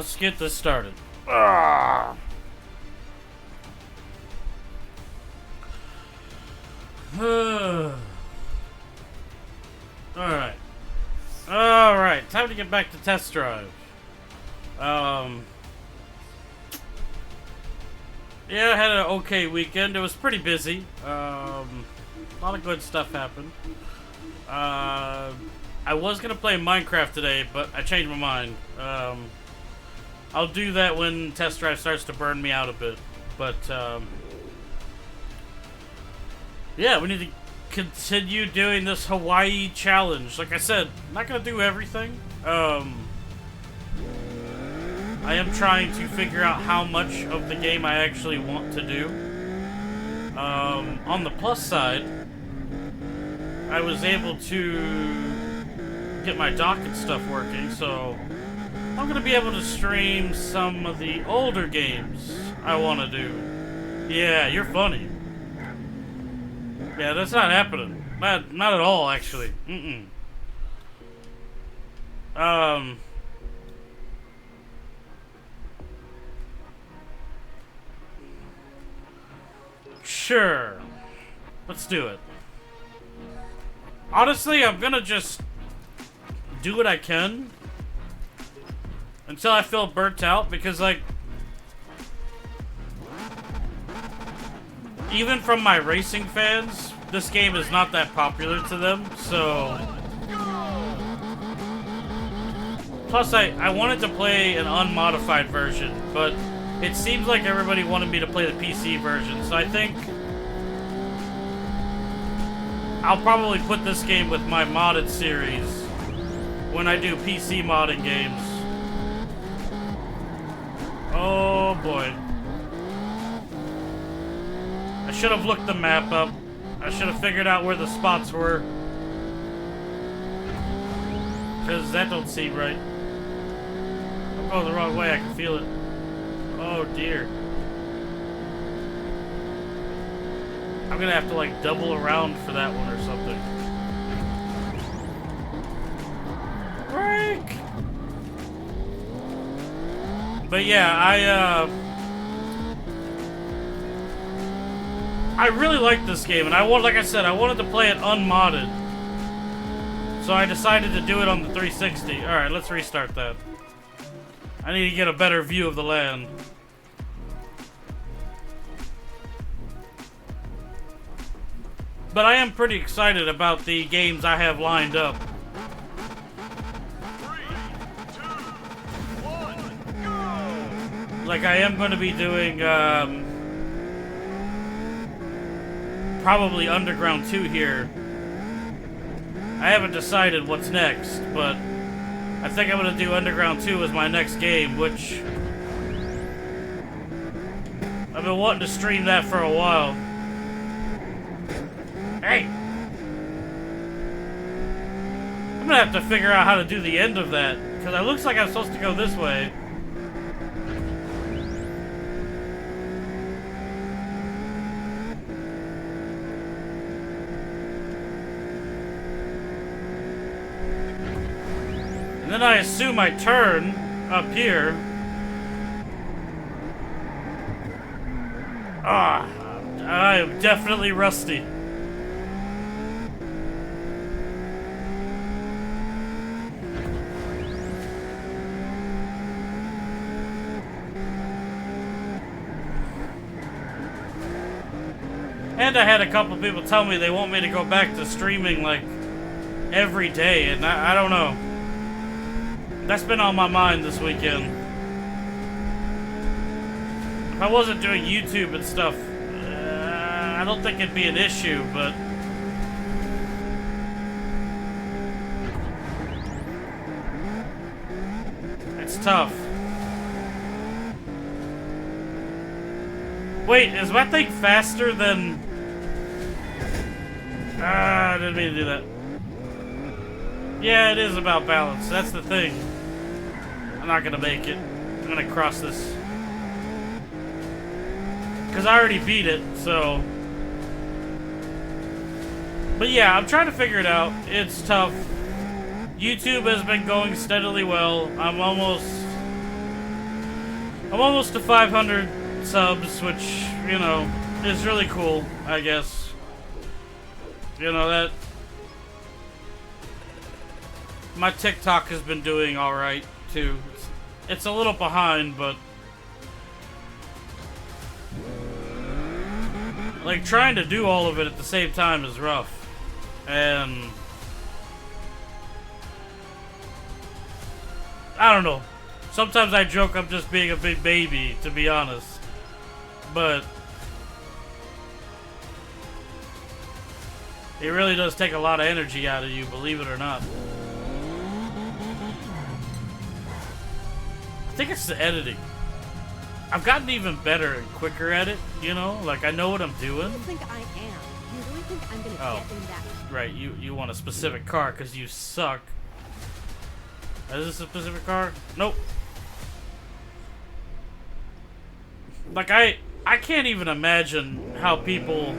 let's get this started. Ah. Alright. Alright, time to get back to test drive. Yeah, I had an okay weekend. It was pretty busy. A lot of good stuff happened. I was gonna play Minecraft today, but I changed my mind. I'll do that when test drive starts to burn me out a bit. But, yeah, we need to continue doing this Hawaii challenge. Like I said, I'm not gonna do everything. I am trying to figure out how much of the game I actually want to do. On the plus side, I was able to get my dock and stuff working, so I'm gonna be able to stream some of the older games I want to do. Yeah, you're funny. Yeah, that's not happening. Not at all, actually. Sure. Let's do it. Honestly, I'm gonna just do what I can until I feel burnt out, because, like, even from my racing fans, this game is not that popular to them, so... Plus, I wanted to play an unmodified version, but it seems like everybody wanted me to play the PC version, so I think I'll probably put this game with my modded series when I do PC modding games. Oh boy. I should have looked the map up. I should have figured out where the spots were. Because that don't seem right. I'm going the wrong way, I can feel it. Oh dear. I'm gonna have to, like, double around for that one or something. Break! But yeah, I really like this game, and like I said, I wanted to play it unmodded. So I decided to do it on the 360. Alright, let's restart that. I need to get a better view of the land. But I am pretty excited about the games I have lined up. 3, 2, 1, go! Like, I am going to be doing, probably Underground 2 here. I haven't decided what's next, but I think I'm going to do Underground 2 as my next game, which I've been wanting to stream that for a while. Hey! I'm gonna have to figure out how to do the end of that, because it looks like I'm supposed to go this way. And then I assume I turn up here. Ah, I am definitely rusty. And I had a couple people tell me they want me to go back to streaming, like, every day, and I don't know. That's been on my mind this weekend. If I wasn't doing YouTube and stuff, I don't think it'd be an issue, but... it's tough. Wait, is that thing faster than... I didn't mean to do that. Yeah, it is about balance. That's the thing. I'm not gonna make it. I'm gonna cross this. Because I already beat it, so... But yeah, I'm trying to figure it out. It's tough. YouTube has been going steadily well. I'm almost I'm almost to 500 subs, which, you know, is really cool, I guess. You know, that... My TikTok has been doing alright, too. It's a little behind, but... Like, trying to do all of it at the same time is rough. And... I don't know. Sometimes I joke I'm just being a big baby, to be honest. But... it really does take a lot of energy out of you, believe it or not. I think it's the editing. I've gotten even better and quicker at it, you know? Like, I know what I'm doing. What do you think I am? You really think I'm gonna get in that? Right, you want a specific car because you suck. Is this a specific car? Nope. Like, I can't even imagine how people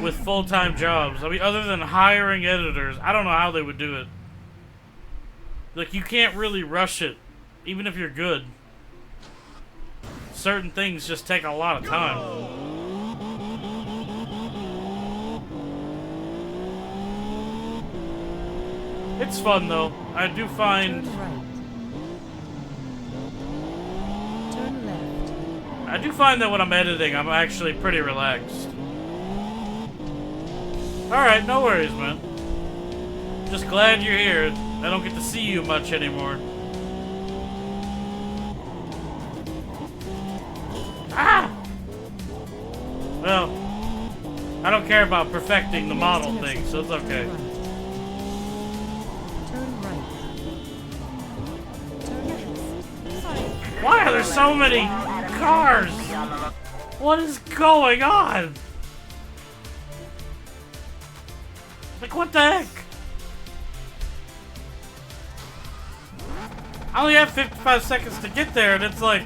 with full-time jobs, I mean, other than hiring editors, I don't know how they would do it. Like, you can't really rush it, even if you're good. Certain things just take a lot of time. It's fun, though. I do find... Turn right. Turn left. I do find that when I'm editing, I'm actually pretty relaxed. Alright, no worries, man. Just glad you're here. I don't get to see you much anymore. Ah! Well, I don't care about perfecting the model thing, so it's okay. Turn right. Turn left. Sorry. Why are there so many cars? What is going on? Like, what the heck? I only have 55 seconds to get there, and it's like...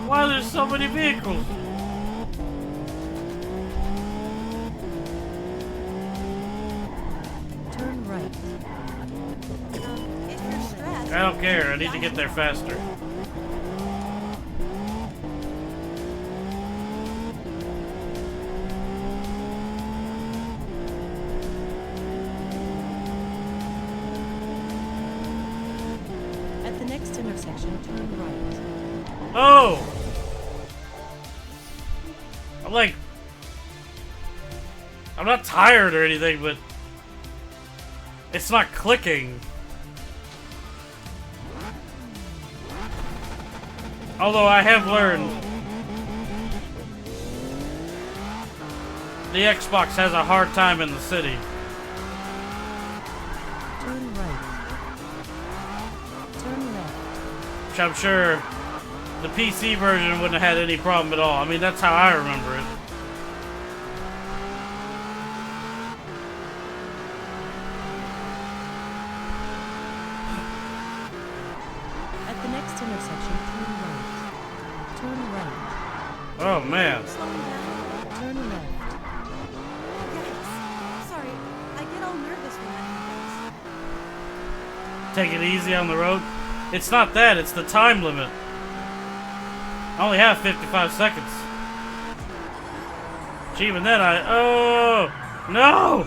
why are there so many vehicles? Turn right. If you're stressed, I don't care, I need to get there faster. At the next intersection, turn right. Oh! I'm like... I'm not tired or anything, but... it's not clicking. Although I have learned... the Xbox has a hard time in the city. Turn right. Turn left. Which I'm sure the PC version wouldn't have had any problem at all. I mean, that's how I remember it. At the next intersection, turn right. Turn right. Oh, man. slowing down. Turn left. Yes. Sorry, I get all nervous when that happens. Take it easy on the road. It's not that, it's the time limit. I only have 55 seconds. Even then, oh, no!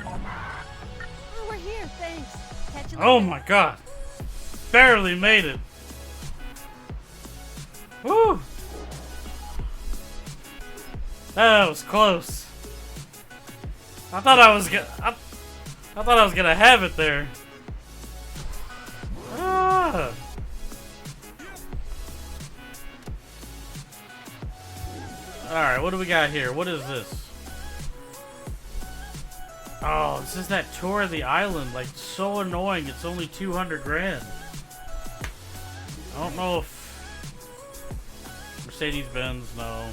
Oh, we're here. Thanks. Catch you later. Oh my god. Barely made it. Woo! That was close. I thought I was gonna have it there. Ah. Alright, what do we got here? What is this? Oh, this is that tour of the island. Like, so annoying. It's only 200 grand. I don't know if... Mercedes-Benz, no.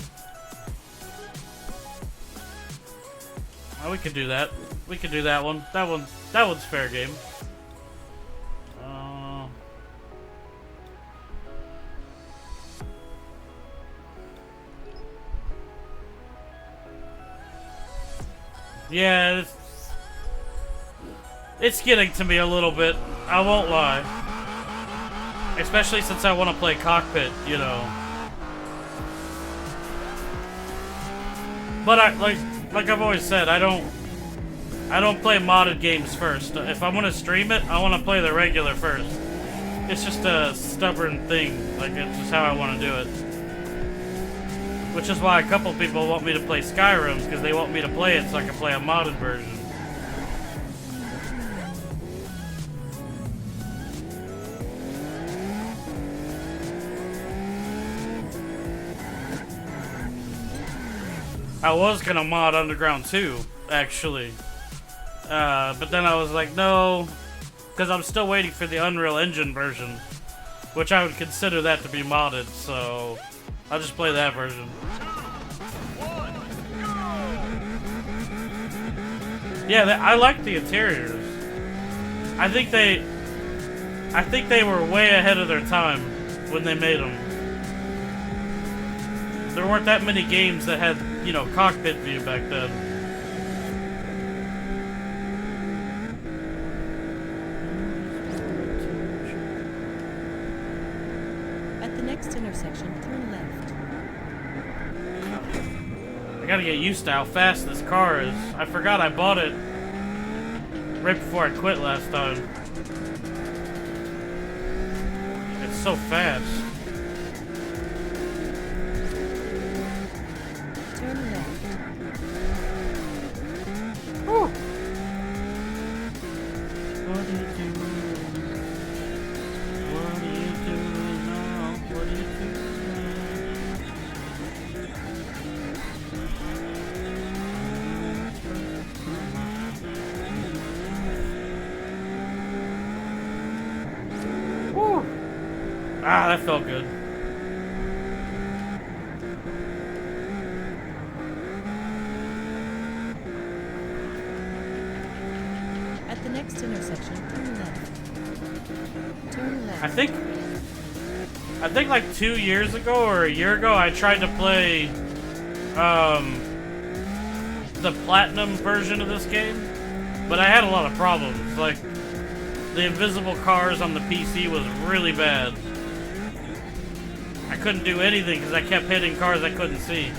Oh, we could do that. We could do that one. That one's fair game. Yeah, it's getting to me a little bit. I won't lie. Especially since I want to play cockpit, you know. But like I've always said, I don't play modded games first. If I want to stream it, I want to play the regular first. It's just a stubborn thing. Like, it's just how I want to do it. Which is why a couple people want me to play Skyrim, because they want me to play it so I can play a modded version. I was gonna mod Underground 2, actually. But then I was like, no, because I'm still waiting for the Unreal Engine version, which I would consider that to be modded, so I'll just play that version. 2, 1, go! Yeah, I like the interiors. I think they were way ahead of their time when they made them. There weren't that many games that had, you know, cockpit view back then. At the next intersection, turn left. I gotta get used to how fast this car is. I forgot I bought it right before I quit last time. It's so fast. Turn left. Whew. What are you doing? What are you doing now? What are you doing? Whew. Ah, that felt good. At the next intersection, turn left. Turn left. I think like 2 years ago or a year ago, I tried to play the platinum version of this game, but I had a lot of problems. Like, the invisible cars on the PC was really bad. I couldn't do anything because I kept hitting cars I couldn't see.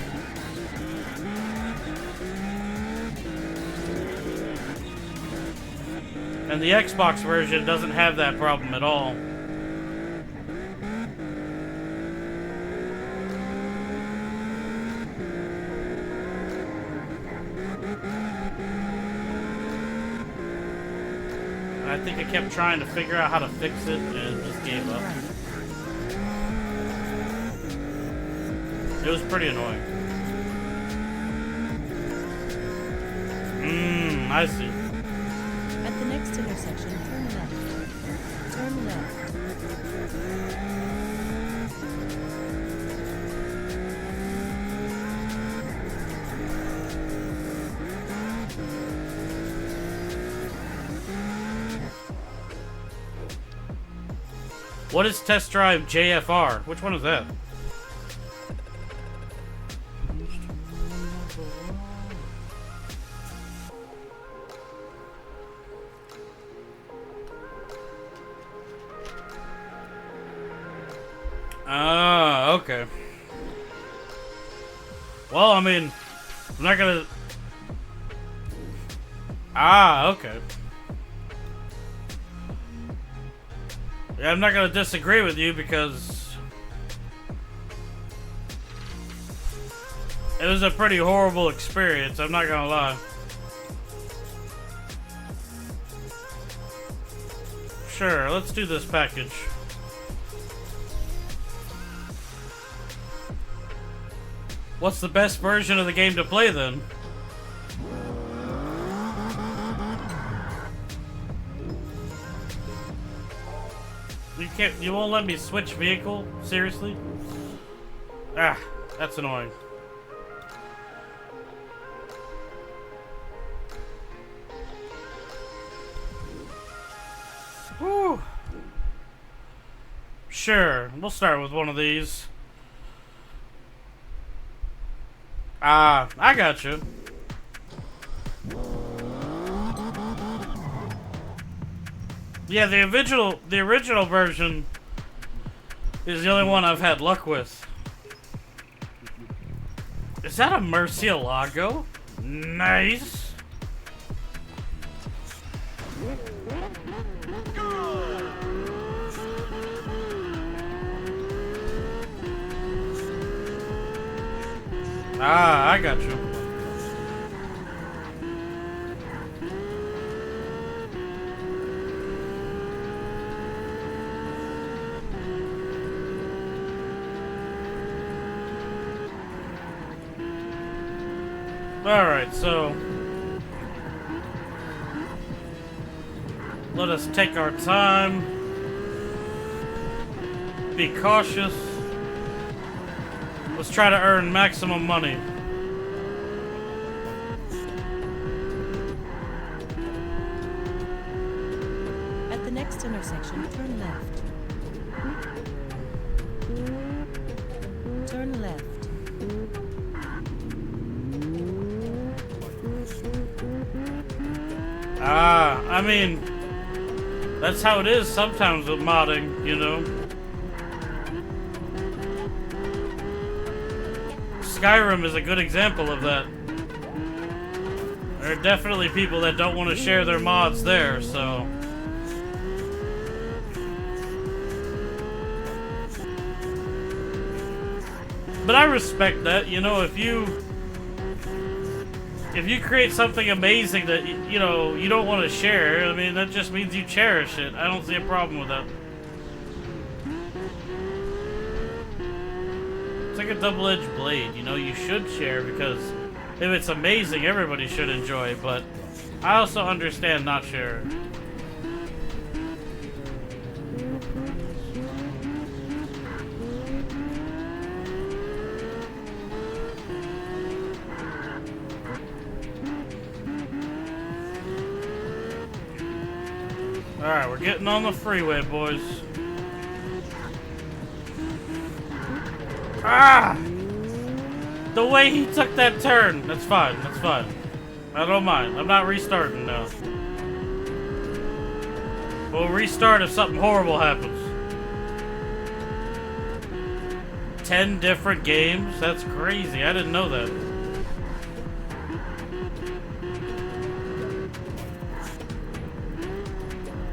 And the Xbox version doesn't have that problem at all. And I think I kept trying to figure out how to fix it and just gave up. It was pretty annoying. I see. At the next intersection, turn left. Turn left. What is Test Drive JFR? Which one is that? Ah, okay. Well, I mean, I'm not gonna... Ah, okay. Yeah, I'm not gonna disagree with you because it was a pretty horrible experience, I'm not gonna lie. Sure, let's do this package. What's the best version of the game to play then? You won't let me switch vehicle? Seriously? Ah, that's annoying. Whew. Sure, we'll start with one of these. Ah, I got you. Yeah, the original version is the only one I've had luck with. Is that a Murcielago? Nice. Ah, I got you. Alright, so let us take our time, be cautious, let's try to earn maximum money. At the next intersection, turn left. Turn left. Ah, I mean, that's how it is sometimes with modding, you know? Skyrim is a good example of that. There are definitely people that don't want to share their mods there, so... But I respect that, you know, if you create something amazing that, you know, you don't want to share, I mean, that just means you cherish it. I don't see a problem with that. It's like a double-edged blade, you know, you should share because if it's amazing, everybody should enjoy, but I also understand not sharing. Alright, we're getting on the freeway, boys. Ah! The way he took that turn. That's fine, that's fine. I don't mind. I'm not restarting now. We'll restart if something horrible happens. 10 different games? That's crazy. I didn't know that.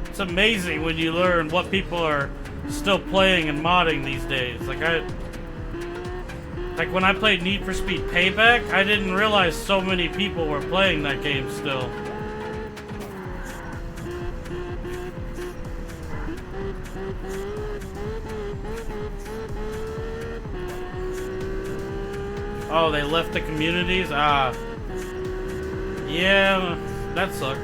It's amazing when you learn what people are still playing and modding these days. Like when I played Need for Speed Payback, I didn't realize so many people were playing that game still. Oh, they left the communities? Ah. Yeah, that sucks.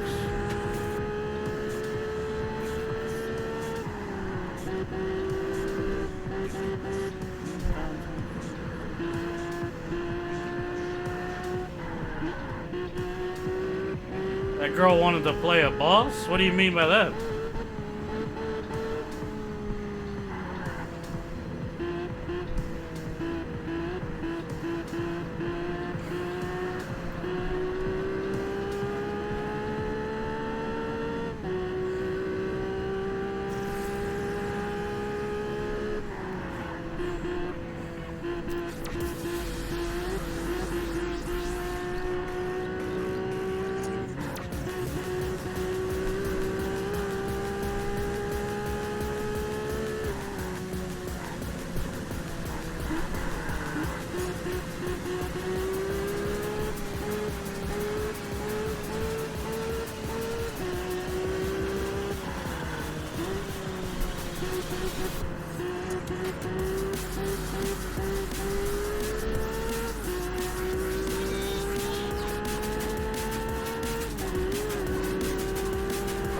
That girl wanted to play a boss? What do you mean by that?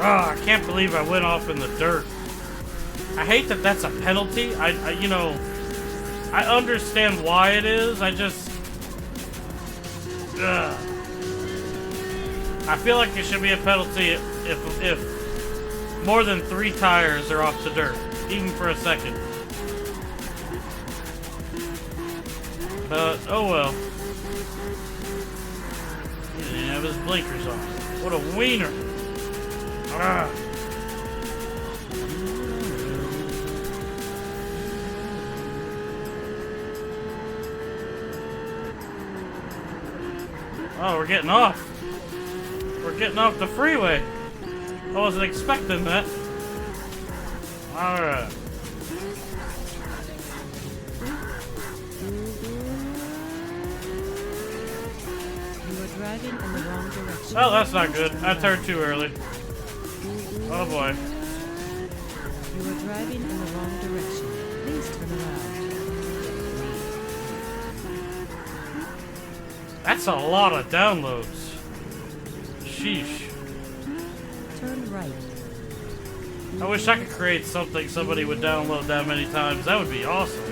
Oh, I can't believe I went off in the dirt. I hate that that's a penalty. You know, I understand why it is. I just... Ugh. I feel like it should be a penalty if more than 3 tires are off the dirt, even for a second. But, oh well. He didn't have his blinkers on. What a wiener. Ah. Oh, we're getting off. We're getting off the freeway. I wasn't expecting that. Alright. You are driving in the wrong direction. Oh, that's not good. I turned too early. Oh boy. You are driving in the wrong direction. Please turn around. That's a lot of downloads. Sheesh. Turn right. I wish I could create something somebody would download that many times. That would be awesome.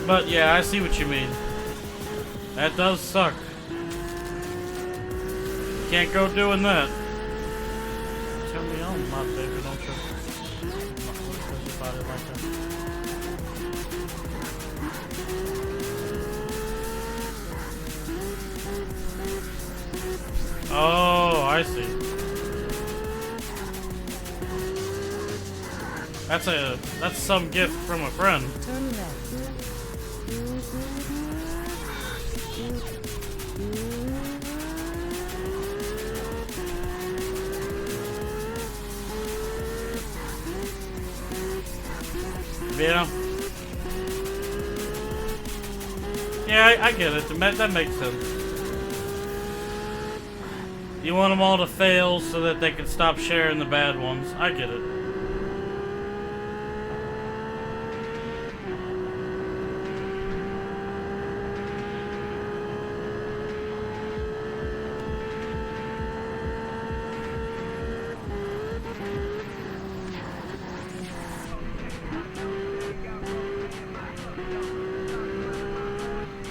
But yeah, I see what you mean. That does suck. Can't go doing that. Tell me on, my baby, don't you? About it like that. Oh, I see. That's some gift from a friend. Turn left. Yeah. Yeah, I get it. That makes sense. You want them all to fail so that they can stop sharing the bad ones. I get it.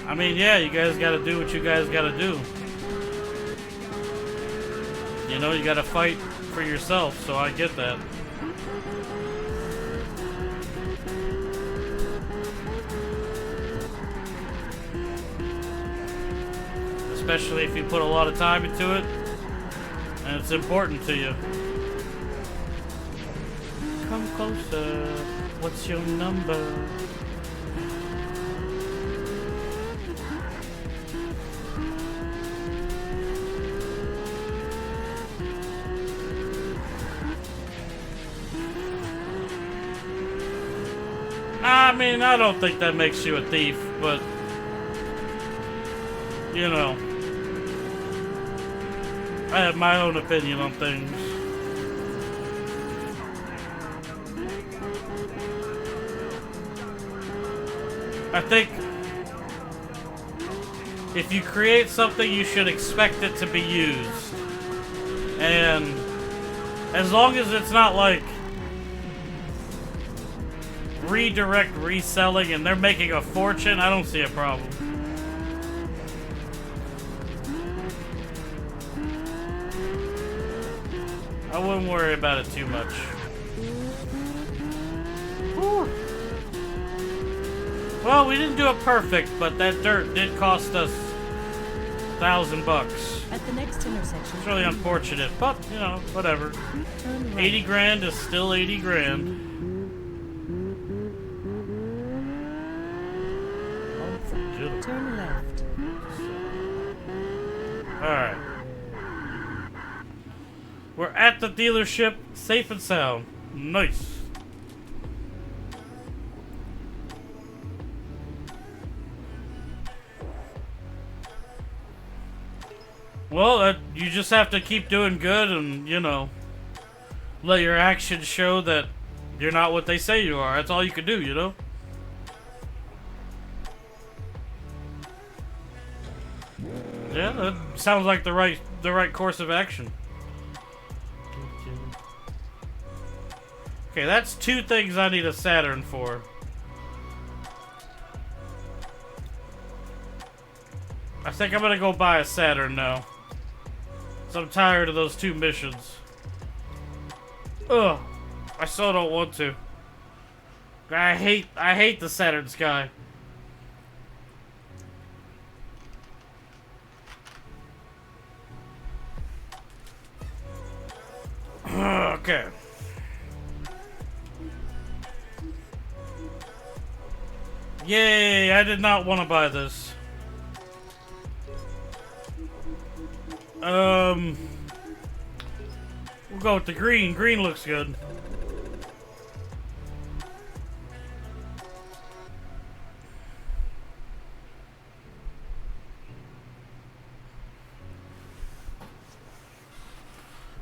I mean, yeah, you guys gotta do what you guys gotta do. You know, you gotta fight for yourself, so I get that. Especially if you put a lot of time into it, and it's important to you. Come closer, what's your number? I mean, I don't think that makes you a thief, but you know, I have my own opinion on things. I think if you create something, you should expect it to be used. And as long as it's not like redirect reselling and they're making a fortune, I don't see a problem. I wouldn't worry about it too much. Whew. Well, we didn't do it perfect, but that dirt did cost us $1,000. At the next intersection. It's really unfortunate, but you know, whatever. Turn right. 80 grand is still 80 grand. Turn left. Alright. We're at the dealership, safe and sound. Nice. Well, you just have to keep doing good and, you know, let your actions show that you're not what they say you are. That's all you can do, you know? Yeah, that sounds like the right course of action. Okay, that's two things I need a Saturn for. I think I'm gonna go buy a Saturn now. So I'm tired of those two missions. Ugh, I still don't want to. I hate the Saturn sky. Okay. Yay, I did not want to buy this. We'll go with the green. Green looks good.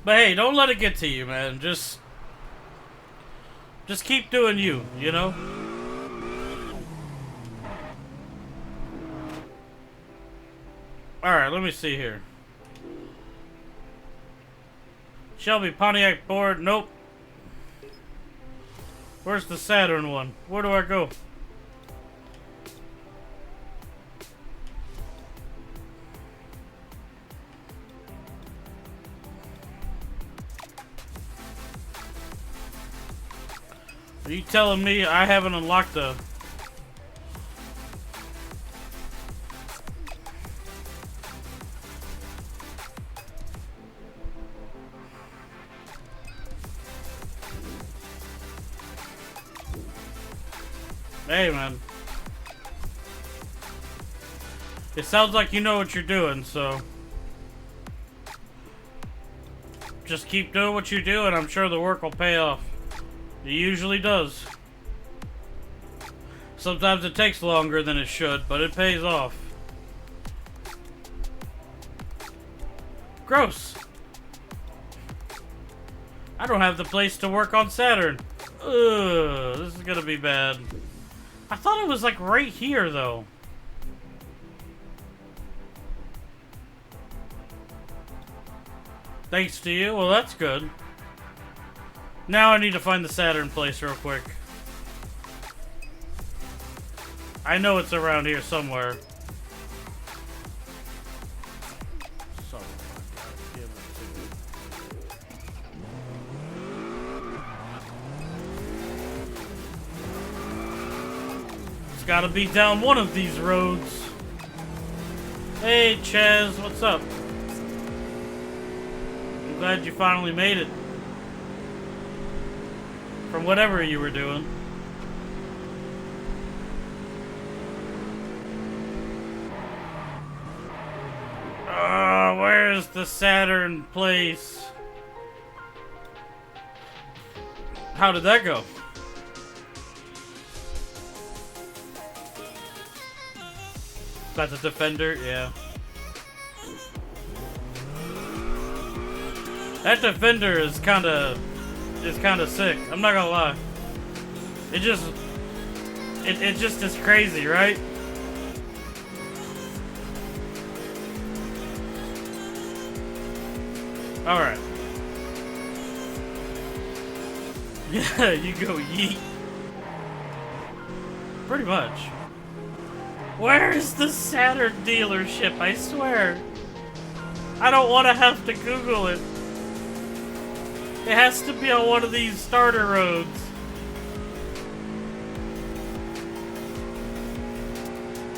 But hey, don't let it get to you, man. Just keep doing you, you know? Alright, let me see here. Shelby Pontiac board. Nope. Where's the Saturn one? Where do I go? Are you telling me I haven't unlocked the... Hey, man. It sounds like you know what you're doing, so... Just keep doing what you do, and I'm sure the work will pay off. It usually does. Sometimes it takes longer than it should, but it pays off. Gross! I don't have the place to work on Saturn. Ugh, this is gonna be bad. I thought it was like right here, though. Thanks to you? Well, that's good. Now I need to find the Saturn place real quick. I know it's around here somewhere. It's gotta be down one of these roads. Hey, Chaz, what's up? I'm glad you finally made it. From whatever you were doing. Where's the Saturn place? How did that go? Got the Defender? Yeah. That Defender is kinda sick. I'm not gonna lie. It just is crazy, right? Alright. Yeah, you go yeet. Pretty much. Where is the Saturn dealership? I swear. I don't want to have to Google it. It has to be on one of these starter roads.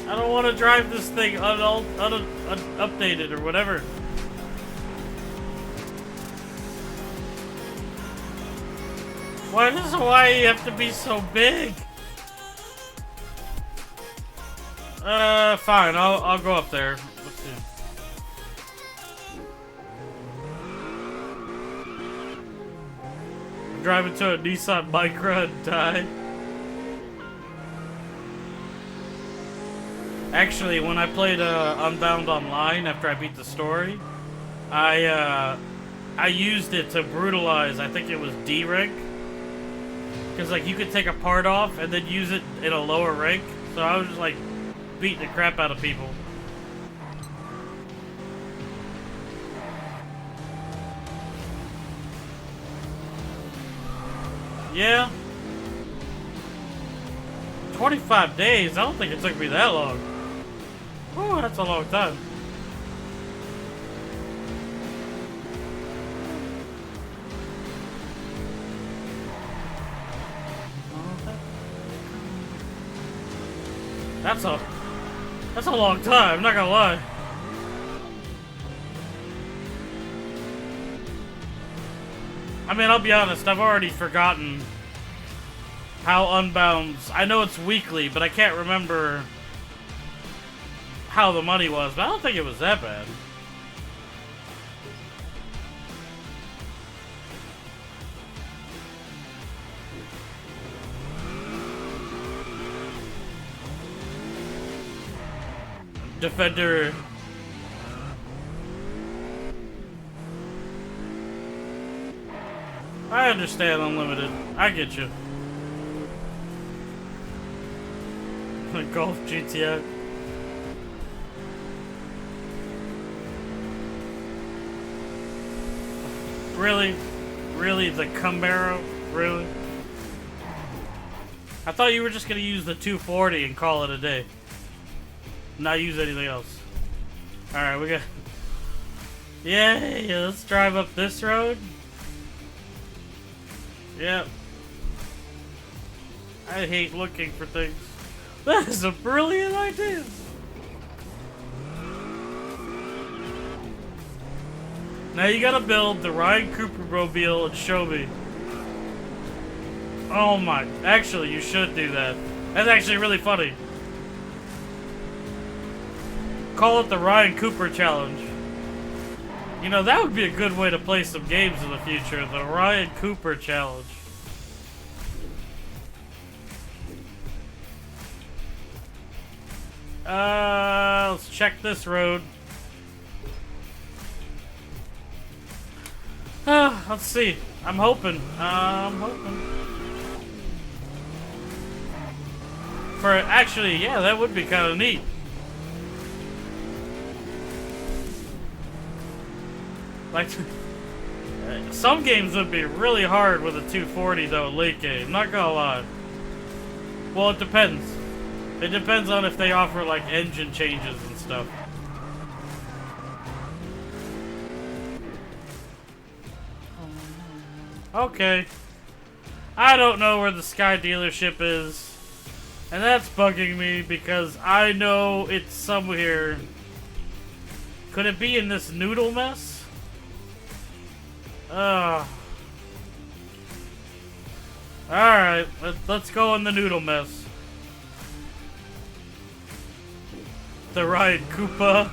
I don't want to drive this thing unupdated or whatever. Why does Hawaii have to be so big? Fine. I'll go up there. Let's see. Drive into a Nissan Micra and die. Actually, when I played Unbound Online after I beat the story, I used it to brutalize. I think it was D rank, because like you could take a part off and then use it in a lower rank. So I was just like beating the crap out of people. Yeah. 25 days? I don't think it took me that long. Oh, that's a long time. That's a long time, I'm not gonna lie. I mean, I'll be honest, I've already forgotten how Unbound's. I know it's weekly, but I can't remember how the money was. But I don't think it was that bad. Defender. I understand Unlimited. I get you. Golf GTI. Really? Really? The Camaro? Really? I thought you were just gonna use the 240 and call it a day. Not use anything else. Alright, we got... Yay! Let's drive up this road. Yep. I hate looking for things. That is a brilliant idea! Now you gotta build the Ryan Cooper mobile and show me. Oh my... Actually, you should do that. That's actually really funny. Call it the Ryan Cooper Challenge. You know, that would be a good way to play some games in the future. The Ryan Cooper Challenge. Let's check this road. Let's see. I'm hoping. For actually, yeah, that would be kind of neat. Like, some games would be really hard with a 240 though, late game. Not gonna lie. Well, it depends. It depends on if they offer like engine changes and stuff. Okay. I don't know where the Sky dealership is. And that's bugging me because I know it's somewhere. Could it be in this noodle mess? Alright, let's go in the noodle mess. The Ryan Koopa.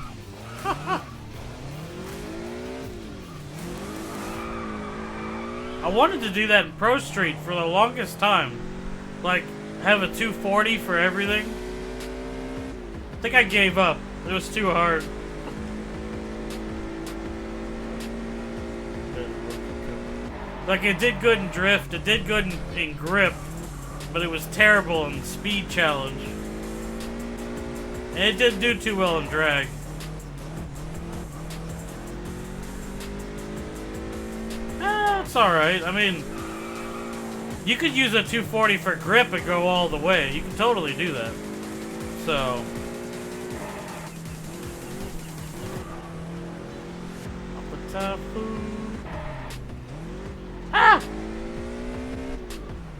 I wanted to do that in Pro Street for the longest time. Like, have a 240 for everything. I think I gave up. It was too hard. Like, it did good in drift, it did good in grip, but it was terrible in speed challenge. And it didn't do too well in drag. It's alright. I mean, you could use a 240 for grip and go all the way. You can totally do that. So... Ah!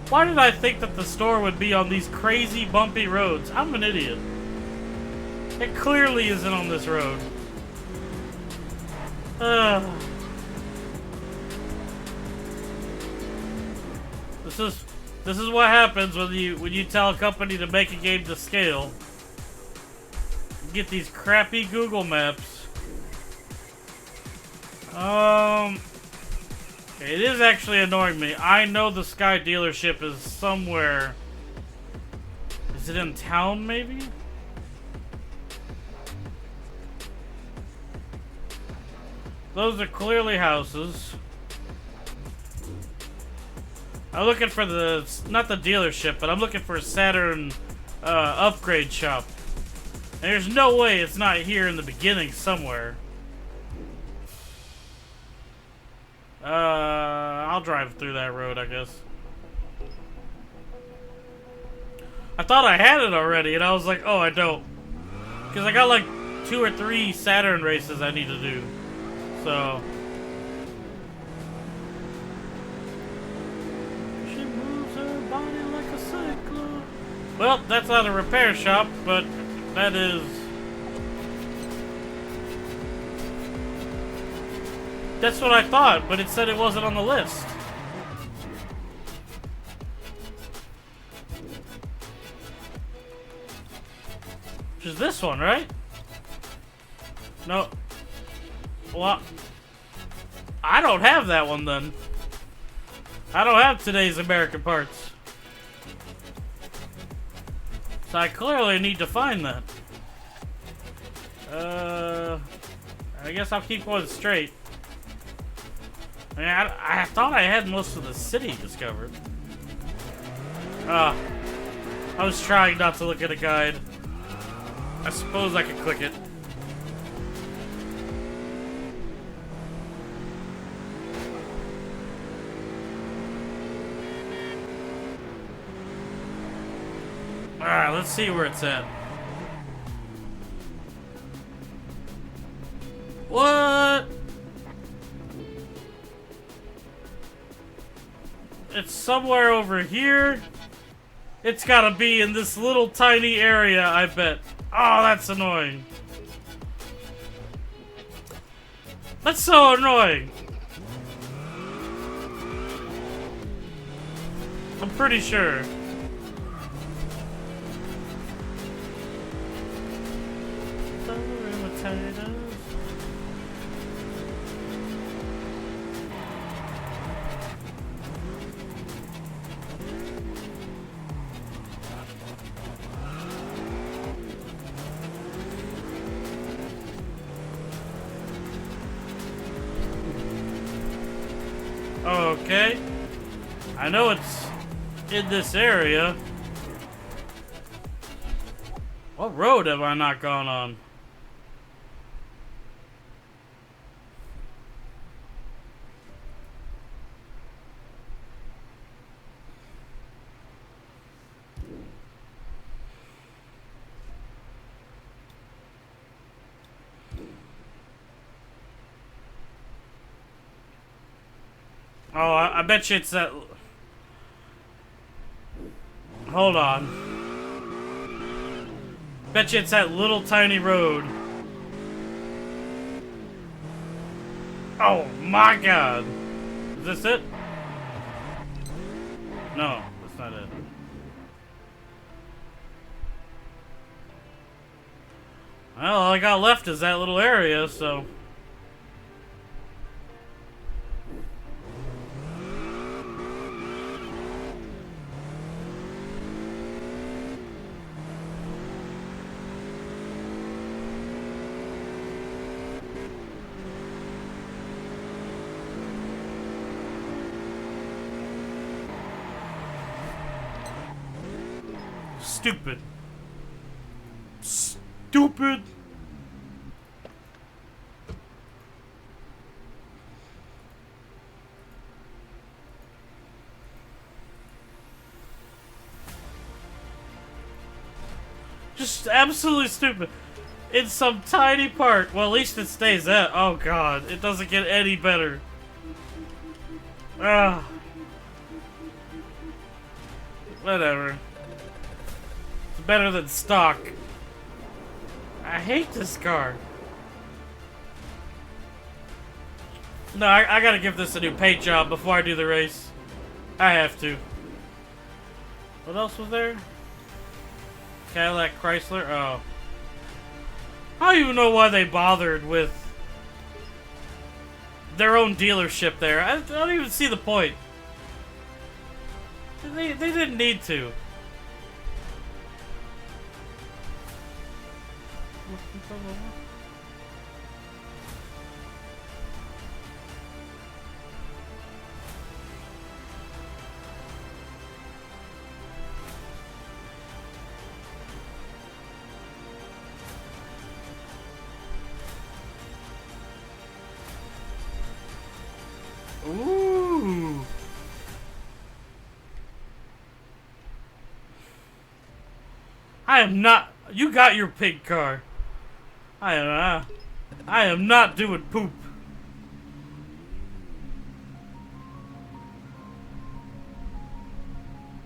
Why did I think that the store would be on these crazy bumpy roads? I'm an idiot. It clearly isn't on this road. This is what happens when you tell a company to make a game to scale. You get these crappy Google Maps. It is actually annoying me. I know the Sky dealership is somewhere. Is it in town, maybe? Those are clearly houses. I'm looking for not the dealership, but I'm looking for a Saturn upgrade shop. And there's no way it's not here in the beginning somewhere. I'll drive through that road, I guess. I thought I had it already, and I was like, oh, I don't. Because I got like 2 or 3 Saturn races I need to do. So... she moves her body like a cyclone. Well, that's not a repair shop, but that is... That's what I thought, but it said it wasn't on the list. Which is this one, right? No. Well, I don't have that one then. I don't have today's American parts. So I clearly need to find that. I guess I'll keep going straight. I mean, I thought I had most of the city discovered. I was trying not to look at a guide. I suppose I could click it. Alright, let's see where it's at. What? It's somewhere over here. It's gotta be in this little tiny area, I bet. Oh, that's annoying. That's so annoying. I'm pretty sure. Okay. I know it's in this area. What road have I not gone on? Oh, I bet you it's that... Hold on. Bet you it's that little tiny road. Oh my god. Is this it? No, that's not it. Well, all I got left is that little area, so... Stupid. Stupid. Just absolutely stupid. In some tiny part. Well, at least it stays at. Oh god, it doesn't get any better. Ah. Whatever. Better than stock. I hate this car. No, I gotta give this a new paint job before I do the race. I have to. What else was there? Cadillac Chrysler? Oh. I don't even know why they bothered with their own dealership there. I don't even see the point. They didn't need to. Ooh. I am not. You got your pink car. I am not doing poop.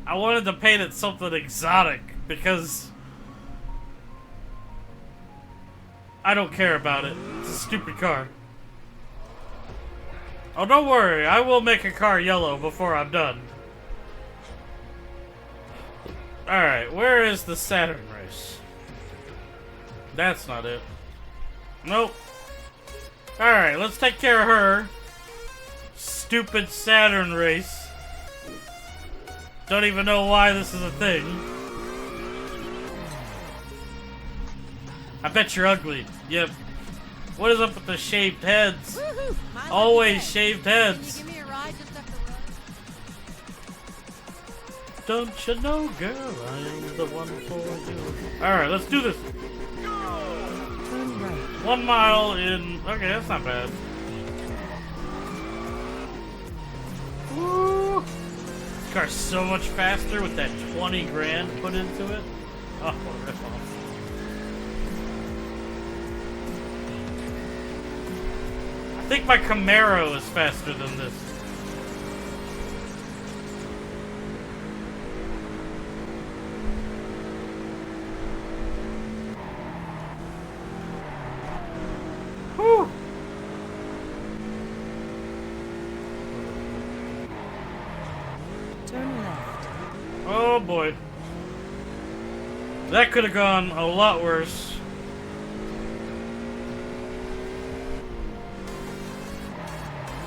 I wanted to paint it something exotic because I don't care about it. It's a stupid car. Oh, don't worry. I will make a car yellow before I'm done. Alright, where is the Saturn race? That's not it. Nope. Alright, let's take care of her. Stupid Saturn race. Don't even know why this is a thing. I bet you're ugly. Yep. What is up with the shaved heads? Woohoo! My lucky Always day. shaved Can you heads. give me a ride just up the road? Don't you know, girl, I'm the one for you. Alright, let's do this. Turn right. 1 mile in... Okay, that's not bad. Woo! This car's so much faster with that 20 grand put into it. Oh, rip off. I think my Camaro is faster than this. Whew! Turn left. Oh boy. That could have gone a lot worse.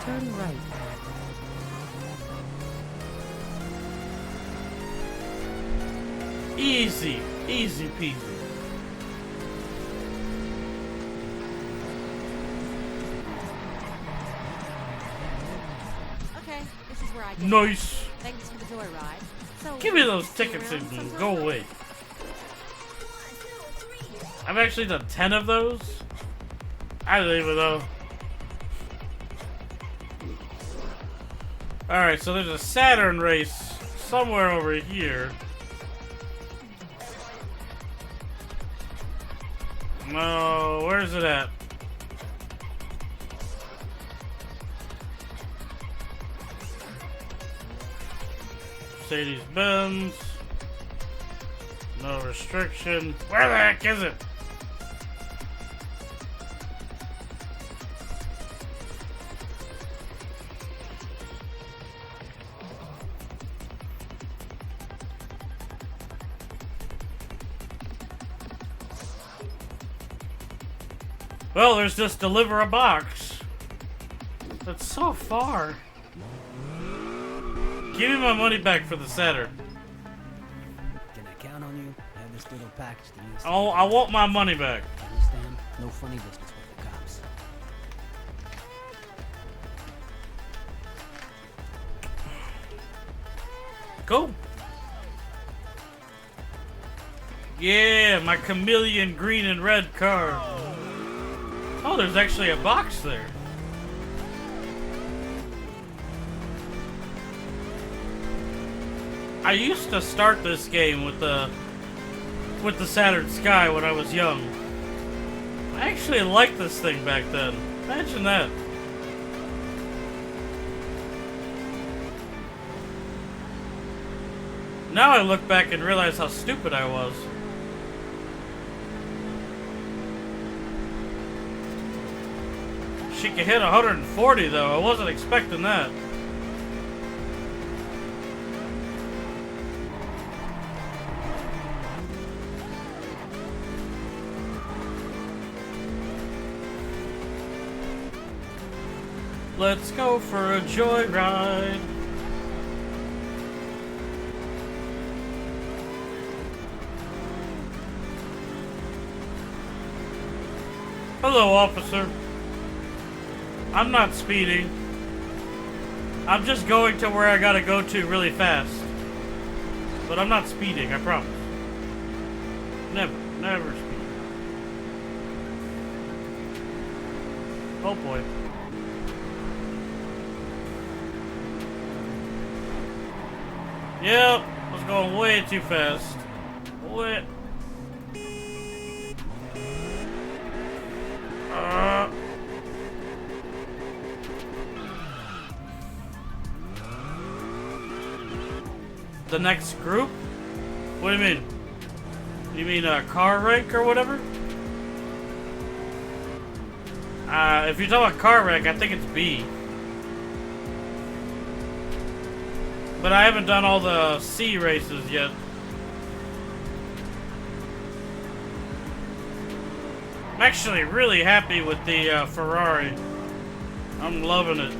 Turn right. Easy. Easy peasy. Okay, this is where I get. Nice. Thanks for the joyride. So, Give me those see you tickets around and sometime? go away. I've actually done 10 of those. I don't even know. Alright, so there's a Saturn race somewhere over here. No, where's it at? Mercedes-Benz. No restriction. Where the heck is it? Well, there's just deliver a box. That's so far. Give me my money back for the Saturn. Can I count on you? I have this little package that needs to Oh, I want my money back. understand? No funny business with the cops. Go. Yeah, my chameleon green and red car. Oh, there's actually a box there. I used to start this game with the Saturn Sky when I was young. I actually liked this thing back then. Imagine that. Now I look back and realize how stupid I was. She could hit 140 though. I wasn't expecting that. Let's go for a joyride. Hello, officer. I'm not speeding. I'm just going to where I gotta go to really fast. But I'm not speeding, I promise. Never speed. Oh boy. Yep, I was going way too fast. Way. The next group? What do you mean? You mean a car rank or whatever? If you're talking about car rank, I think it's B. But I haven't done all the C races yet. I'm actually really happy with the Ferrari. I'm loving it.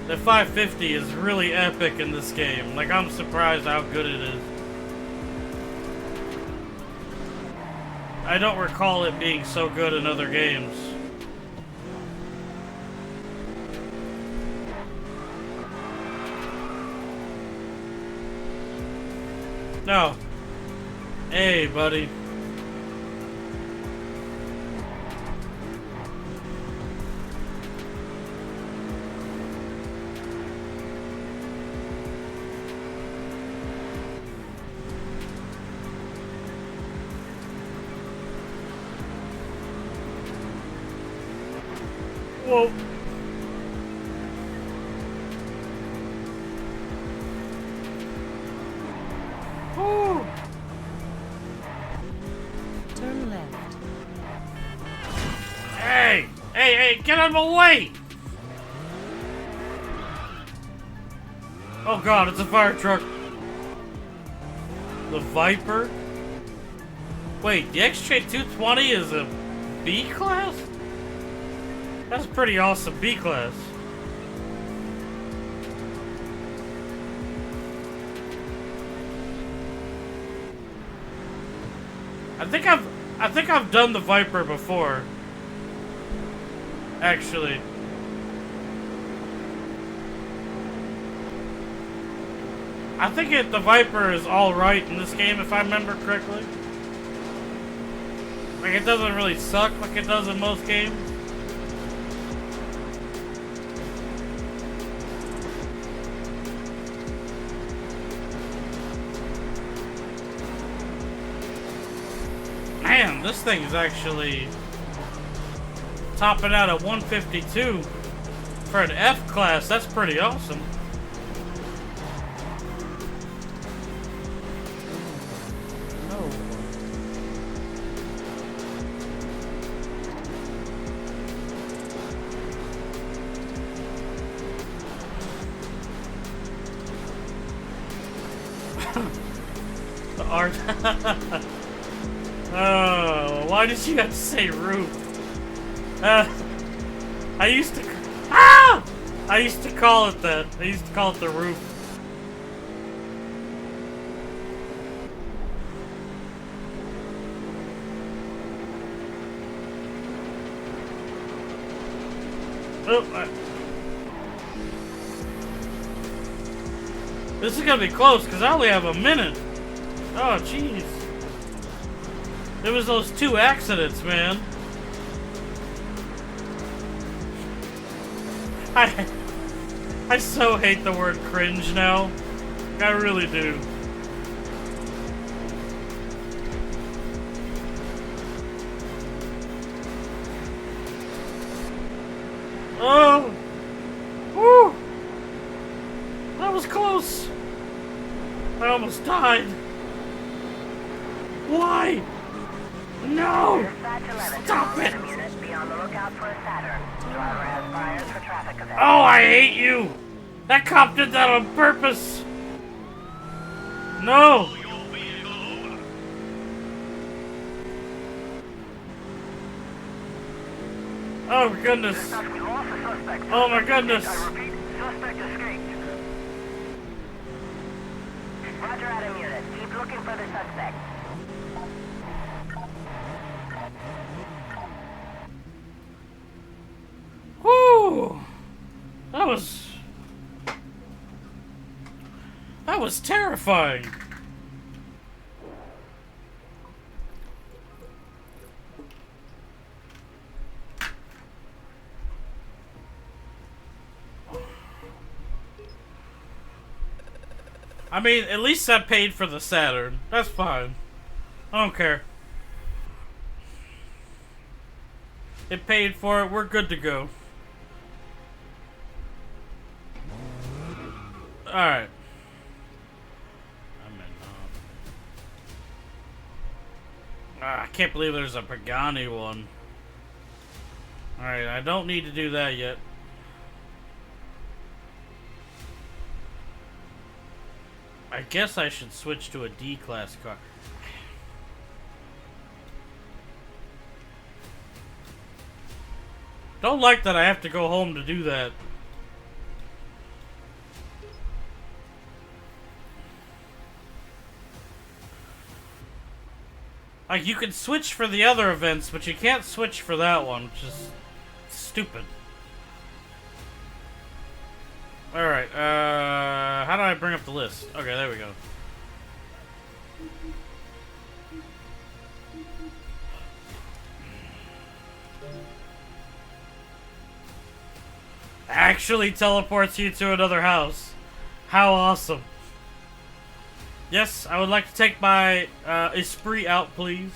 The 550 is really epic in this game. Like, I'm surprised how good it is. I don't recall it being so good in other games. No. Hey, buddy. Whoa. Woo. Turn left. Hey! Hey, get out of my way! Oh god, it's a fire truck. The Viper? Wait, the XJ220 is a B class? That's pretty awesome, B class. I think I've done the Viper before. Actually. I think the Viper is alright in this game if I remember correctly. Like, it doesn't really suck like it does in most games. Man, this thing is actually topping out at 152 for an F class. That's pretty awesome. No. The art. Oh, why did you have to say roof? I used to call it that. I used to call it the roof. Oh, this is gonna be close because I only have a minute. Oh, jeez. There was those 2 accidents, man. I so hate the word cringe now. I really do. Oh! Woo! That was close. I almost died. Why? No! Stop it! Oh, I hate you! That cop did that on purpose! No! Oh my goodness! Oh my goodness! Suspect escaped. Roger, Adam unit. Keep looking for the suspect. Whew! That was terrifying. I mean, at least I paid for the Saturn. That's fine. I don't care. It paid for it. We're good to go. Alright. I can't believe there's a Pagani one. Alright, I don't need to do that yet. I guess I should switch to a D-class car. Don't like that I have to go home to do that. Like, you can switch for the other events, but you can't switch for that one, which is stupid. Alright, how do I bring up the list? Okay, there we go. Actually teleports you to another house. How awesome. Yes, I would like to take my Esprit out, please.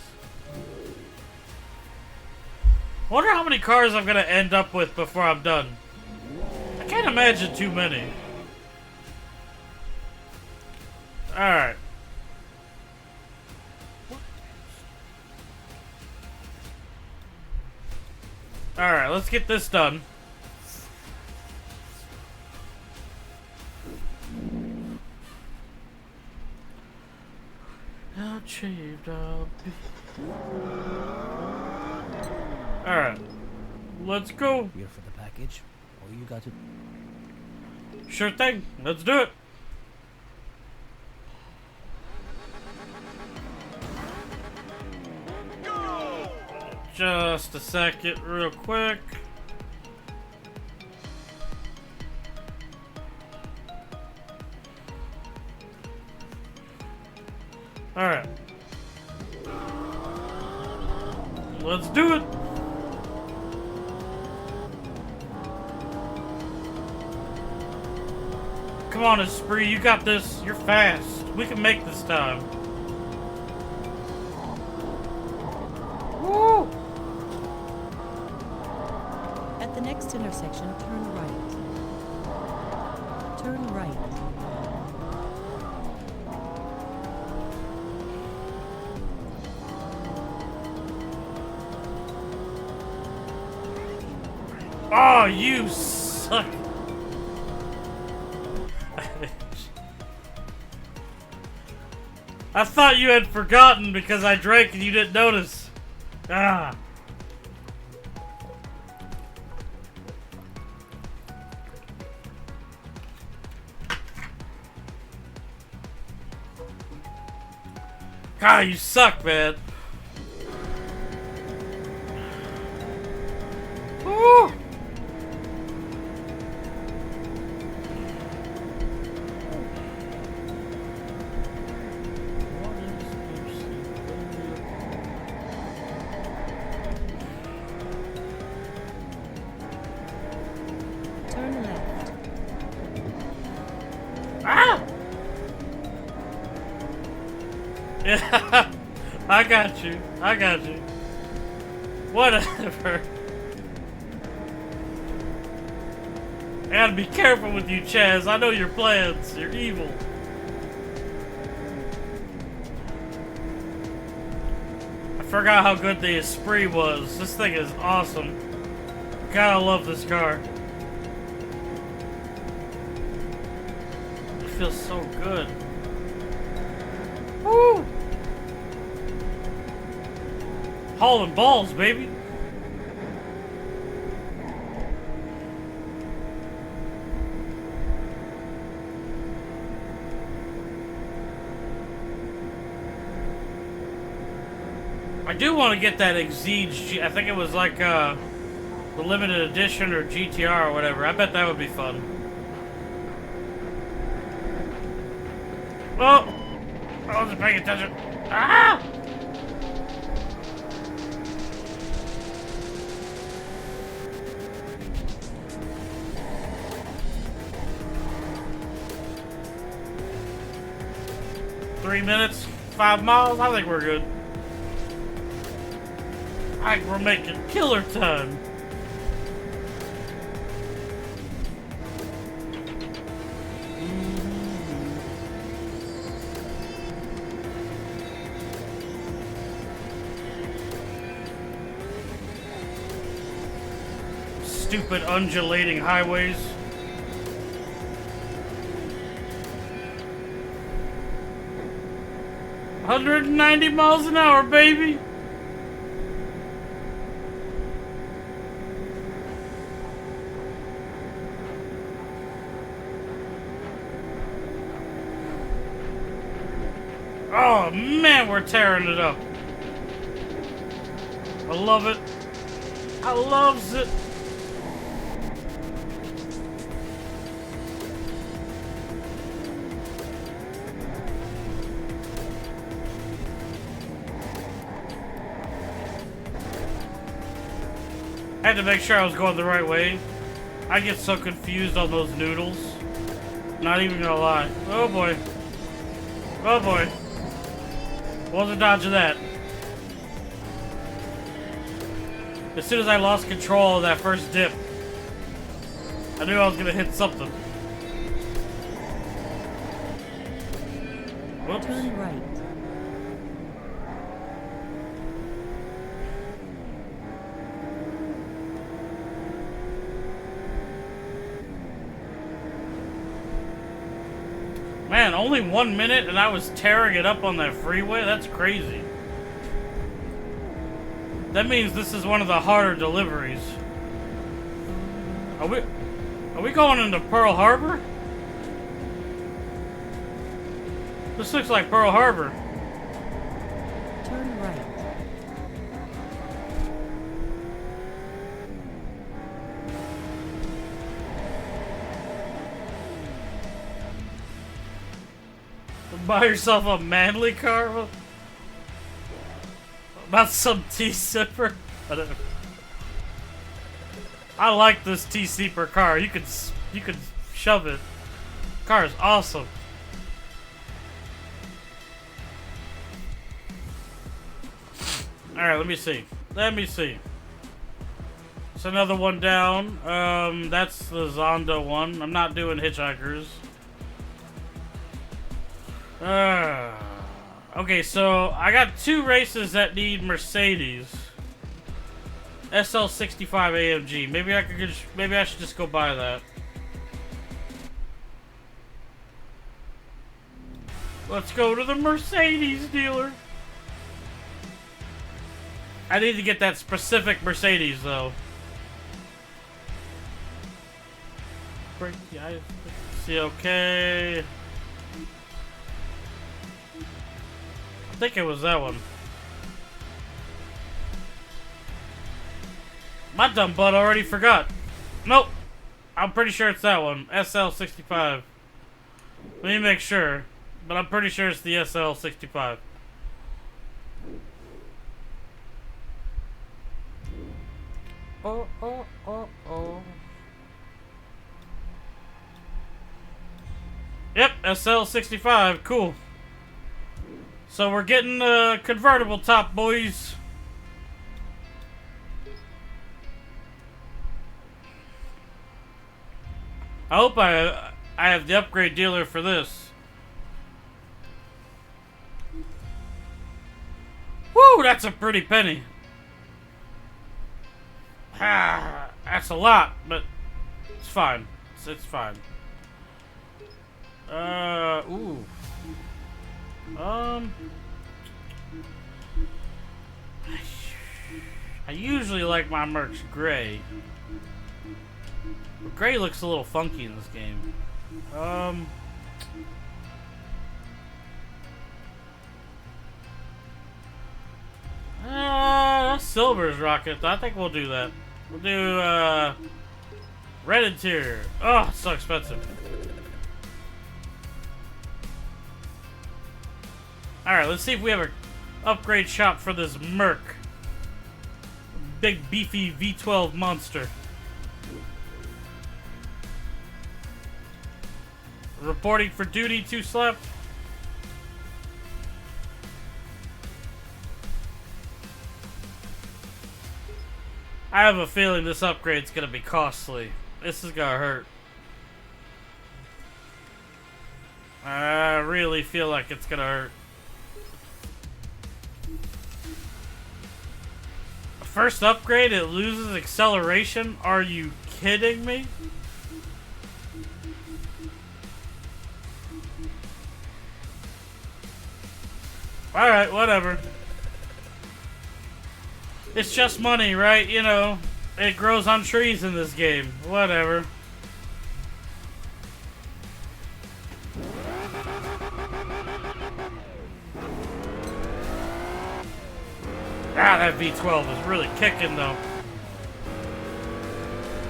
Wonder how many cars I'm gonna end up with before I'm done. I can't imagine too many. Alright. Alright, let's get this done. Alright. Let's go. Here for the package. All you got to... Sure thing. Let's do it. Just a second, real quick. Alright. Let's do it. Come on, Esprit, you got this. You're fast. We can make this time. Woo! At the next intersection, turn right. Turn right. Oh, you suck. I thought you had forgotten because I drank and you didn't notice. Ah. God, you suck, man. Woo! Turn left. Ah! Yeah, I got you. I got you. Whatever. I gotta be careful with you, Chaz. I know your plans. You're evil. I forgot how good the Esprit was. This thing is awesome. Gotta love this car. It feels so good. Woo! Hauling balls, baby. I do want to get that Exige. I think it was like the limited edition or GTR or whatever. I bet that would be fun. Oh! I wasn't paying attention. Ah! Three minutes, 5 miles. I think we're good. I think we're making killer time. Stupid undulating highways. $190 miles an hour, baby. Oh man, we're tearing it up. I love it. I loves it. I had to make sure I was going the right way. I get so confused on those noodles. Not even gonna lie. Oh boy. Oh boy. Wasn't dodging that. As soon as I lost control of that first dip, I knew I was gonna hit something. Whoops. Turn right. Man, only 1 minute and I was tearing it up on that freeway? That's crazy. That means this is one of the harder deliveries. Are we going into Pearl Harbor? This looks like Pearl Harbor. Turn right. Buy yourself a manly car? Not some T-Sipper? I like this T-Sipper car. You could shove it. Car is awesome. Alright, let me see. Let me see. It's another one down. That's the Zonda one. I'm not doing Hitchhikers. Okay, so I got 2 races that need Mercedes. SL65 AMG. Maybe I should just go buy that. Let's go to the Mercedes dealer. I need to get that specific Mercedes though. Brake the eyes. See, okay. I think it was that one. My dumb butt already forgot. Nope. I'm pretty sure it's that one. SL65. Let me make sure. But I'm pretty sure it's the SL65. Oh. Yep, SL65. Cool. So we're getting a convertible top, boys. I hope I have the upgrade dealer for this. Woo, that's a pretty penny. Ah, that's a lot, but it's fine. It's fine. Ooh. I usually like my merch gray. But gray looks a little funky in this game. Silver's rocket. I think we'll do that. We'll do, red interior. Oh, it's so expensive. Alright, let's see if we have an upgrade shop for this Merc. Big, beefy V12 monster. Reporting for duty, 2 slap. I have a feeling this upgrade's gonna be costly. This is gonna hurt. I really feel like it's gonna hurt. First upgrade, it loses acceleration? Are you kidding me? Alright, whatever. It's just money, right? You know, it grows on trees in this game. Whatever. Ah, that V12 is really kicking though.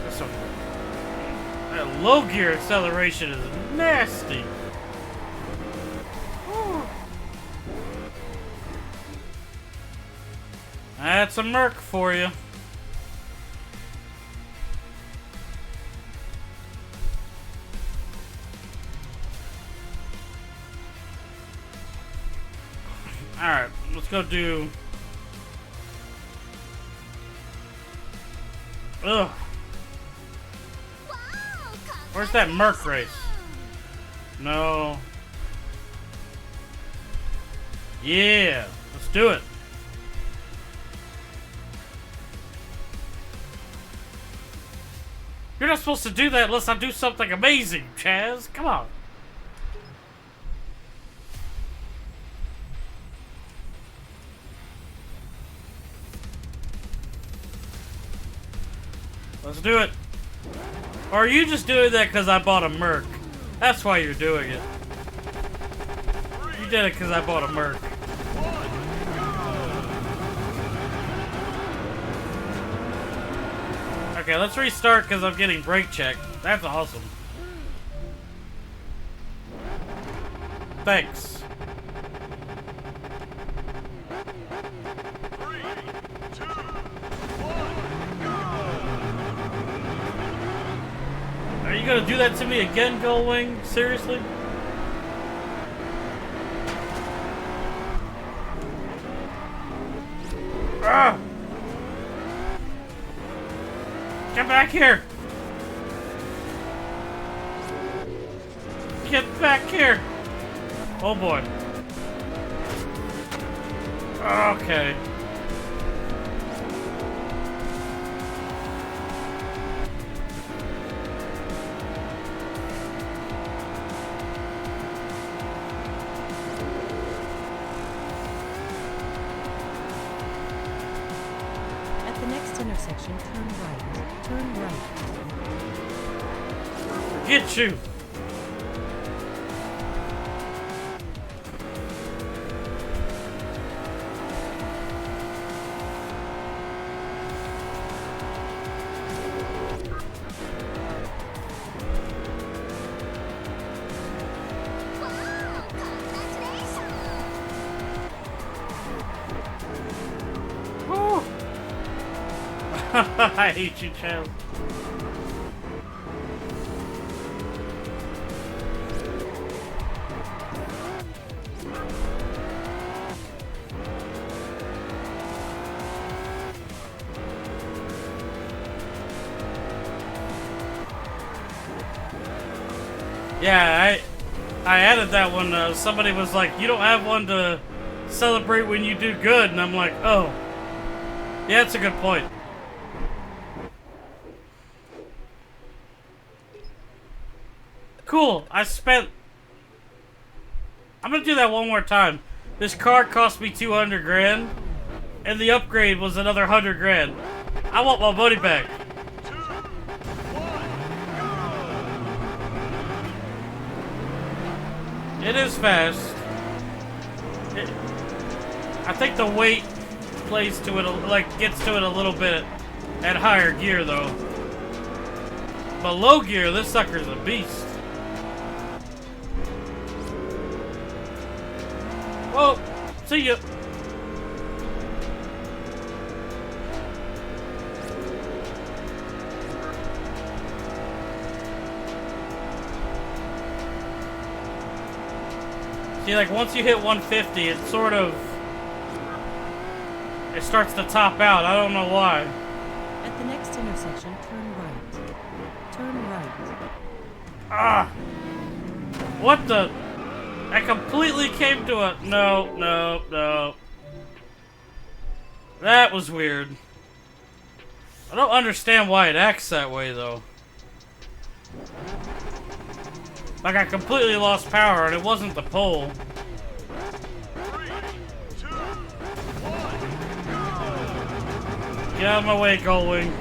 That's some, that low gear acceleration is nasty. Whew. That's a Merc for you. Alright, let's go do... Ugh. Where's that Merc race? No. Yeah, let's do it. You're not supposed to do that unless I do something amazing, Chaz. Come on. Let's do it. Or are you just doing that because I bought a Merc? That's why you're doing it. You did it because I bought a Merc. Okay, let's restart because I'm getting brake checked. That's awesome. Thanks. Are you gonna do that to me again, Gullwing? Seriously? Ah! Get back here! Get back here! Oh boy. Okay. At the next intersection, turn right. Turn right. Get you! Woo. I hate you, Chaz. Yeah, I added that one. Somebody was like, "You don't have one to celebrate when you do good," and I'm like, "Oh, yeah, that's a good point." Cool. I'm gonna do that one more time. This car cost me 200 grand, and the upgrade was another 100 grand. I want my money back. It is fast. I think the weight plays to it, gets to it a little bit at higher gear though. But low gear, this sucker's a beast. Well, see ya. See, like, once you hit 150, it starts to top out. I don't know why. At the next intersection, turn right. Turn right. Ah! What the? I completely came to a... No. That was weird. I don't understand why it acts that way, though. Like, I completely lost power, and it wasn't the pole. 3, 2, 1, Get out of my way, Gullwing.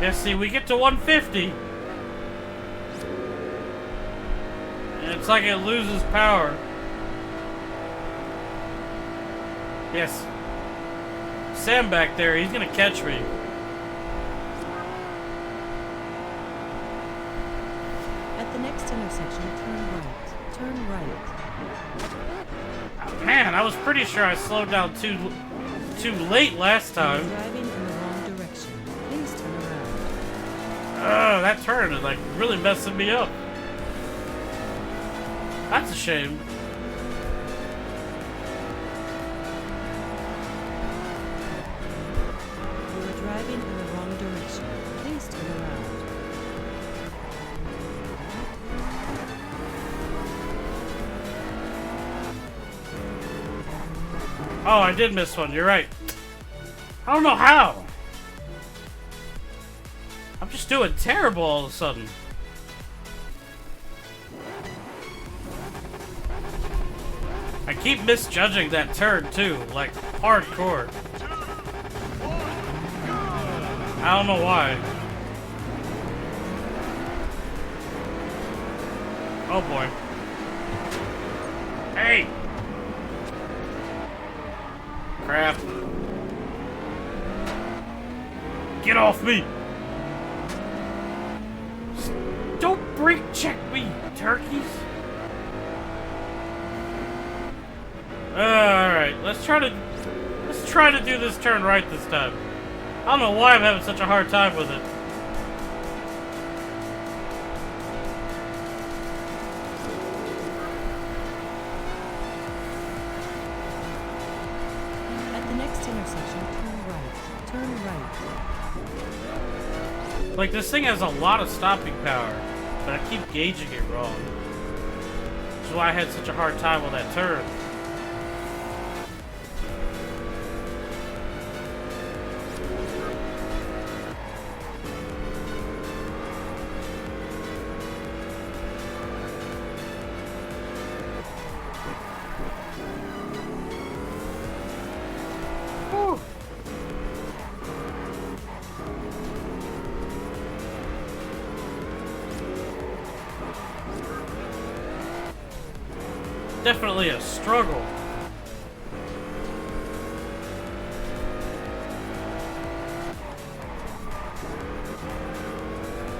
Yeah, see, we get to 150. And it's like it loses power. Yes. Sam back there, he's gonna catch me. At the next intersection, turn right. Turn right. Man, I was pretty sure I slowed down too late last You're time. driving in the wrong direction. Please turn around. That turn is like really messing me up. That's a shame. You are driving in the wrong direction. Please turn around. Oh, I did miss one. You're right. I don't know how. I'm just doing terrible all of a sudden. I keep misjudging that turn too, like hardcore. 2, 1, go! I don't know why. Oh boy. Hey! Crap. Get off me! Don't brake check me, turkeys! Alright, let's try to do this turn right this time. I don't know why I'm having such a hard time with it. At the next intersection, turn right. Turn right. Like, this thing has a lot of stopping power, but I keep gauging it wrong. Which is why I had such a hard time with that turn. Whew. Definitely a struggle.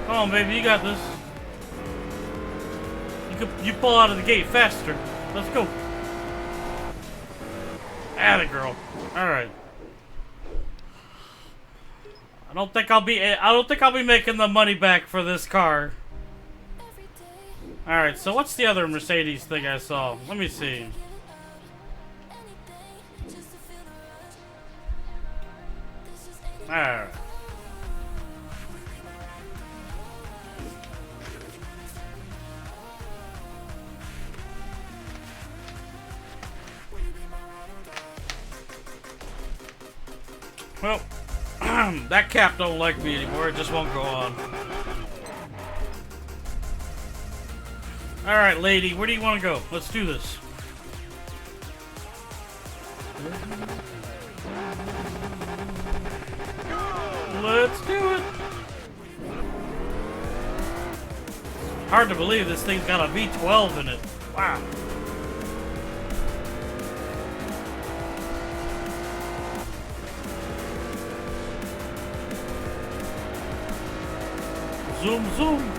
Come on, baby, you got this. You pull out of the gate faster. Let's go. Atta girl. All right. I don't think I'll be making the money back for this car. Alright, so what's the other Mercedes thing I saw? Let me see. Alright. Well, that cap don't like me anymore. It just won't go on. Alright, lady, where do you want to go? Let's do this. Let's do it! Hard to believe this thing's got a V12 in it. Wow. Zoom, zoom.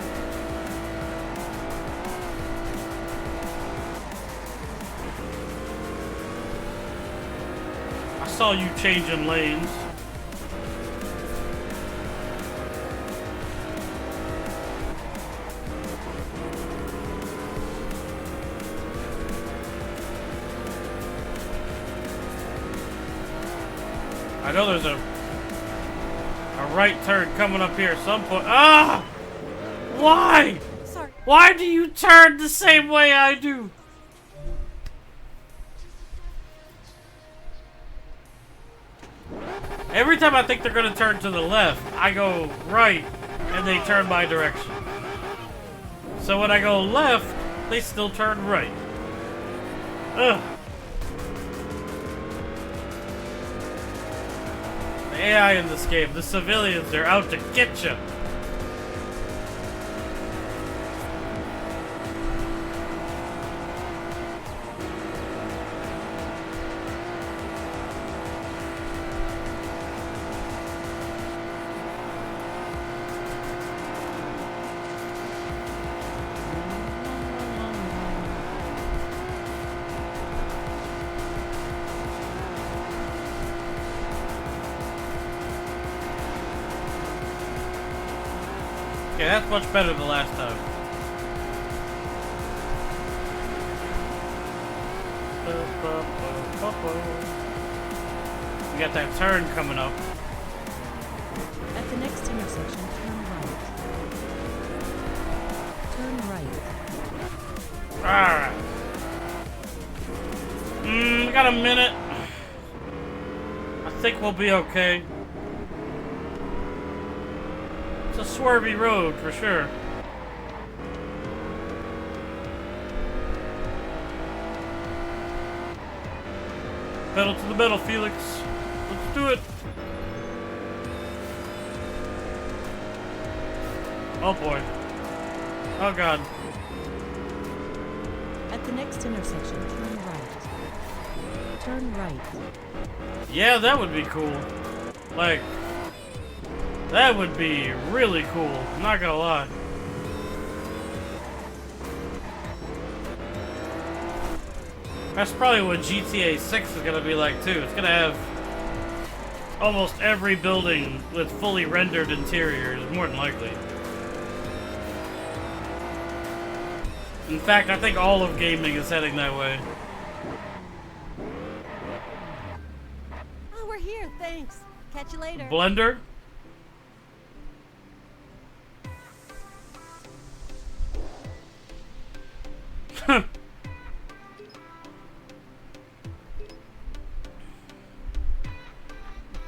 I saw you changing lanes. I know there's a right turn coming up here at some point. Ah! Why? Sorry. Why do you turn the same way I do? Every time I think they're gonna turn to the left, I go right and they turn my direction. So when I go left, they still turn right. Ugh. AI in this game. The civilians are out to get you. Okay, that's much better than last time. We got that turn coming up. At the next intersection, turn right. Turn right. Alright. We got a minute. I think we'll be okay. It's a swervy road for sure. Pedal to the metal, Felix. Let's do it. Oh boy. Oh god. At the next intersection, turn right. Turn right. Yeah, that would be cool. Like, that would be really cool. I'm not gonna lie. That's probably what GTA 6 is gonna be like too. It's gonna have almost every building with fully rendered interiors, more than likely. In fact, I think all of gaming is heading that way. Oh, we're here. Thanks. Catch you later. Blender? Huh.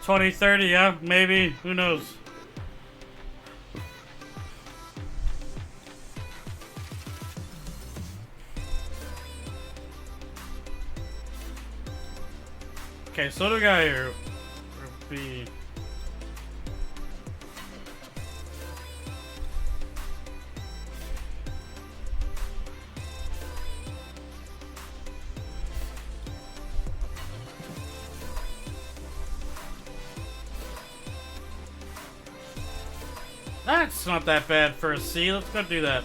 2030, yeah, maybe. Who knows? Okay, so do we got here? Be that's not that bad for a C. Let's go do that.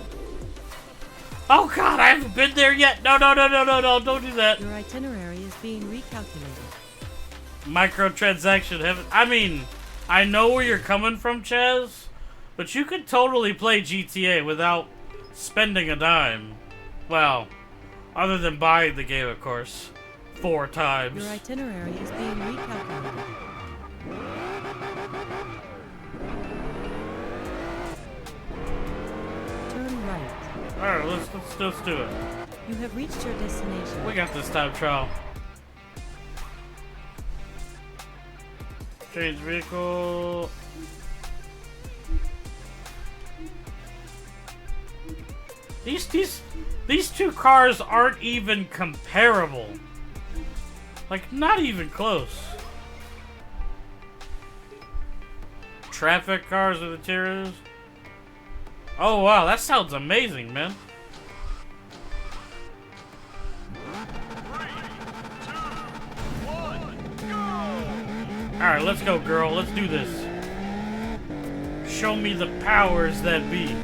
Oh god, I haven't been there yet. No, no, no, no, no, no, don't do that. Your itinerary is being recalculated. Microtransaction heaven. I mean, I know where you're coming from, Chaz, but you could totally play GTA without spending a dime. Well, other than buying the game, of course, 4 times. Your itinerary is being recalculated. Turn right. Alright, let's do it. You have reached your destination. We got this time trial. Change vehicle. These two cars aren't even comparable. Like, not even close. Traffic cars with interiors. Oh wow, that sounds amazing, man. 3, 2, 1, go! Alright, let's go, girl. Let's do this. Show me the powers that be.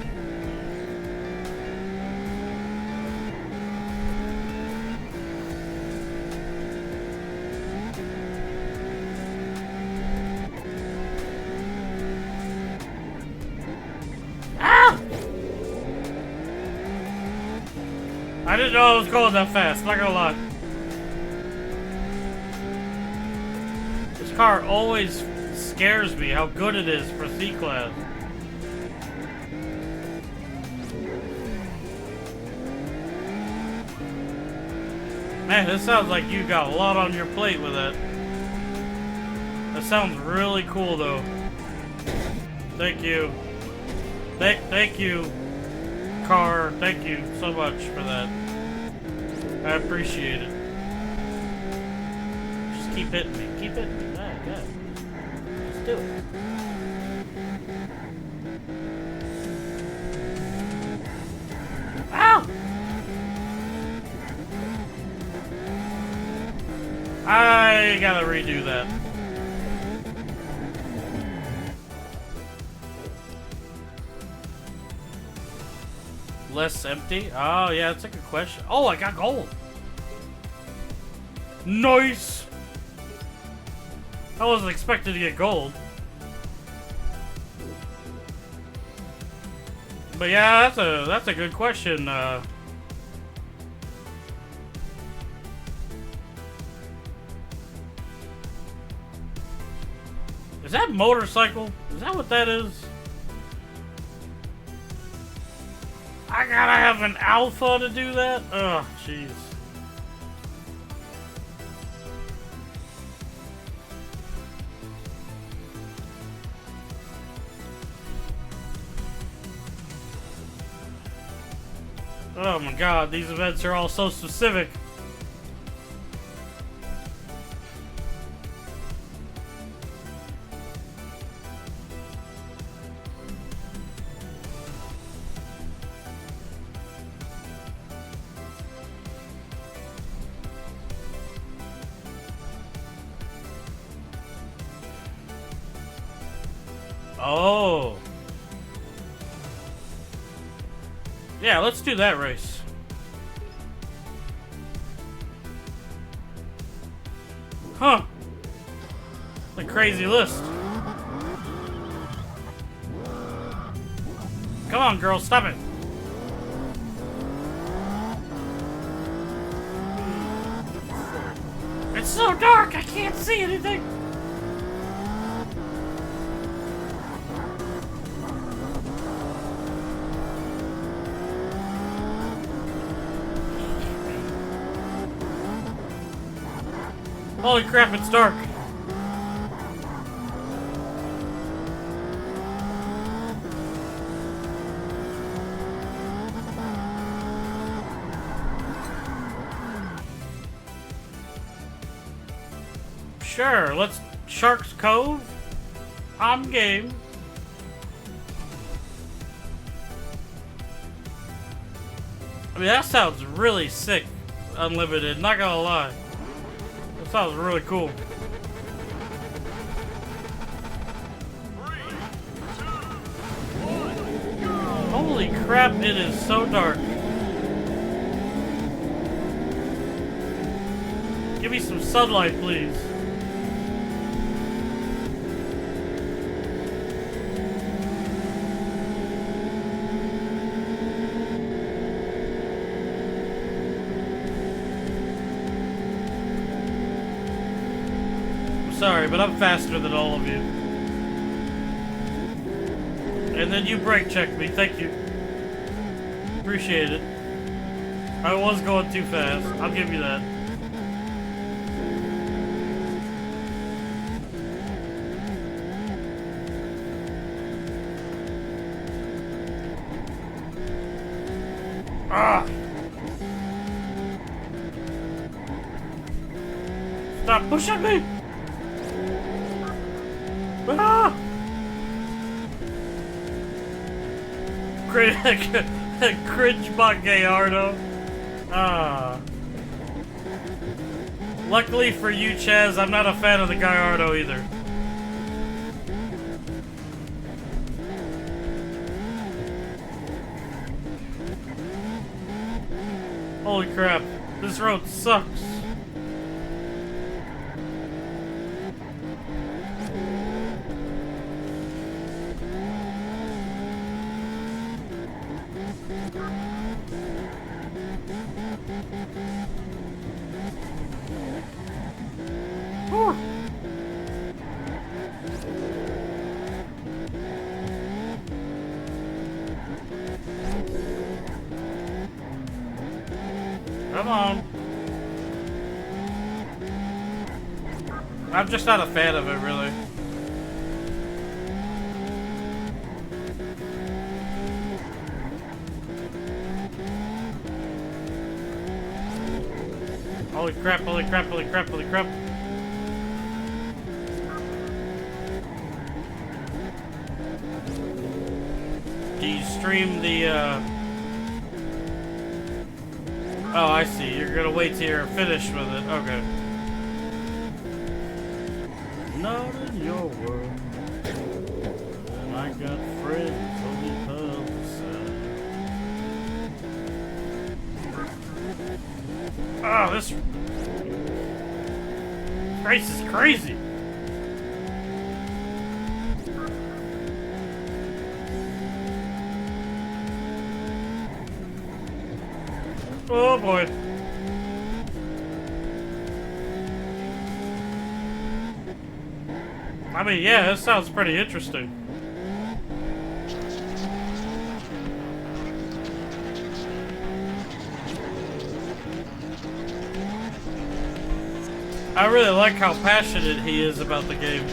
Ah! I didn't know I was going that fast, not gonna lie. This car always scares me how good it is for C-Class. Man, this sounds like you got a lot on your plate with that. That sounds really cool, though. Thank you. Thank you, car. Thank you so much for that. I appreciate it. Just keep hitting me. Keep hitting me. Yeah. do it. Ow! I gotta redo that. Less empty? Oh, yeah, that's a good question. Oh, I got gold. Nice! I wasn't expecting to get gold. But yeah, that's a good question. Is that motorcycle? Is that what that is? I gotta have an alpha to do that? Oh, jeez. Oh my god, these events are all so specific. Oh. Yeah, let's do that race. Huh. A crazy list. Come on, girl, stop it. It's so dark, I can't see anything. Holy crap, it's dark. Sure, let's Shark's Cove. I'm game. I mean, that sounds really sick, Unlimited, not gonna lie. That sounds really cool. 3, 2, 1, go! Holy crap, it is so dark. Give me some sunlight, please. Sorry, but I'm faster than all of you. And then you brake checked me, thank you. Appreciate it. I was going too fast, I'll give you that. Ah! Stop pushing me! Ah! Cringe bot Gallardo. Ah. Luckily for you, Chaz, I'm not a fan of the Gallardo either. Holy crap, this road sucks. Whew. Come on. I'm just not a fan of it, really. Holy crap, holy crap, holy crap, holy crap. Do you stream the, Oh, I see. You're gonna wait till you're finished with it. Okay. Not in your world. I got friends on the other side. Oh, this race is crazy. Oh boy. I mean, yeah, this sounds pretty interesting. I really like how passionate he is about the game.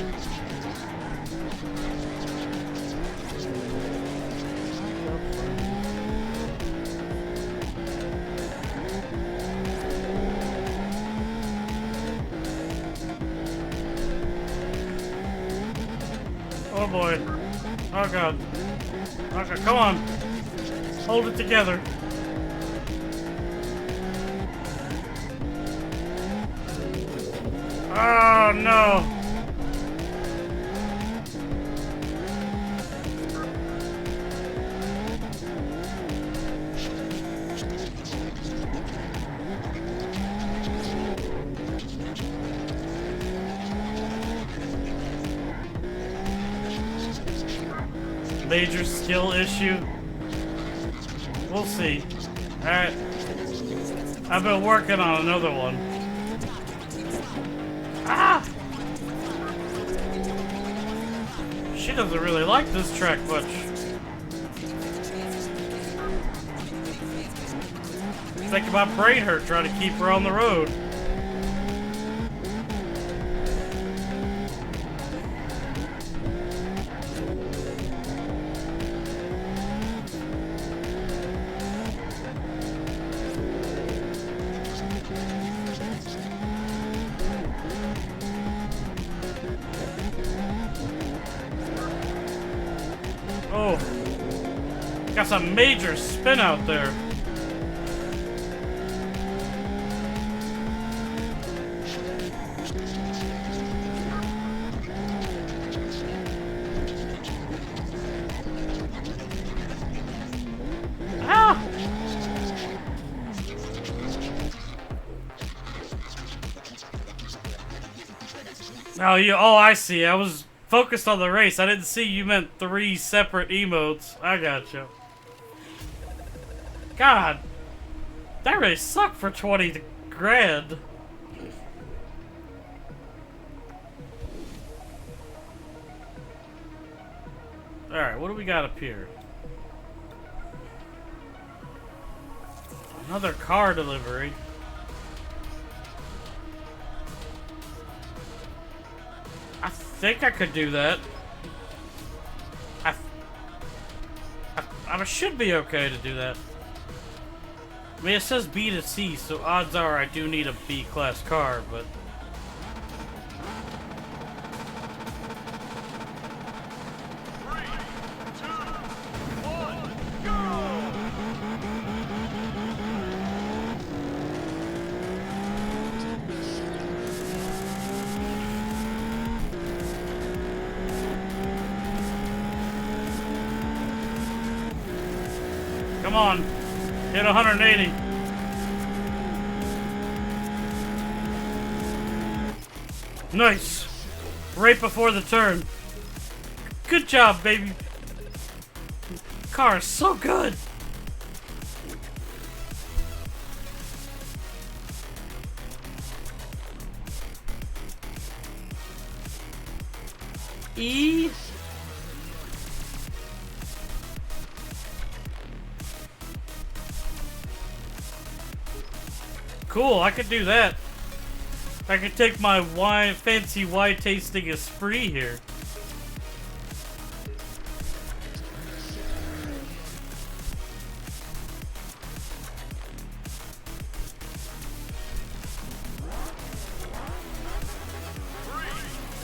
Oh boy. Oh god. Okay, come on. Hold it together. Oh no. Major skill issue. We'll see. Alright. I've been working on another one. Ah! She doesn't really like this track much. Thinking about brain hurt trying to keep her on the road. Oh, got some major spin out there. Ah! Oh, I see. I was focused on the race. I didn't see you meant 3 separate emotes. I gotcha. God, that race sucked for 20 grand. Alright, what do we got up here? Another car delivery. I think I could do that. I should be okay to do that. I mean, it says B to C, so odds are I do need a B-class car, but... Come on, hit 180. Nice. Right before the turn. Good job, baby. Car is so good. E. Cool, I could do that. I could take my wine, fancy wine tasting Esprit here.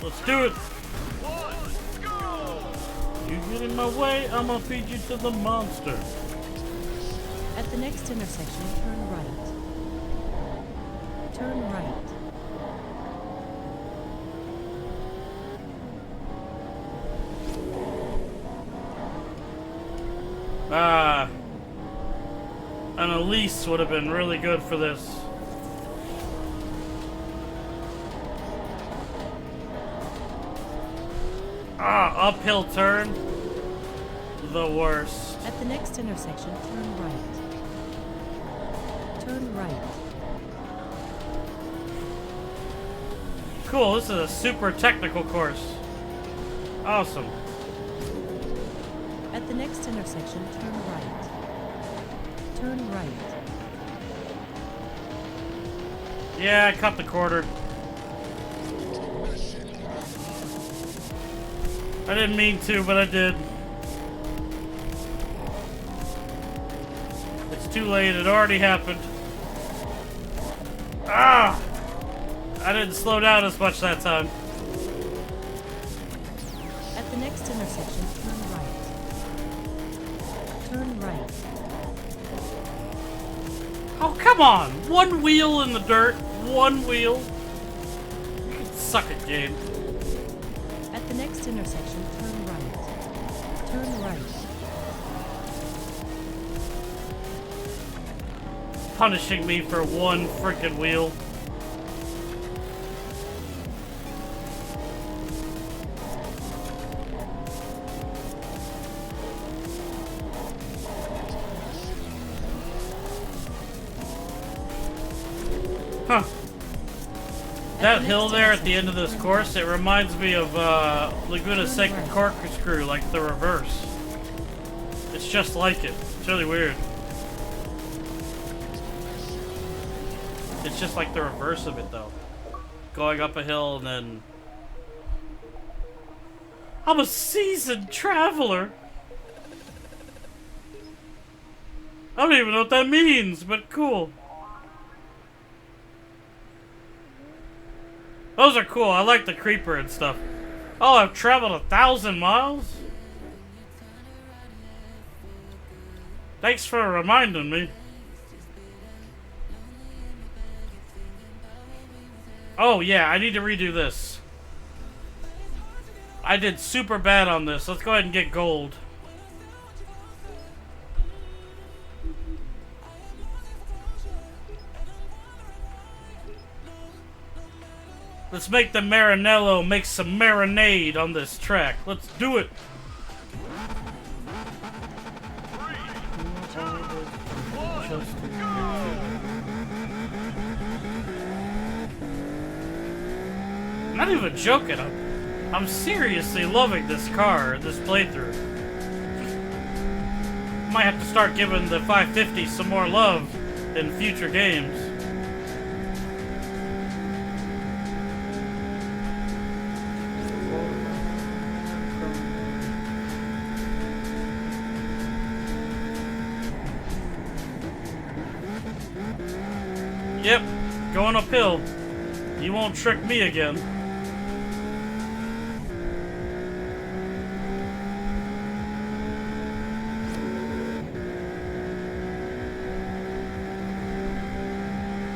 Let's do it. Go! You Get in my way, I'm gonna feed you to the monster. At the next intersection, turn right. Turn right. An Elise would have been really good for this. Uphill turn. The worst. At the next intersection, turn right. Turn right. Cool, this is a super technical course. Awesome. At the next intersection, turn right. Turn right. Yeah, I cut the quarter. I didn't mean to, but I did. It's too late, it already happened. Ah! I didn't slow down as much that time. At the next intersection, turn right. Turn right. Oh, come on! One wheel in the dirt, one wheel. You can suck it, game. At the next intersection, turn right. Turn right. Punishing me for one freaking wheel. Huh. That hill there at the end of this course, it reminds me of Laguna Seca Corkscrew, like the reverse. It's just like it. It's really weird. It's just like the reverse of it, though. Going up a hill and then... I'm a seasoned traveler! I don't even know what that means, but cool. Those are cool. I like the creeper and stuff. Oh, I've traveled 1,000 miles? Thanks for reminding me. Oh, yeah, I need to redo this. I did super bad on this. Let's go ahead and get gold. Let's make the Marinello make some marinade on this track. Let's do it. 3, 2, 1, go! I'm not even joking. I'm seriously loving this car, this playthrough. Might have to start giving the 550 some more love in future games. Yep, going uphill. You won't trick me again.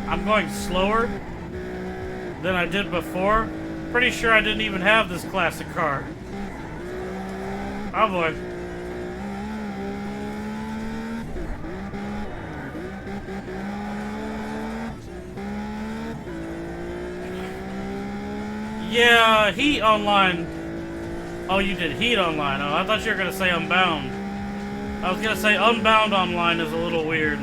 I'm going slower than I did before. Pretty sure I didn't even have this classic car. Oh boy. Yeah, Heat Online. Oh, you did Heat Online. Oh, I thought you were going to say Unbound. I was going to say Unbound Online is a little weird.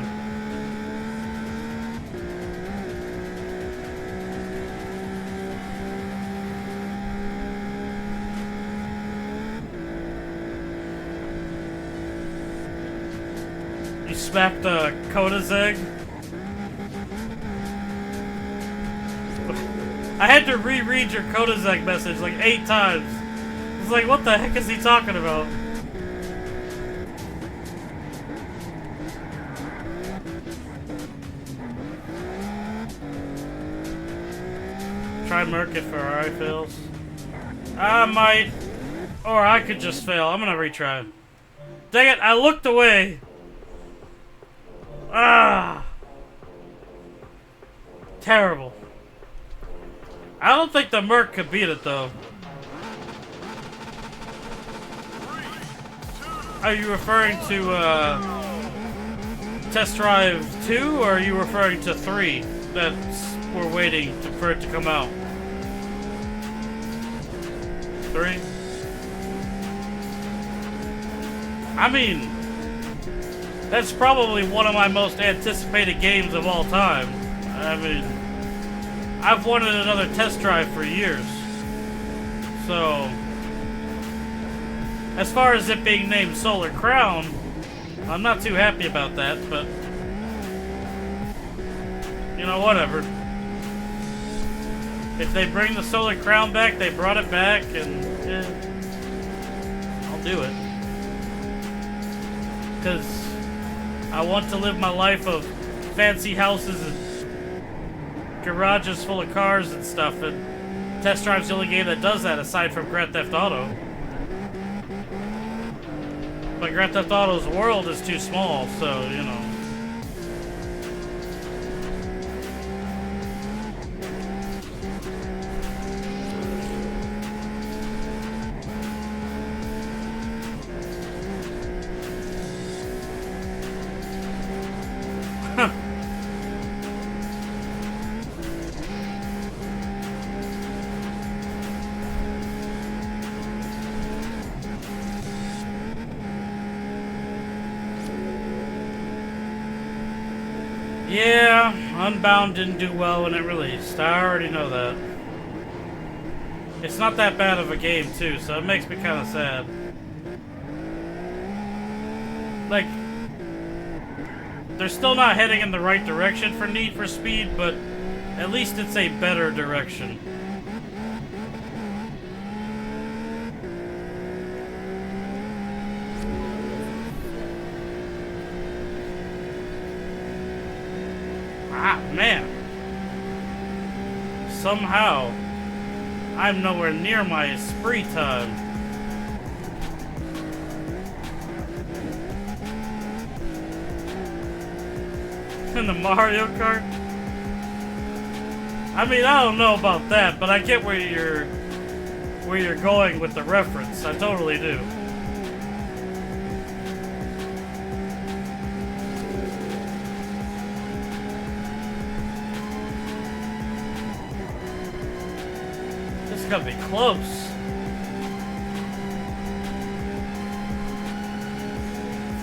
You smacked the Kodazeg. I had to reread your Kodazeg message like 8 times. It's like, what the heck is he talking about? Try Merc it for Ferrari fails. I might. Or I could just fail. I'm gonna retry. Dang it, I looked away. Ah. Terrible. I don't think the Merc could beat it though. Are you referring to Test Drive 2 or are you referring to 3 that we're waiting for it to come out? 3? I mean, that's probably one of my most anticipated games of all time. I mean, I've wanted another Test Drive for years. So, as far as it being named Solar Crown, I'm not too happy about that, but you know, whatever. If they bring the Solar Crown back, they brought it back, and I'll do it. Because I want to live my life of fancy houses and garages full of cars and stuff, and Test Drive's the only game that does that aside from Grand Theft Auto. But Grand Theft Auto's world is too small, so, you know. Yeah, Unbound didn't do well when it released. I already know that. It's not that bad of a game, too, so it makes me kind of sad. Like, they're still not heading in the right direction for Need for Speed, but at least it's a better direction. Ah, man. Somehow, I'm nowhere near my spree time. In the Mario Kart? I mean, I don't know about that, but I get where you're going with the reference. I totally do. This is gonna be close.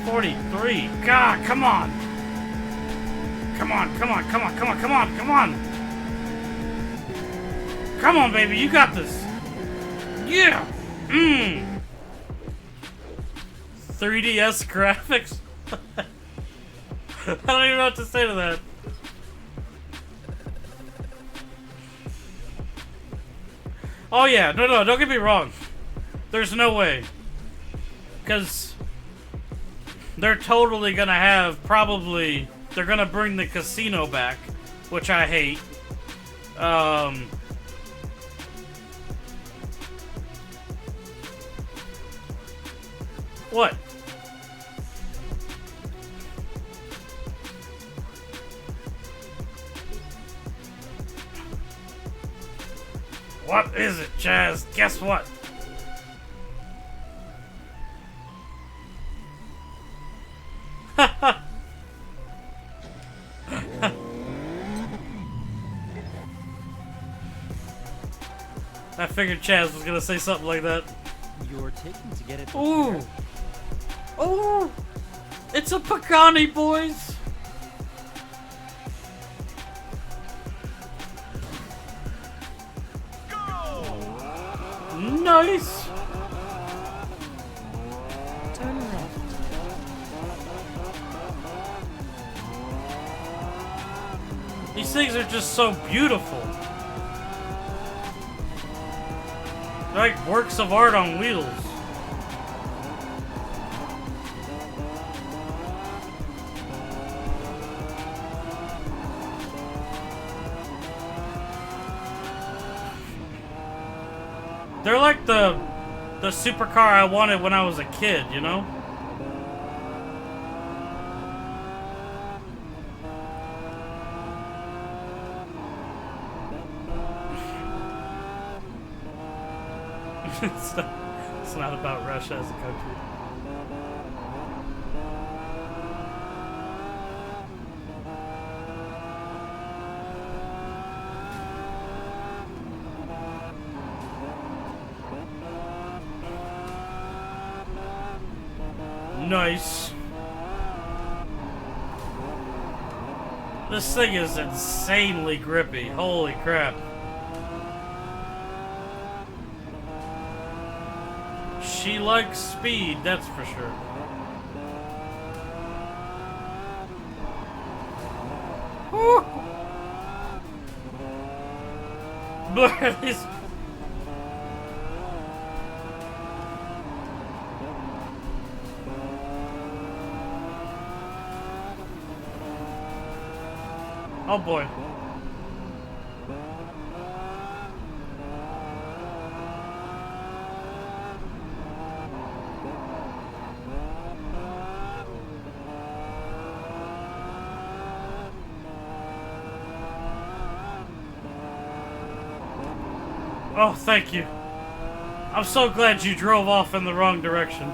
.43. God, come on. Come on, come on, come on, come on, come on, come on. Come on, baby, you got this. Yeah. 3DS graphics? I don't even know what to say to that. Oh yeah, no, don't get me wrong. There's no way. Because they're totally gonna have, probably, they're gonna bring the casino back, which I hate. What? What is it, Chaz? Guess what? I figured Chaz was gonna say something like that. You're taking to get it. Ooh! Oh! It's a Pagani, boys! Nice! Turn left. These things are just so beautiful. They're like works of art on wheels. They're like the the supercar I wanted when I was a kid, you know? It's not about Russia as a country. Nice. This thing is insanely grippy. Holy crap. She likes speed, that's for sure. Woo! But these... Oh boy. Oh, thank you. I'm so glad you drove off in the wrong direction.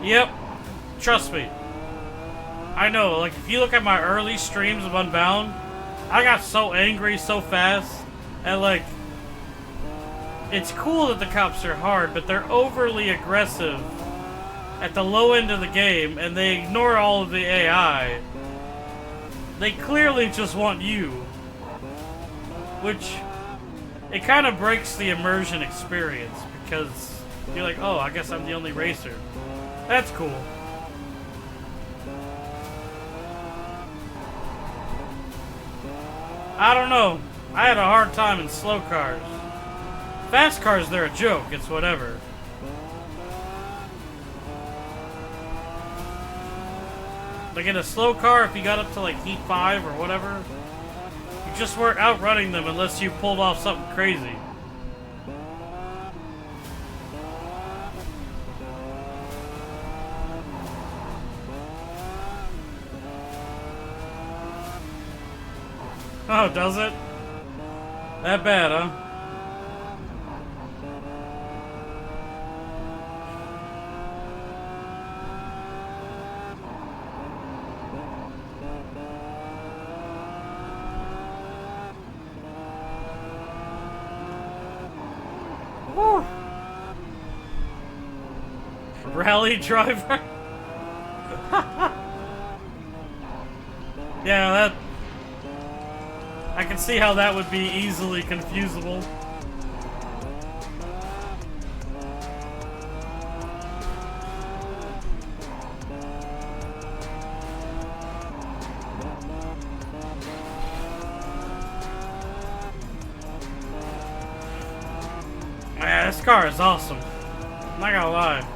Yep. Trust me. I know, like, if you look at my early streams of Unbound, I got so angry so fast, and like, it's cool that the cops are hard, but they're overly aggressive at the low end of the game, and they ignore all of the AI. They clearly just want you, which, it kind of breaks the immersion experience, because you're like, oh, I guess I'm the only racer. That's cool. I don't know. I had a hard time in slow cars. Fast cars, they're a joke. It's whatever. Like in a slow car, if you got up to like heat 5 or whatever, you just weren't outrunning them unless you pulled off something crazy. Oh, does it? That bad, huh? Woo. Rally driver? Yeah, that... I can see how that would be easily confusable. Yeah, this car is awesome. I'm not gonna lie.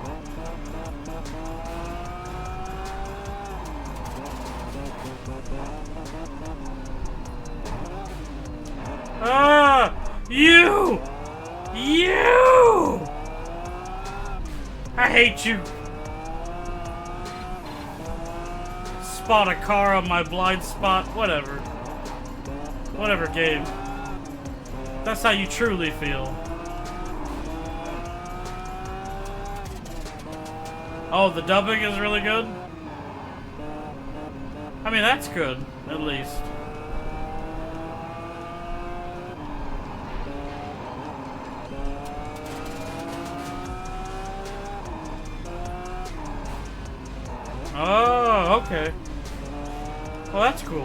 Ah! You! You! I hate you! Spot a car on my blind spot. Whatever. Whatever, game. That's how you truly feel. Oh, the dubbing is really good? I mean, that's good, at least. Oh, okay. Well, that's cool.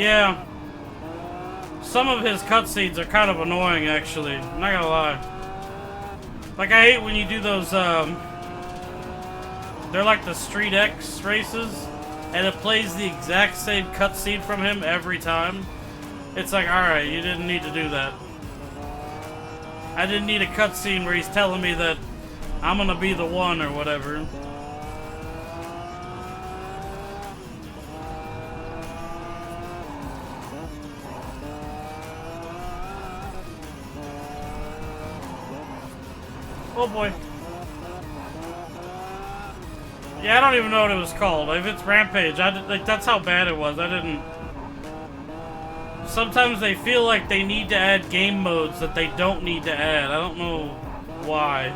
Yeah. Some of his cutscenes are kind of annoying, actually. I'm not gonna lie. Like, I hate when you do those, they're like the Street X races, and it plays the exact same cutscene from him every time. It's like, alright, you didn't need to do that. I didn't need a cutscene where he's telling me that I'm gonna be the one or whatever. Oh boy. Yeah, I don't even know what it was called. If it's Rampage, like that's how bad it was. I didn't. Sometimes they feel like they need to add game modes that they don't need to add. I don't know why.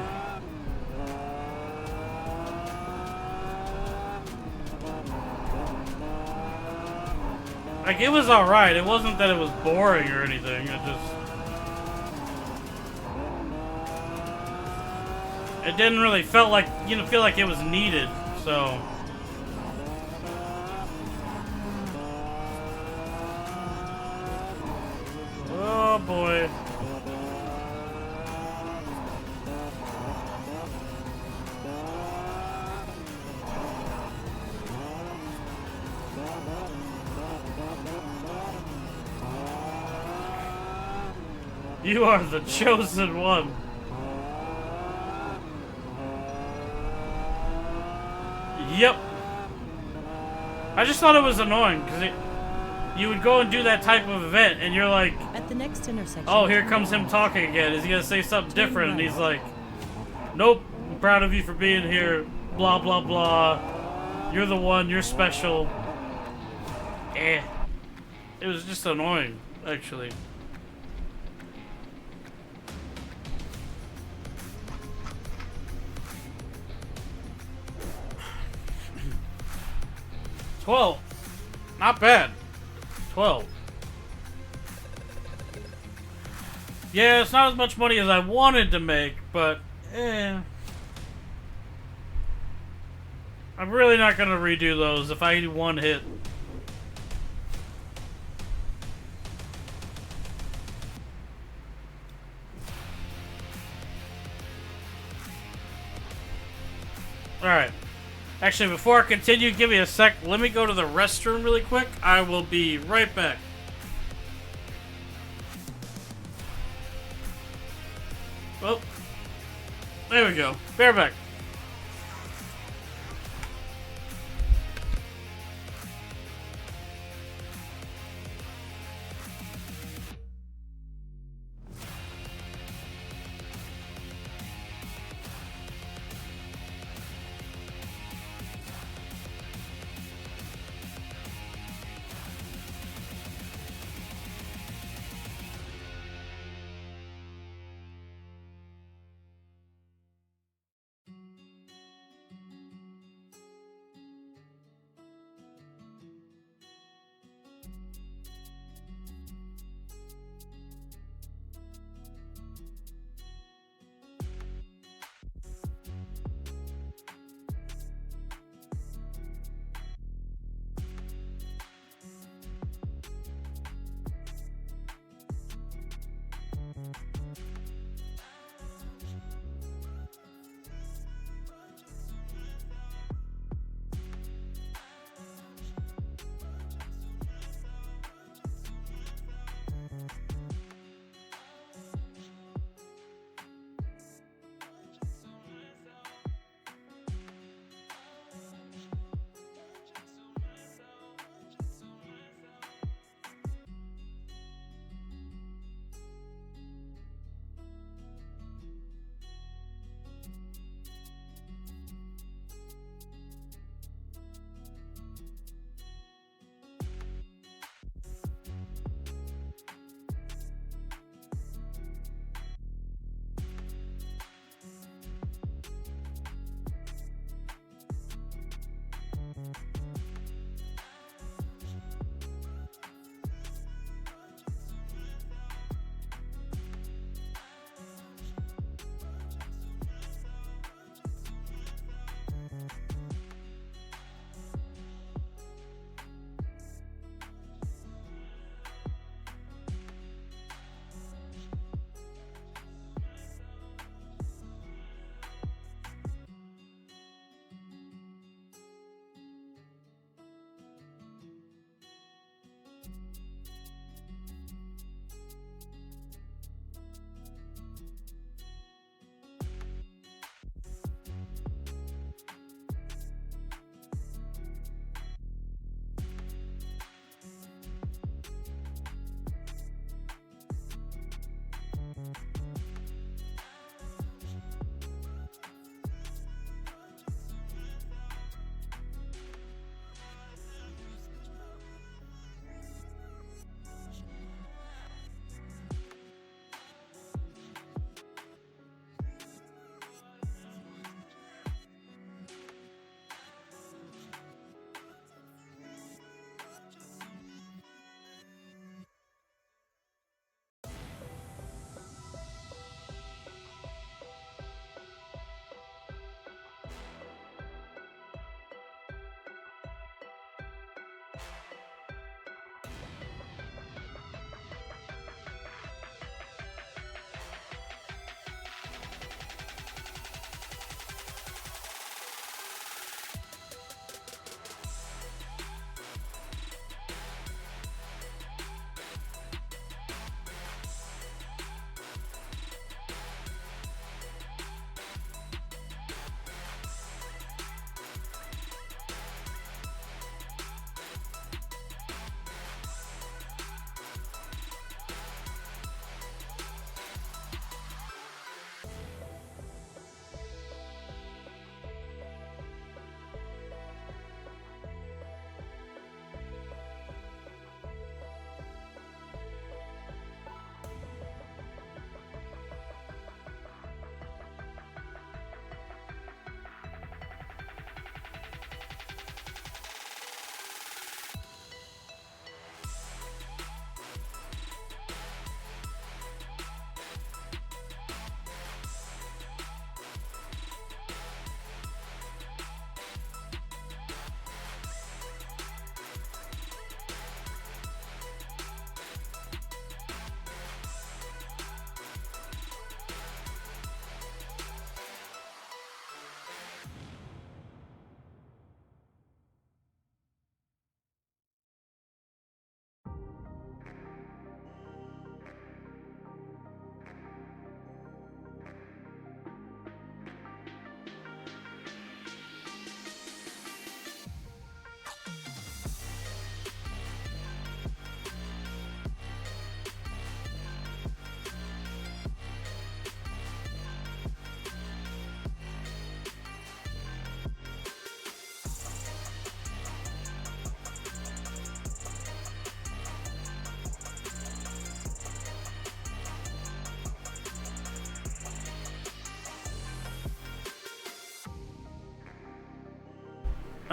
Like, it was alright. It wasn't that it was boring or anything. It just... It didn't really feel like it was needed, so... Oh boy. You are the chosen one. Yep. I just thought it was annoying because you would go and do that type of event and you're like, At the next intersection. oh, here comes him talking again. Is he gonna say something different? And he's like, nope, I'm proud of you for being here. Blah, blah, blah. You're the one. You're special. Eh. It was just annoying, actually. $12. Not bad. 12. Yeah, it's not as much money as I wanted to make, but I'm really not gonna redo those if I need one hit. Alright. Actually, before I continue, give me a sec. Let me go to the restroom really quick. I will be right back. Well, there we go. Bareback.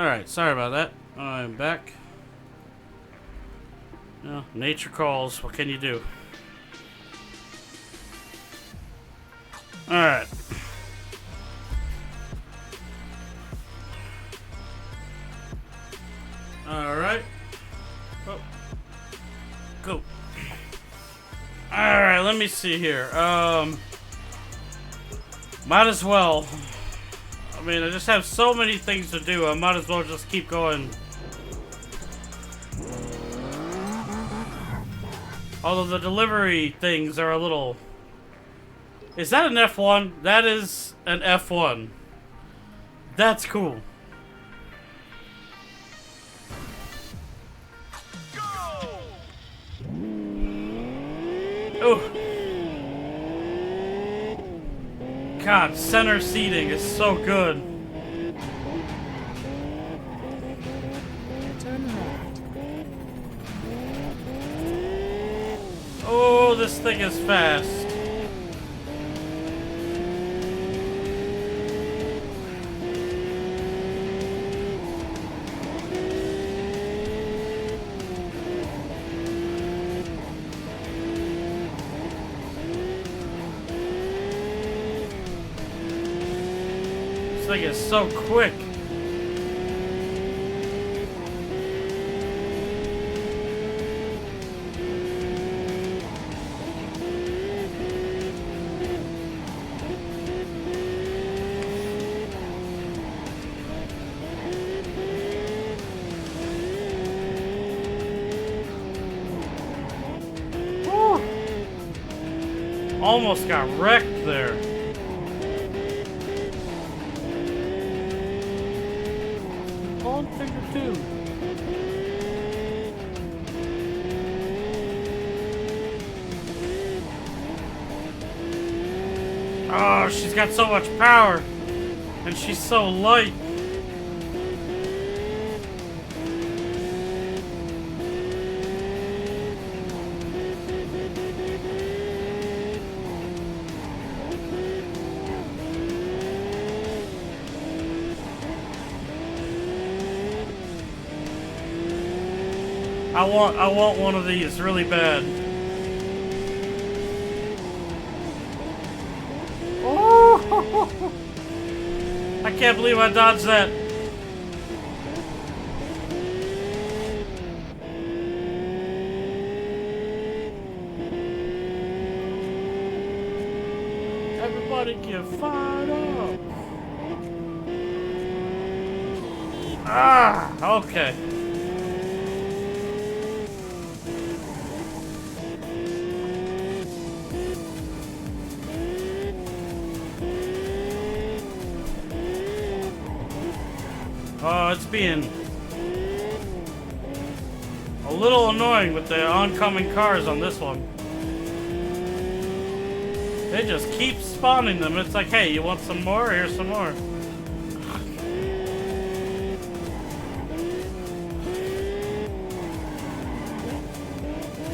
Alright, sorry about that. I'm back. No, nature calls. What can you do? Alright. Alright. Oh. Go. Alright, let me see here. Might as well. I mean, I just have so many things to do. I might as well just keep going. Although the delivery things are a little... Is that an F1? That is an F1. That's cool. Oh. God, center seating is so good. Turn left. Oh, this thing is fast. This thing is so quick. Woo. Almost got wrecked there. Long finger too. Oh, she's got so much power. And she's so light. I want one of these really bad. Oh! I can't believe I dodged that. Everybody get fired up. Ah, okay. Oh, it's being a little annoying with the oncoming cars on this one. They just keep spawning them. It's like, hey, you want some more? Here's some more.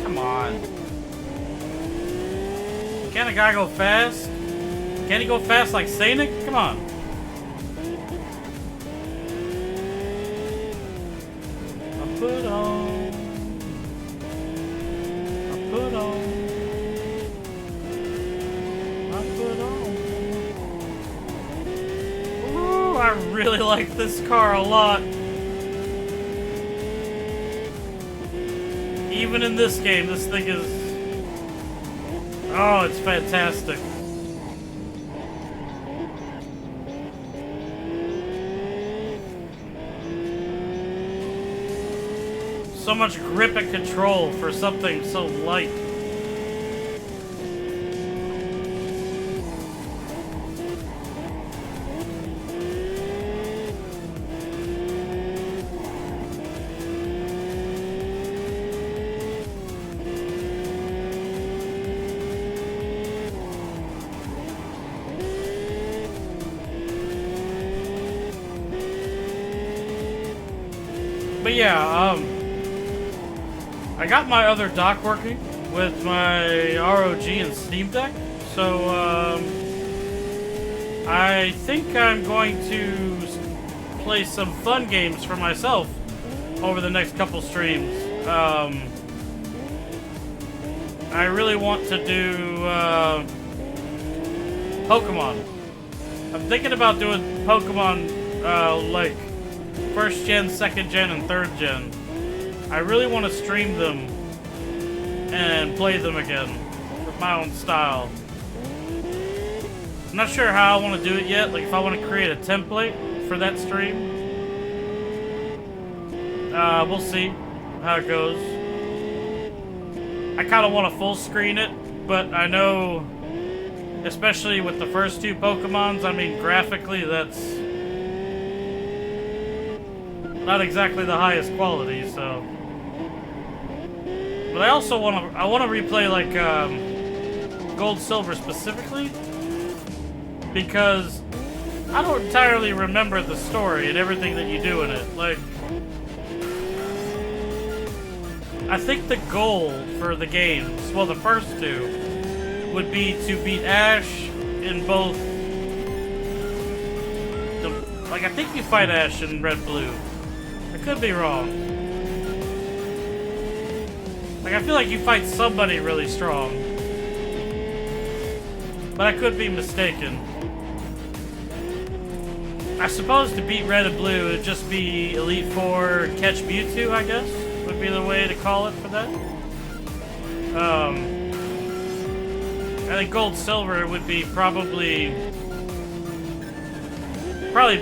Come on. Can't a guy go fast? Can't he go fast like Sonic? Come on. Put on. I put on. I put on. Ooh, I really like this car a lot. Even in this game, this thing is... Oh, it's fantastic. So much grip and control for something so light. But yeah, I got my other dock working with my ROG and Steam Deck, so I think I'm going to play some fun games for myself over the next couple streams. I really want to do Pokemon. I'm thinking about doing Pokemon like 1st gen, 2nd gen, and 3rd gen. I really want to stream them and play them again with my own style. I'm not sure how I want to do it yet, like if I want to create a template for that stream. We'll see how it goes. I kind of want to full screen it, but I know, especially with the first 2 Pokemons, I mean graphically that's not exactly the highest quality, so. But I also want to replay like Gold Silver specifically, because I don't entirely remember the story and everything that you do in it. Like, I think the goal for the games, well, the first 2, would be to beat Ash in both. Like, I think you fight Ash in Red Blue. I could be wrong. Like, I feel like you fight somebody really strong. But I could be mistaken. I suppose to beat Red and Blue, it'd just be Elite Four, catch Mewtwo, I guess, would be the way to call it for that. I think Gold Silver would be probably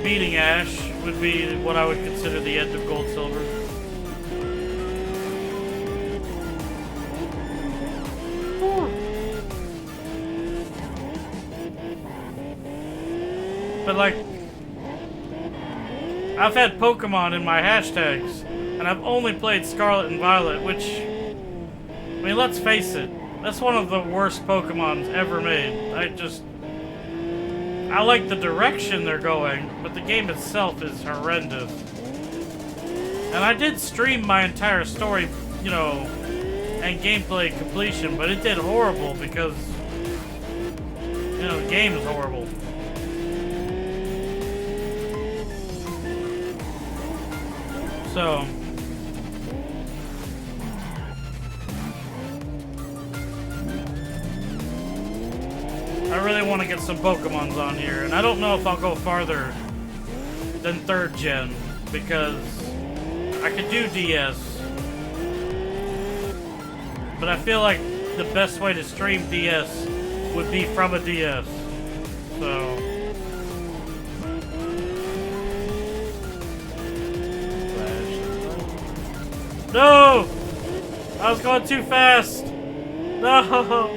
beating Ash would be what I would consider the end of Gold Silver. But like, I've had Pokemon in my hashtags, and I've only played Scarlet and Violet, which, I mean, let's face it, that's one of the worst Pokemons ever made. I like the direction they're going, but the game itself is horrendous. And I did stream my entire story, you know, and gameplay completion, but it did horrible because, you know, the game is horrible. So, I really want to get some Pokemons on here, and I don't know if I'll go farther than 3rd gen, because I could do DS, but I feel like the best way to stream DS would be from a DS, so. No! I was going too fast! No!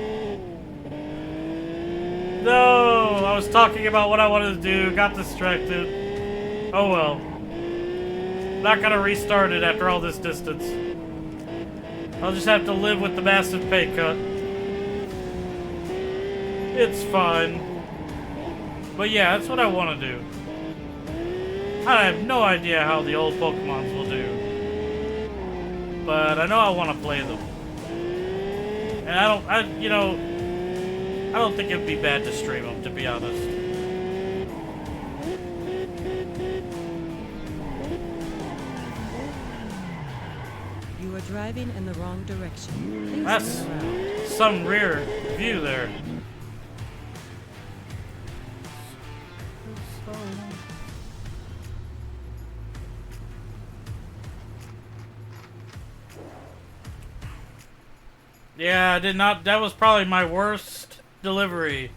No! I was talking about what I wanted to do, got distracted. Oh well. Not gonna restart it after all this distance. I'll just have to live with the massive pay cut. It's fine. But yeah, that's what I want to do. I have no idea how the old Pokemons will do. But I know I want to play them. And I don't think it would be bad to stream them, to be honest. You are driving in the wrong direction. Please That's turn around. some rear view there. Yeah, I did not. That was probably my worst delivery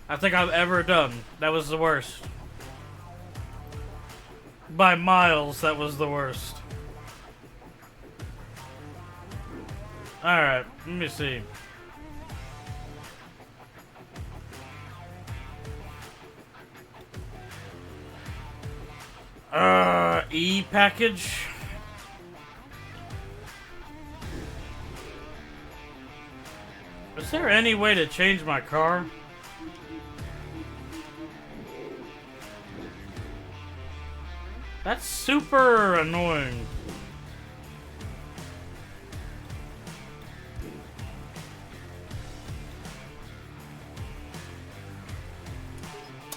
I think I've ever done. That was the worst. By miles, that was the worst. Alright, let me see. E-package. Is there any way to change my car? That's super annoying.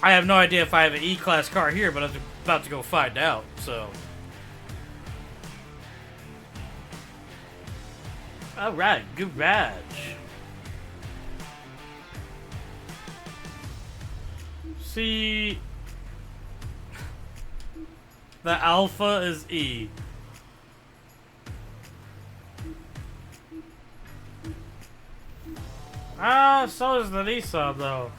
I have no idea if I have an E-Class car here, but I'm about to go find out, so. Alright, garage. See, the Alpha is E. So is the Nissan though.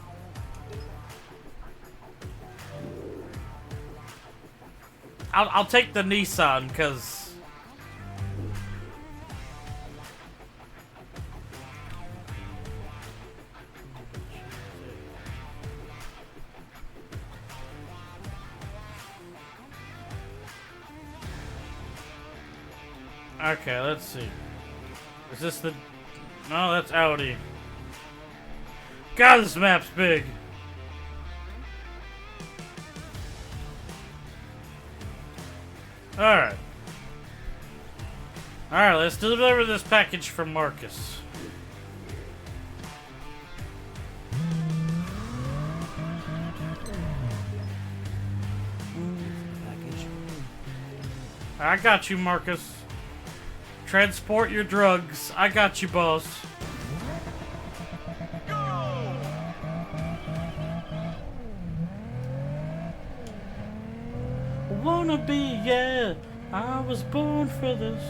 I'll take the Nissan because okay, let's see. Is this the... No, that's Audi. God, this map's big. Alright. Alright, let's deliver this package for Marcus. Package. I got you, Marcus. Transport your drugs. I got you, boss. Wanna be, yeah. I was born for this.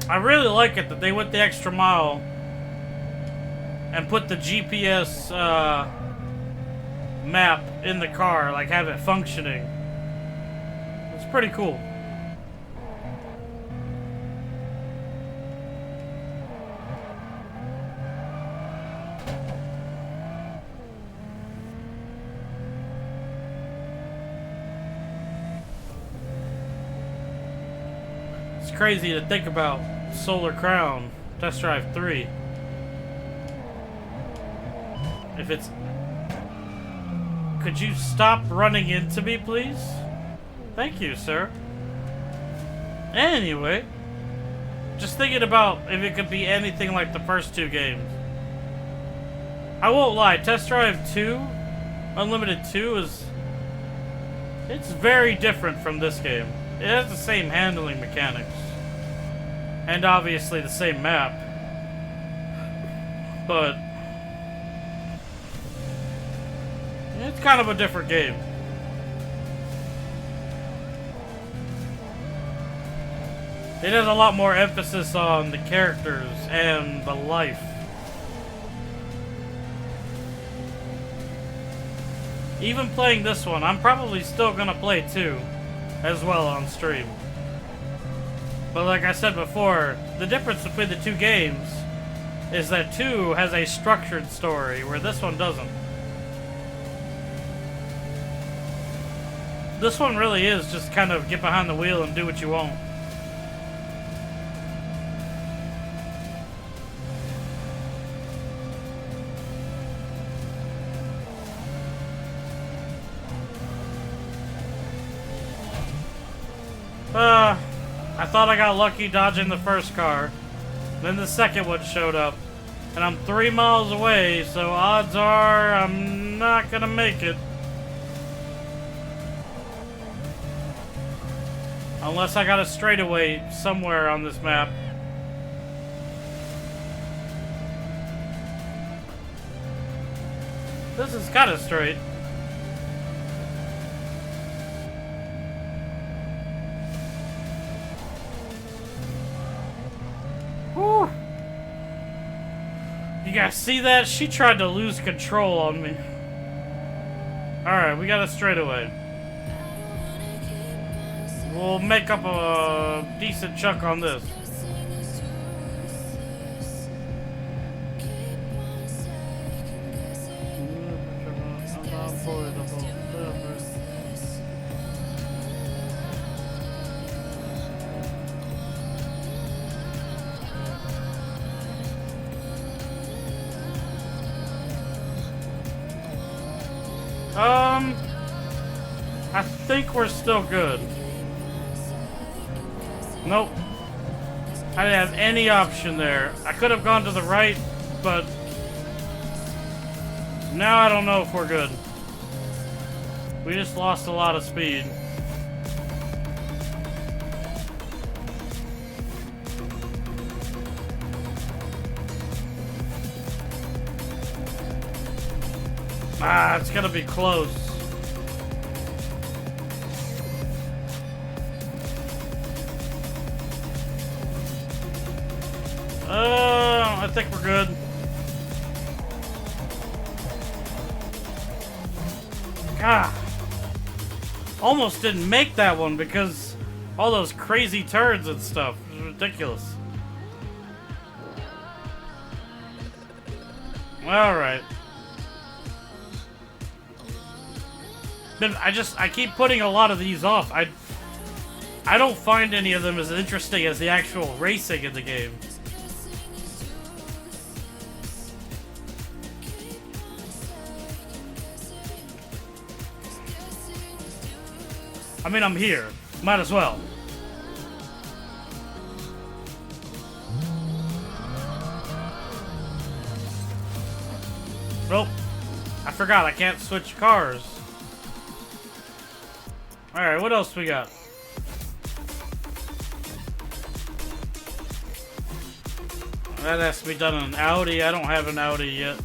I really like it that they went the extra mile and put the GPS map in the car, like have it functioning. It's pretty cool. It's crazy to think about Solar Crown Test Drive 3. If it's... Could you stop running into me, please? Thank you, sir. Anyway, just thinking about if it could be anything like the first two games. I won't lie, Test Drive 2, Unlimited 2 is... It's very different from this game. It has the same handling mechanics. And obviously the same map. But... it's kind of a different game. It has a lot more emphasis on the characters and the life. Even playing this one, I'm probably still gonna play 2 as well on stream. But like I said before, the difference between the two games is that 2 has a structured story, where this one doesn't. This one really is just kind of get behind the wheel and do what you want. I thought I got lucky dodging the first car. Then the second one showed up. And I'm 3 miles away, so odds are I'm not gonna make it. Unless I got a straightaway somewhere on this map. This is kind of straight. Whew. You guys see that? She tried to lose control on me. Alright, we got a straightaway. We'll make up a decent chunk on this. I think we're still good. Nope. I didn't have any option there. I could have gone to the right, but now I don't know if we're good. We just lost a lot of speed. Ah, it's gonna be close. I think we're good. God. Almost didn't make that one because all those crazy turns and stuff. It was ridiculous. Alright. I keep putting a lot of these off. I don't find any of them as interesting as the actual racing in the game. I mean, I'm here. Might as well. Nope. I forgot I can't switch cars. Alright, what else we got? That has to be done in an Audi. I don't have an Audi yet.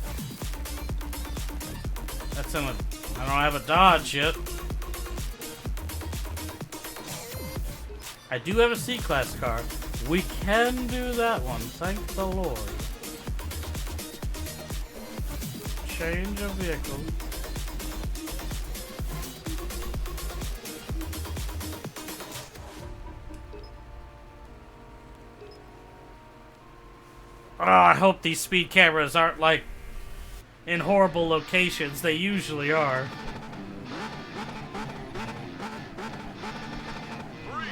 That's in a... I don't have a Dodge yet. I do have a C-Class car. We can do that one. Thank the Lord. Change of vehicle. Oh, I hope these speed cameras aren't like in horrible locations. They usually are. 3,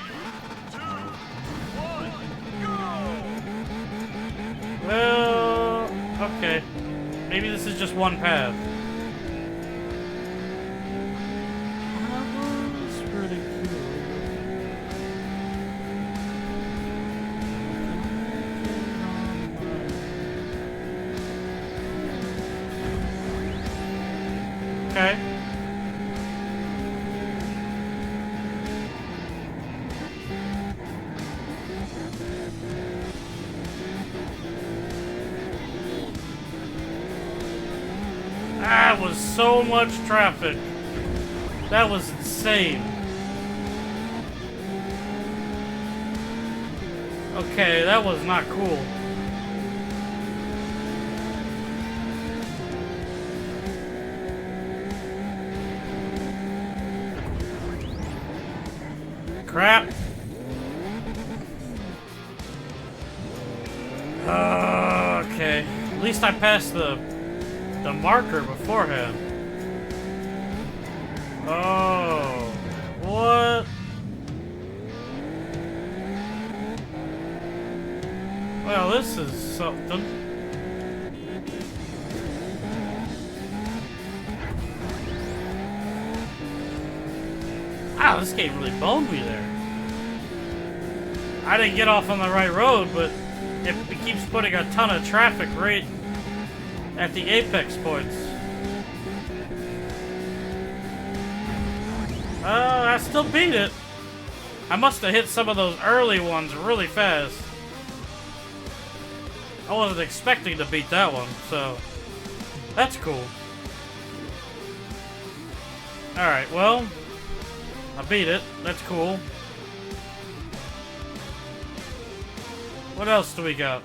2, 1, go! Well, okay. Maybe this is just one path. That's pretty cool. Okay. That was so much traffic. That was insane. Okay, that was not cool. Crap. Okay. At least I passed the marker beforehand. Oh. What? Well, this is something. Wow, this game really boned me there. I didn't get off on the right road, but it keeps putting a ton of traffic right at the apex points. I still beat it. I must have hit some of those early ones really fast. I wasn't expecting to beat that one, so that's cool. Alright, well, I beat it. That's cool. What else do we got?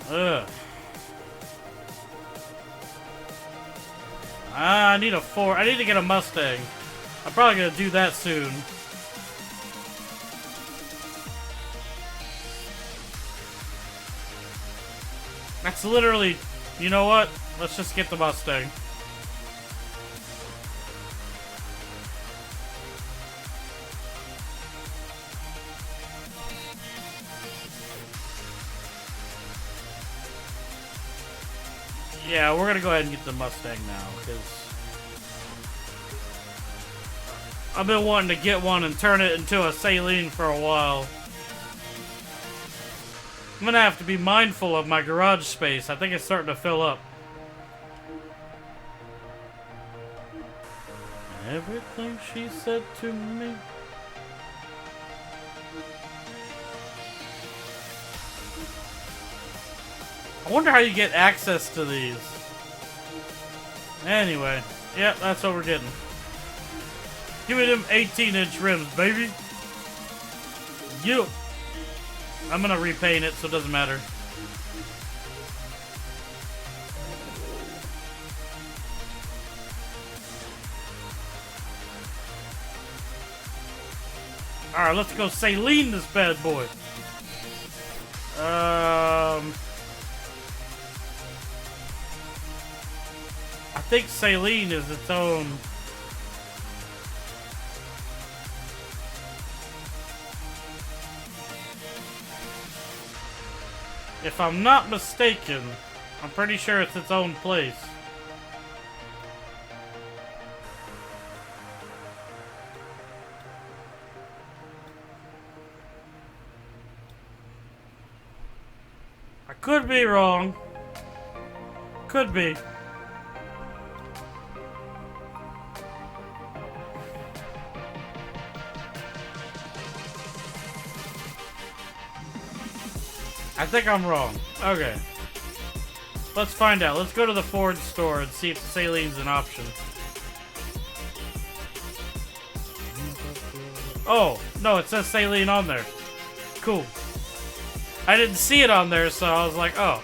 Ugh. I need a Ford. I need to get a Mustang. I'm probably gonna do that soon. That's literally... You know what? Let's just get the Mustang. Yeah, we're gonna go ahead and get the Mustang now, because I've been wanting to get one and turn it into a Saline for a while. I'm gonna have to be mindful of my garage space. I think it's starting to fill up. Everything she said to me. I wonder how you get access to these. Anyway, yep, that's what we're getting. Give me them 18-inch rims, baby. You. I'm gonna repaint it, so it doesn't matter. Alright, let's go Saline this bad boy. I think Saline is its own. If I'm not mistaken, I'm pretty sure it's its own place. I could be wrong. Could be. I think I'm wrong. Okay. Let's find out. Let's go to the Ford store and see if the Saline's an option. Oh, no, it says Saline on there. Cool. I didn't see it on there, so I was like, oh.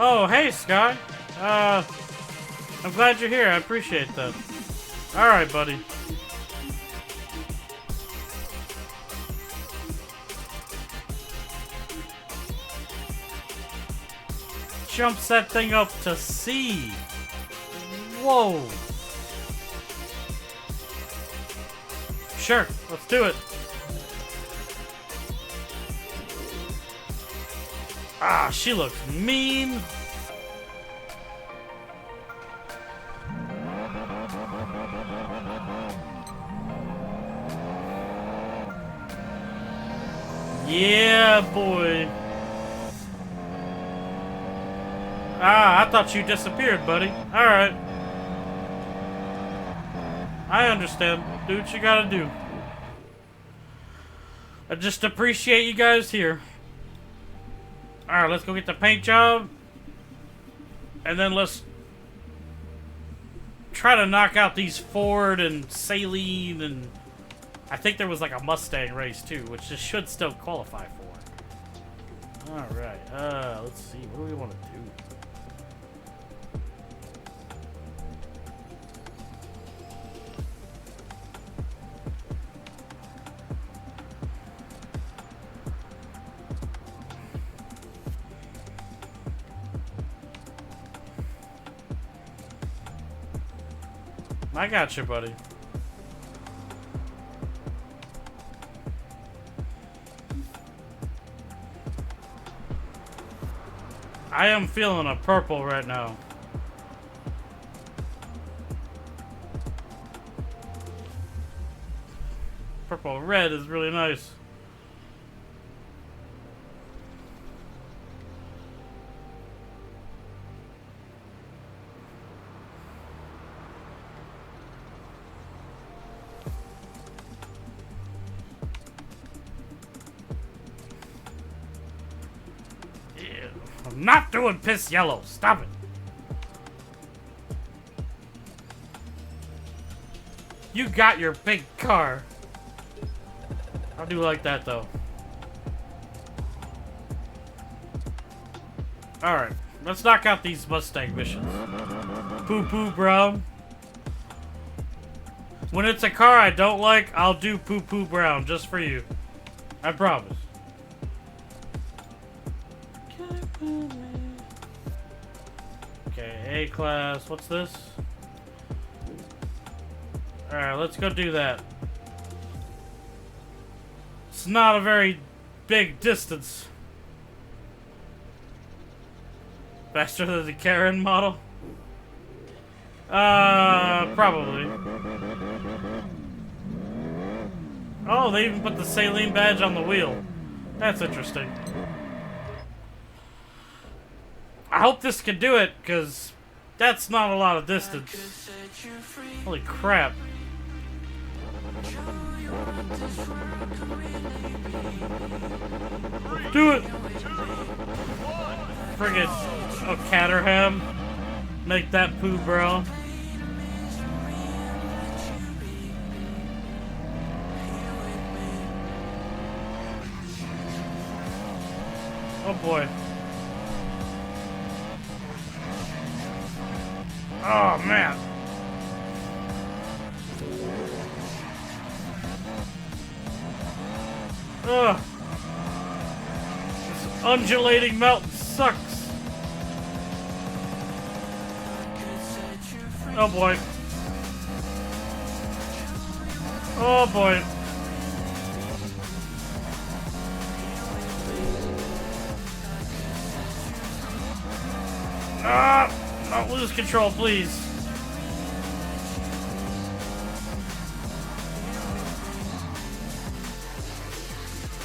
Oh, hey, Sky. I'm glad you're here. I appreciate that. Alright, buddy. Jumps that thing up to C. Whoa. Sure, let's do it. Ah, she looks mean. Yeah, boy. Ah, I thought you disappeared, buddy. Alright. I understand. Do what you gotta do. I just appreciate you guys here. Alright, let's go get the paint job. And then let's try to knock out these Ford and Saline, and I think there was like a Mustang race too, which this should still qualify for. Alright, let's see. What do we want to do? I got you, buddy. I am feeling a purple right now. Purple red is really nice. I'm not doing piss yellow. Stop it. You got your big car. I do like that though. Alright, let's knock out these Mustang missions. Poo Poo Brown. When it's a car I don't like, I'll do Poo Poo Brown just for you. I promise. Okay, A-Class. What's this? Alright, let's go do that. It's not a very big distance. Faster than the Karen model? Probably. Oh, they even put the saline badge on the wheel. That's interesting. I hope this can do it, because that's not a lot of distance. Holy crap. Do it! Friggin' O'Caterham. Make that poo, bro. Oh boy. Oh man. Ugh. This undulating mountain sucks. Oh boy. Oh boy. Ah! Don't lose control, please.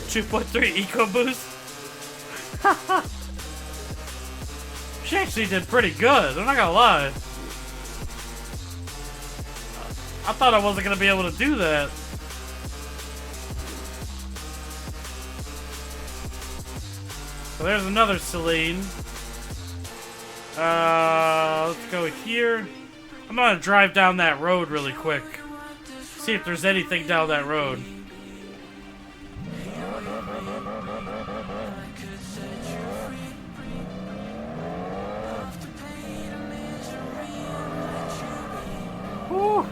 .3 eco boost. She actually did pretty good. I'm not gonna lie. I thought I wasn't gonna be able to do that. So there's another Celine. Let's go here. I'm gonna drive down that road really quick. See if there's anything down that road. Whew.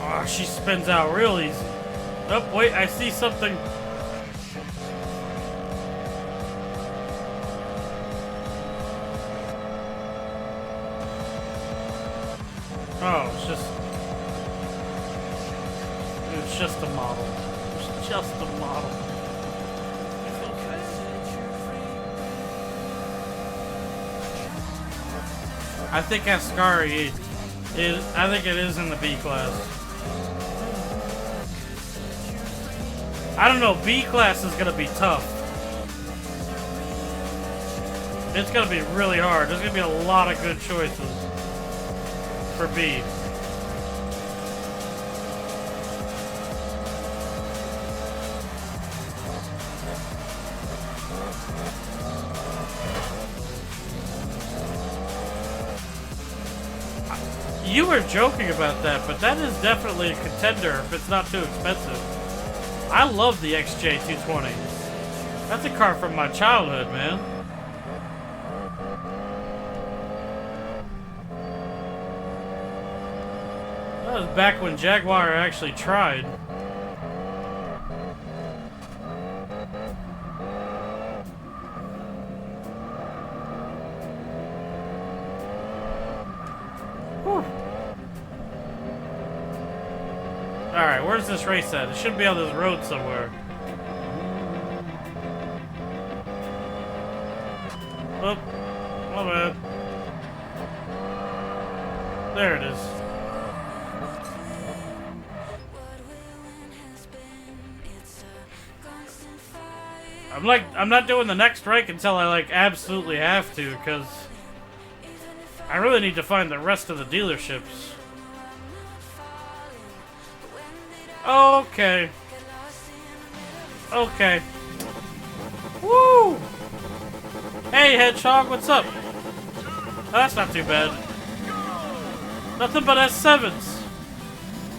Oh, she spins out real easy. Oh, wait, I see something. Oh, it's just a model. It's just a model. It's okay. I think Ascari I think it is in the B class. I don't know, B class is gonna be tough. It's gonna be really hard. There's gonna be a lot of good choices for B. You were joking about that, but that is definitely a contender if it's not too expensive. I love the XJ220. That's a car from my childhood, man. That was back when Jaguar actually tried. Whew. Alright, where's this race at? It should be on this road somewhere. Oh, my bad. There it is. I'm not doing the next rank until I absolutely have to, because I really need to find the rest of the dealerships. Okay. Okay. Woo! Hey, Hedgehog, what's up? Oh, that's not too bad. Nothing but S7s.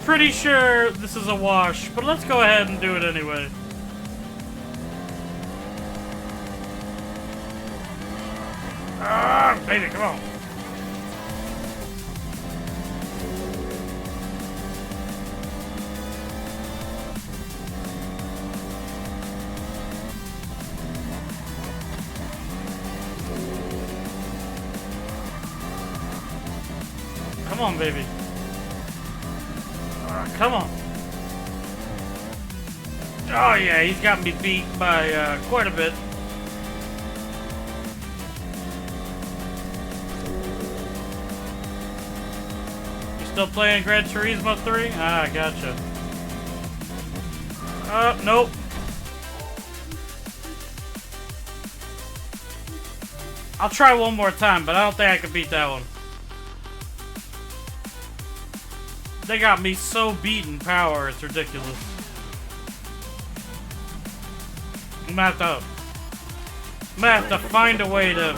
Pretty sure this is a wash, but let's go ahead and do it anyway. Ah, baby, come on. on, baby. Come on. Oh yeah, he's got me beat by quite a bit. You still playing Gran Turismo 3? Ah, gotcha. Nope. I'll try one more time, but I don't think I can beat that one. They got me so beaten power, it's ridiculous. I'm gonna have to find a way to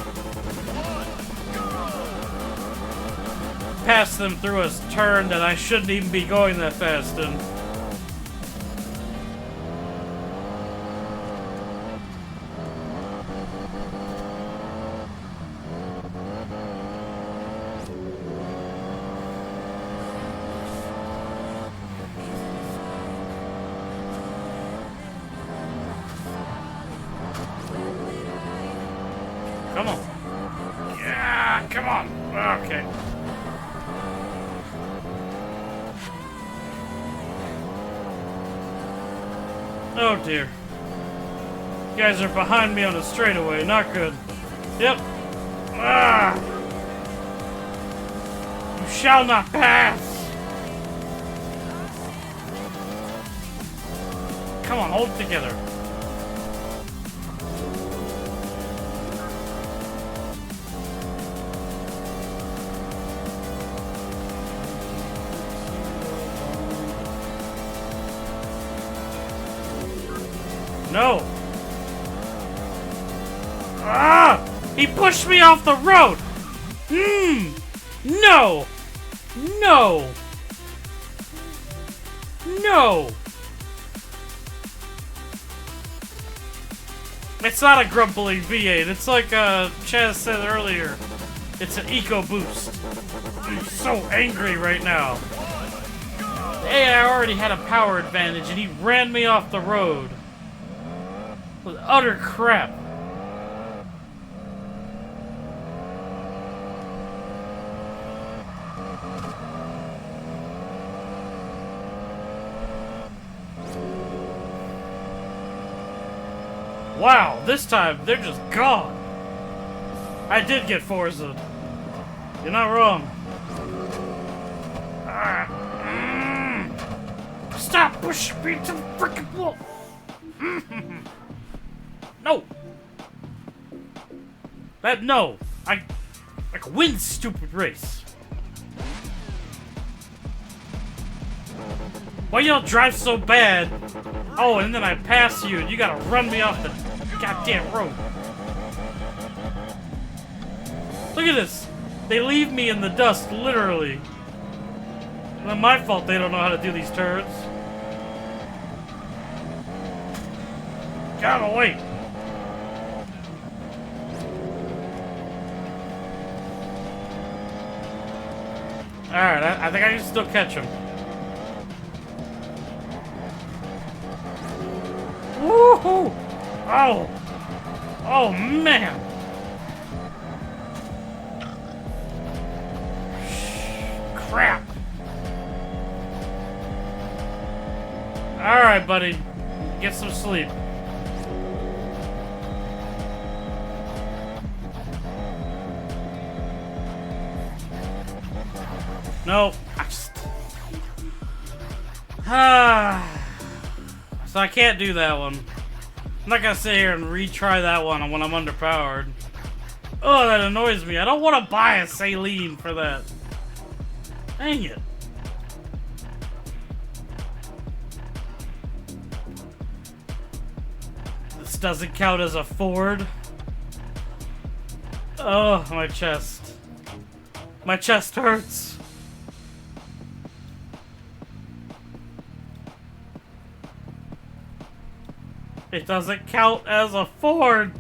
pass them through a turn that I shouldn't even be going that fast in. Come on. Yeah, come on. Okay. Oh dear. You guys are behind me on a straightaway. Not good. Yep. Ah! You shall not pass! Come on, hold it together. No! Ah! He pushed me off the road! No! No! No! It's not a grumbling V8. It's like Chaz said earlier. It's an eco boost. I'm so angry right now. The AI already had a power advantage and he ran me off the road. With utter crap. Wow, this time they're just gone. I did get Forza. You're not wrong. Stop pushing me to the freaking wall. No. No. I can win this stupid race. Why y'all drive so bad? Oh, and then I pass you and you gotta run me off the goddamn road. Look at this. They leave me in the dust, literally. It's not my fault they don't know how to do these turns. Get out of the way. Alright, I think I can still catch him. Woohoo! Oh! Oh, man! Crap! Alright, buddy. Get some sleep. No, I just... So I can't do that one. I'm not gonna sit here and retry that one when I'm underpowered. Oh, that annoys me. I don't want to buy a saline for that. Dang it. This doesn't count as a Ford. Oh, my chest. My chest hurts. It doesn't count as a Ford.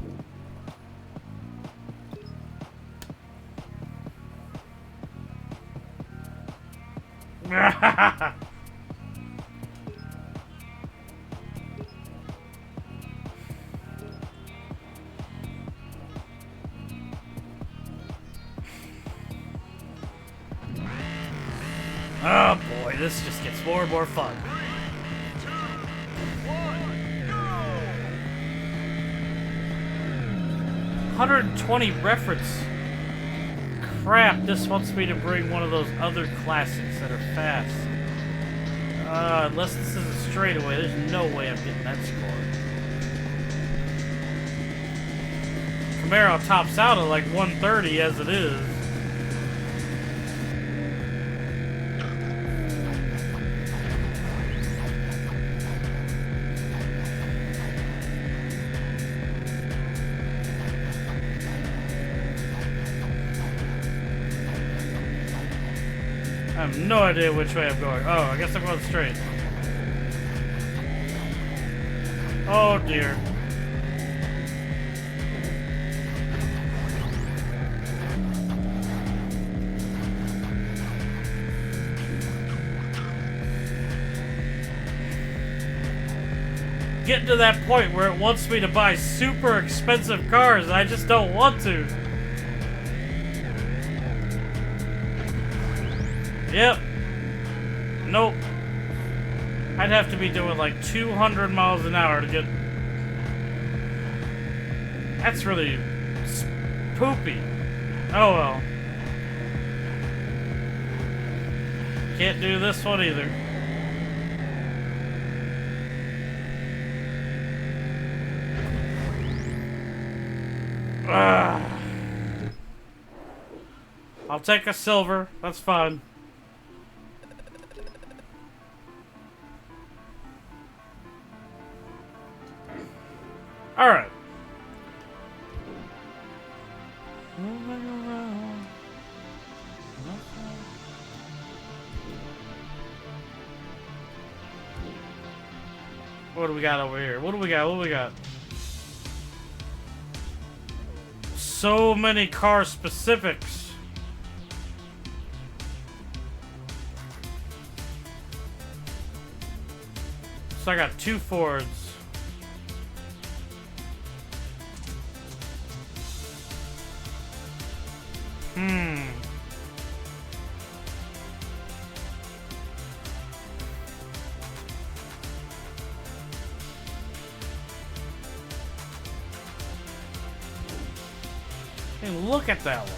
And this just gets more and more fun. 3, 2, 1, go! 120 reference. Crap, this wants me to bring one of those other classics that are fast. Unless this is a straightaway, there's no way I'm getting that score. Camaro tops out at like 130 as it is. I have no idea which way I'm going. Oh, I guess I'm going straight. Oh dear. Getting to that point where it wants me to buy super expensive cars and I just don't want to. Yep. Nope. I'd have to be doing like 200 miles an hour to get... That's really poopy. Oh well. Can't do this one either. I'll take a silver. That's fine. All right. What do we got over here? What do we got? What do we got? So many car specifics. So I got 2 Fords. Hey, look at that one.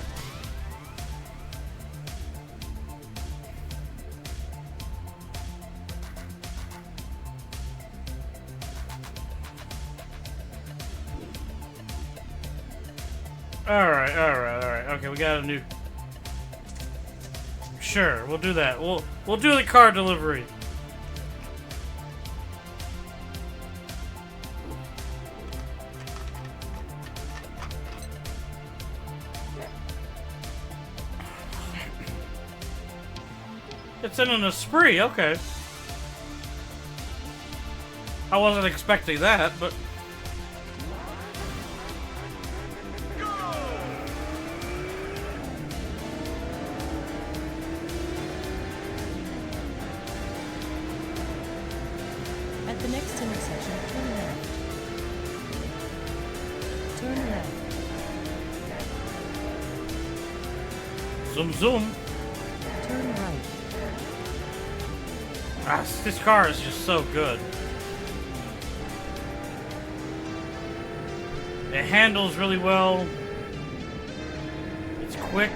Alright. Okay, we got a new... Sure, we'll do that. We'll do the car delivery. It's in an Esprit, okay. I wasn't expecting that, but... At the next intersection, turn left. Turn left. Zoom, zoom. Turn right. Ah, this car is just so good. It handles really well. It's quick.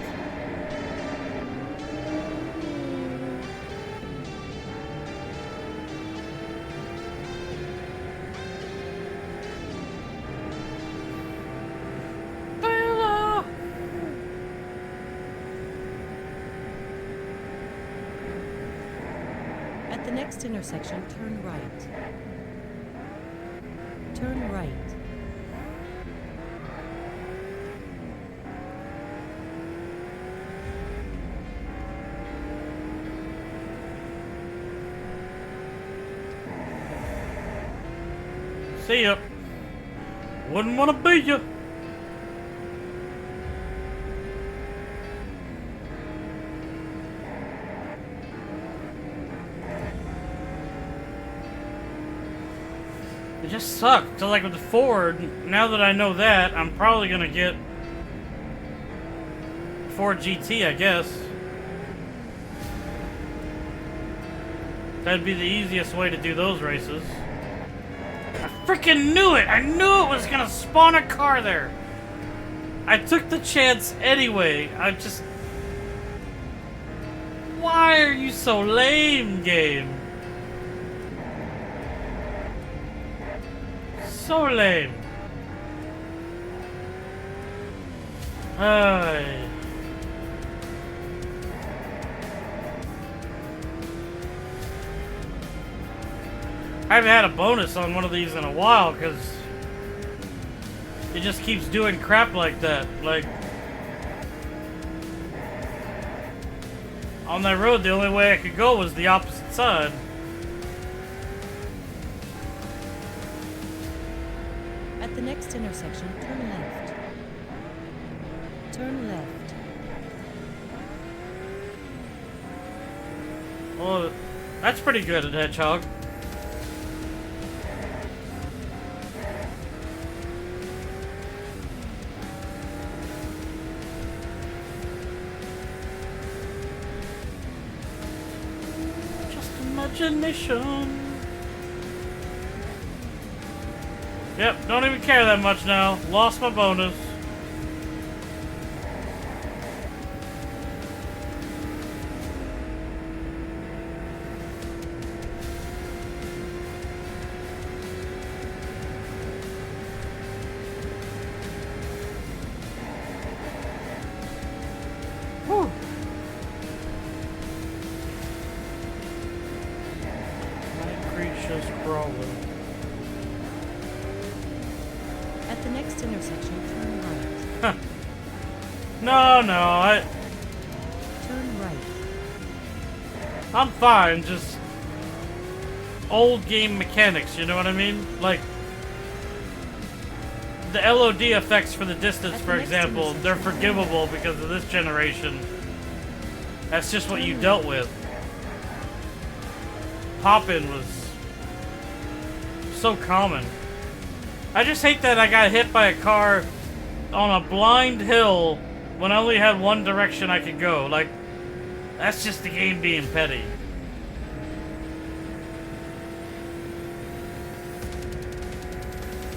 At the next intersection, turn right. Turn right. See ya. Wouldn't want to be ya. It just sucked. So like with the Ford, now that I know that, I'm probably gonna get Ford GT, I guess. That'd be the easiest way to do those races. I freaking knew it! I knew it was gonna spawn a car there! I took the chance anyway. I just... Why are you so lame, game? So lame. Ay. I haven't had a bonus on one of these in a while because it just keeps doing crap like that. Like, on that road, the only way I could go was the opposite side. At the next intersection, turn left. Turn left. Well, that's pretty good at Hedgehog. Imagination. Yep, don't even care that much now. Lost my bonus. Whew. Creatures crawling. At the next intersection, turn right. Huh. No, Turn right. I'm fine, just old game mechanics, you know what I mean? Like, the LOD effects for the distance, for example, they're forgivable because of this generation. That's just what you dealt with. Pop-in was so common. I just hate that I got hit by a car on a blind hill when I only had one direction I could go. Like, that's just the game being petty.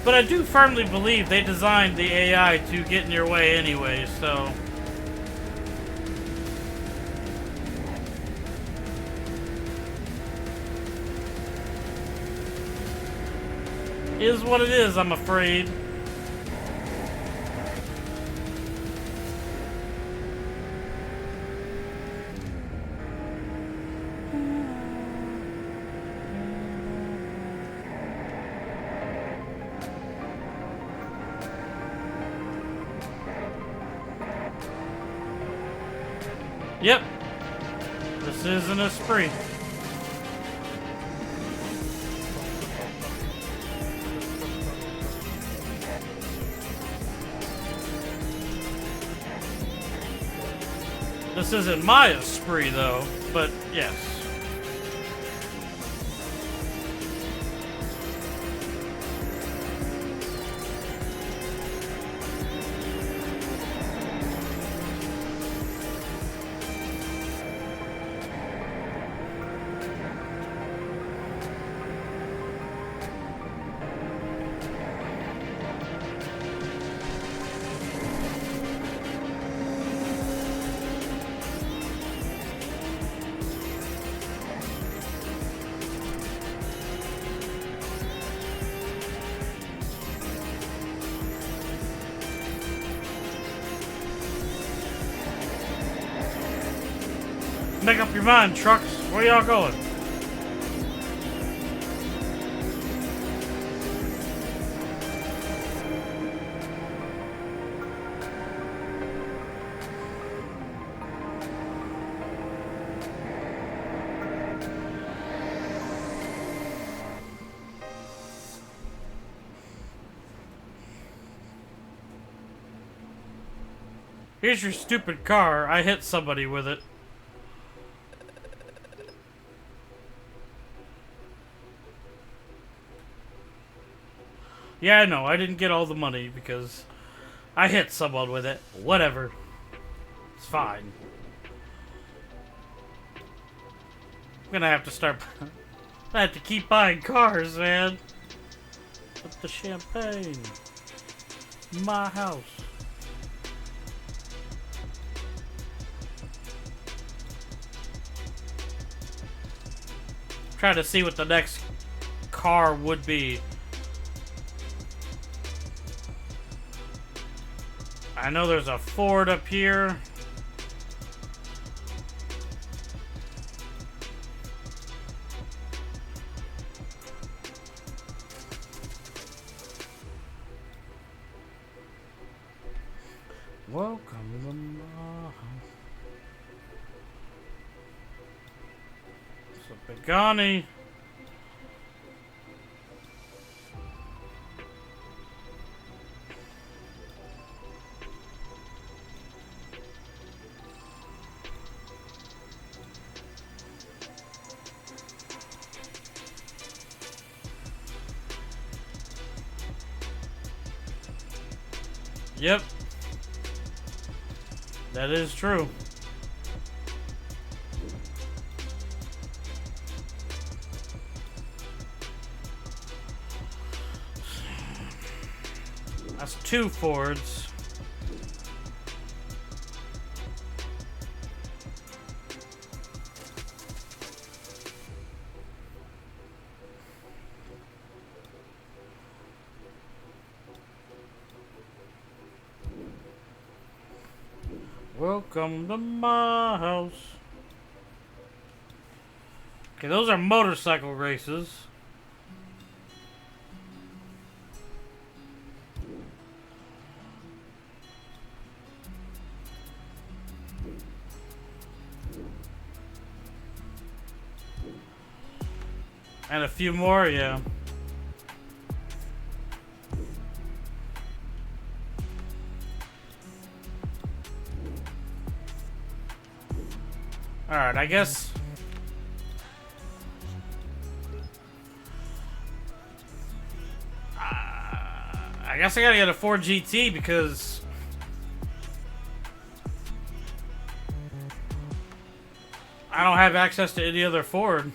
But I do firmly believe they designed the AI to get in your way anyway, so... Is what it is, I'm afraid. Yep. This isn't a spree. This isn't my spree, though, but yes. Make up your mind, trucks. Where y'all going? Here's your stupid car. I hit somebody with it. Yeah, I know. I didn't get all the money because I hit someone with it. Whatever. It's fine. I'm gonna have to start. I have to keep buying cars, man. With the champagne. My house. Trying to see what the next car would be. I know there's a Ford up here. Welcome to my house. It's a Pagani. Yep. That is true. That's 2 Fords. Welcome to my house. Okay, those are motorcycle races. And a few more, yeah. Alright, I guess... I guess I gotta get a Ford GT because... I don't have access to any other Ford.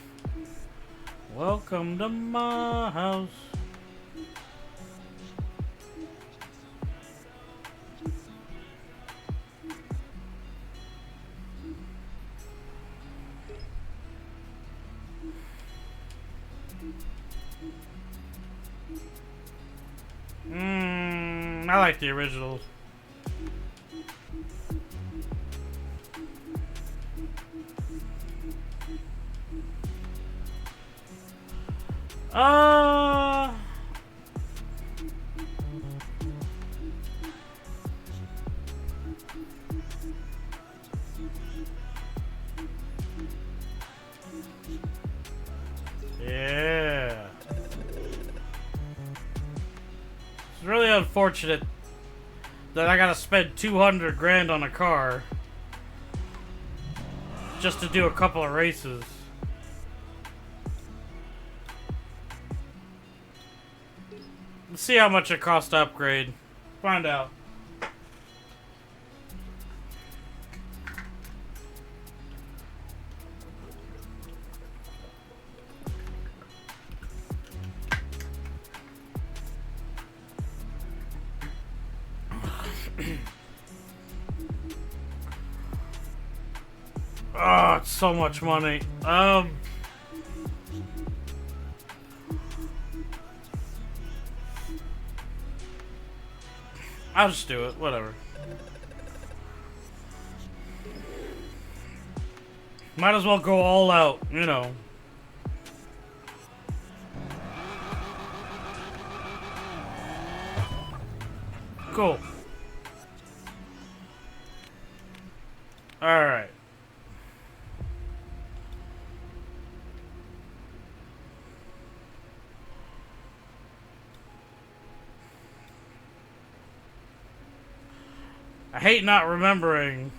Welcome to my house. I like the originals. Yeah. It's really unfortunate that I gotta spend 200 grand on a car just to do a couple of races. Let's see how much it costs to upgrade. Find out. Oh, it's so much money. I'll just do it. Whatever. Might as well go all out, you know. Cool. All right. I hate not remembering.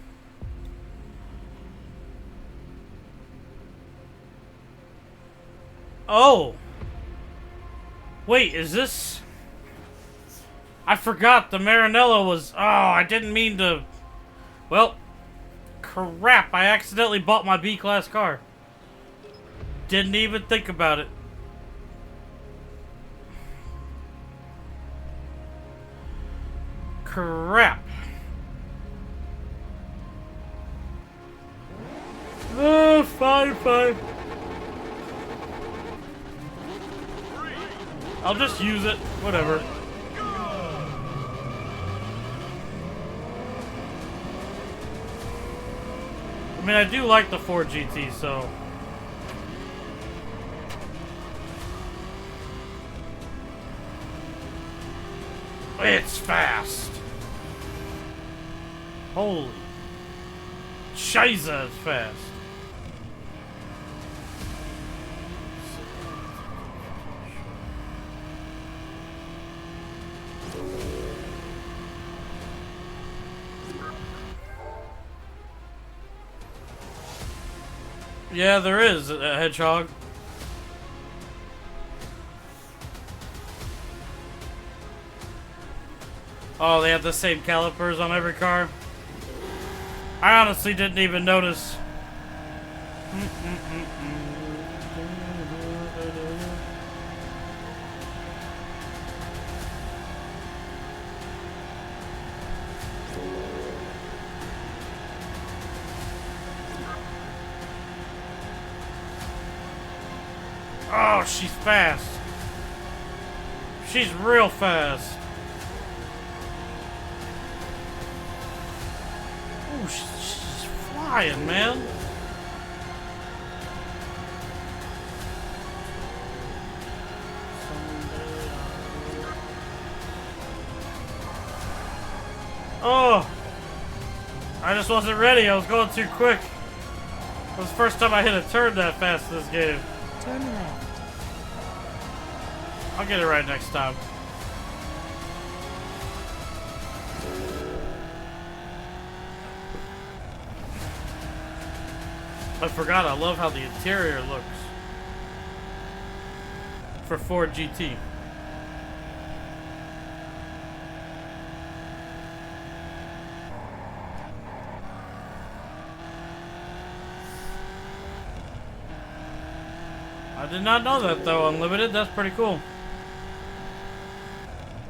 Oh! Wait, is this... I forgot the Maranello was... Oh, I didn't mean to... Well, crap, I accidentally bought my B-Class car. didn't even think about it. Crap. Oh, fine. I'll just use it. Whatever. I mean, I do like the Ford GT, so... It's fast. Holy. Shiza, it's fast. Yeah, there is a hedgehog. Oh, they have the same calipers on every car? I honestly didn't even notice. Oh, she's fast. She's real fast. Oh, she's flying, man. Oh, I just wasn't ready. I was going too quick. It was the first time I hit a turn that fast in this game. Turn left. I'll get it right next time. I forgot, I love how the interior looks for Ford GT. I did not know that though, Unlimited. That's pretty cool.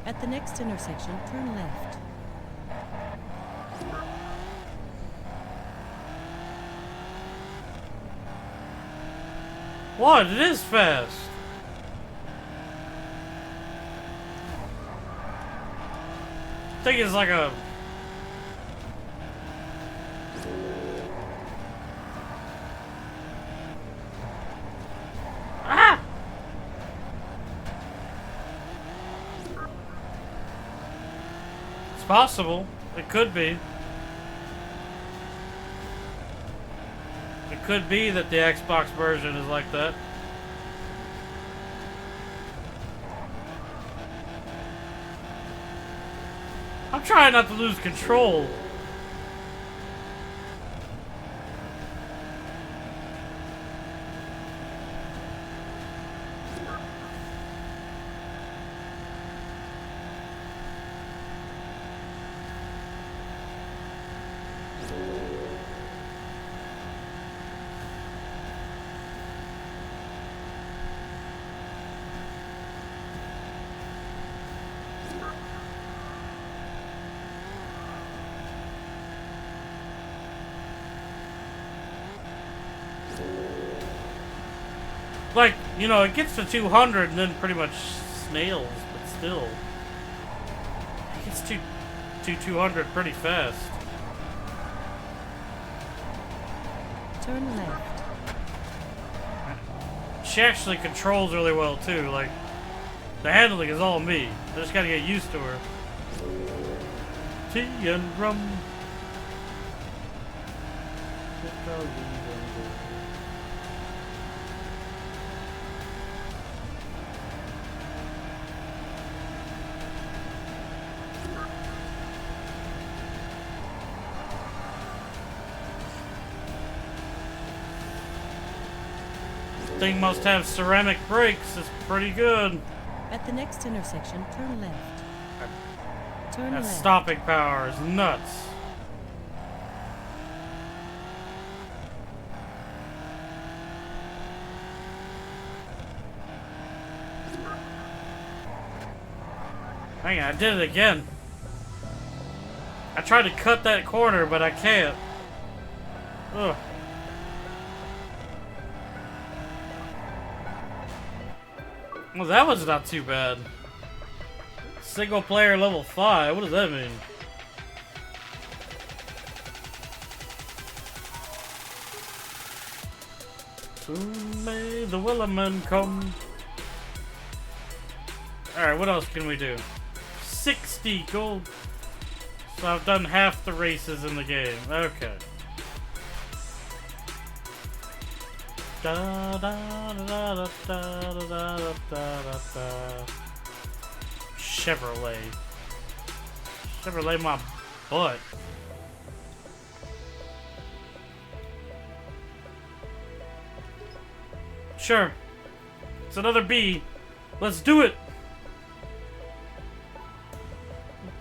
At the next intersection, turn left. What? It is fast. I think it's like a... Ah! It's possible. It could be. It could be that the Xbox version is like that. I'm trying not to lose control. Like, you know, it gets to 200 and then pretty much snails, but still. It gets to 200 pretty fast. Turn left. She actually controls really well too, like, the handling is all me. I just gotta get used to her. Tea and rum. Thing must have ceramic brakes. It's pretty good. At the next intersection, turn left. Turn That left. stopping power is nuts. Hang on, I did it again. I tried to cut that corner, but I can't. Ugh. Well, that was not too bad. Single player level 5, what does that mean? Soon may the Wellerman come. Alright, what else can we do? 60 gold. So I've done half the races in the game. Okay. Da, da, da, da, da, da, da, da, da. Chevrolet. Chevrolet my butt. Sure. It's another B. Let's do it.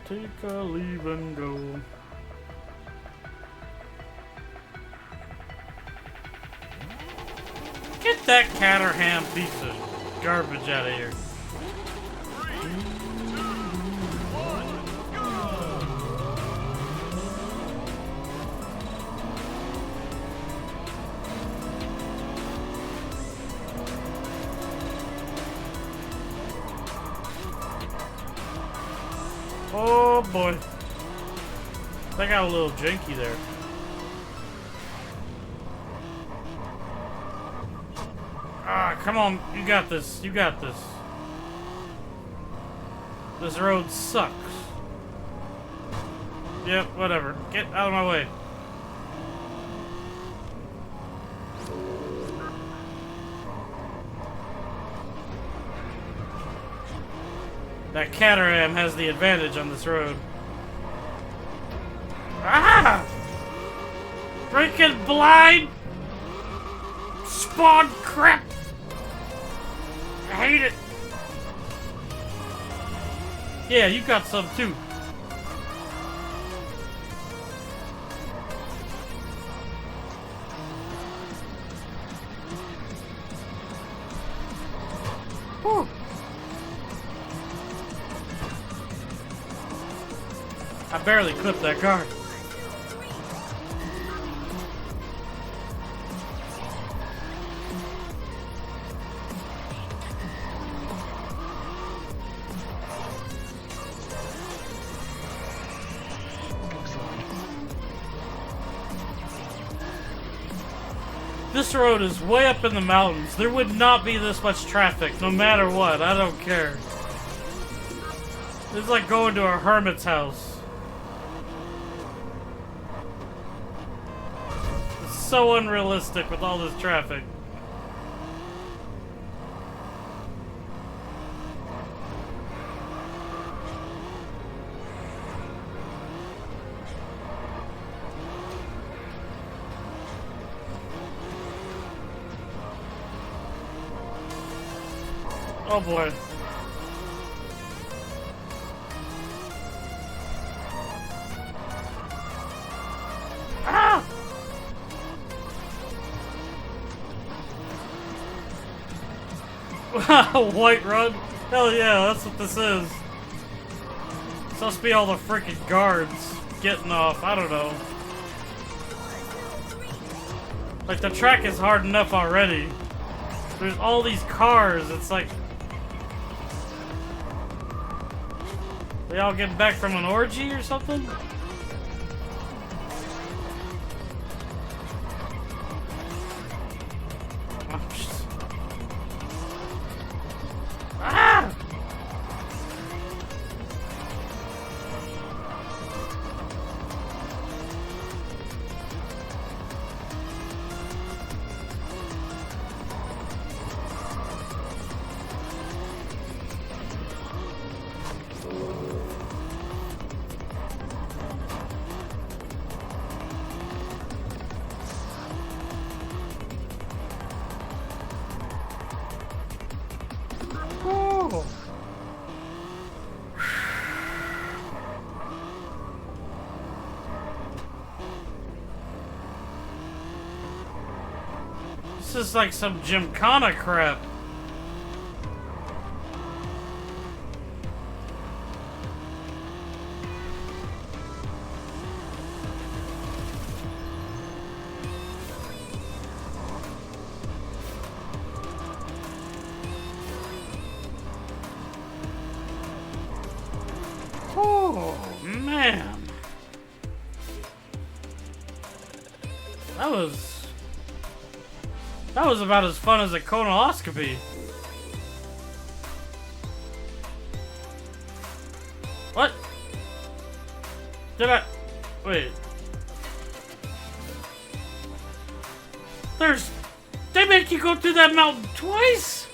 Take a leave and go. Get that Caterham piece of garbage out of here. 3, 2, 1, go! Oh boy. That got a little janky there. Ah, come on. You got this. You got this. This road sucks. Yep, whatever. Get out of my way. That Caterham has the advantage on this road. Ah! Freaking blind! Spawn crap! I hate it! Yeah, you got some too. Whew. I barely clipped that car. This road is way up in the mountains. There would not be this much traffic, no matter what. I don't care. It's like going to a hermit's house. It's so unrealistic with all this traffic. Oh boy. Ah! White run? Hell yeah, that's what this is. It's supposed to be all the freaking guards getting off. I don't know. Like, the track is hard enough already. There's all these cars, it's like... They all getting back from an orgy or something? Ah! Oh. This is like some Gymkhana crap. Oh, man. That was about as fun as a colonoscopy. What? Did I... Wait. They make you go through that mountain twice?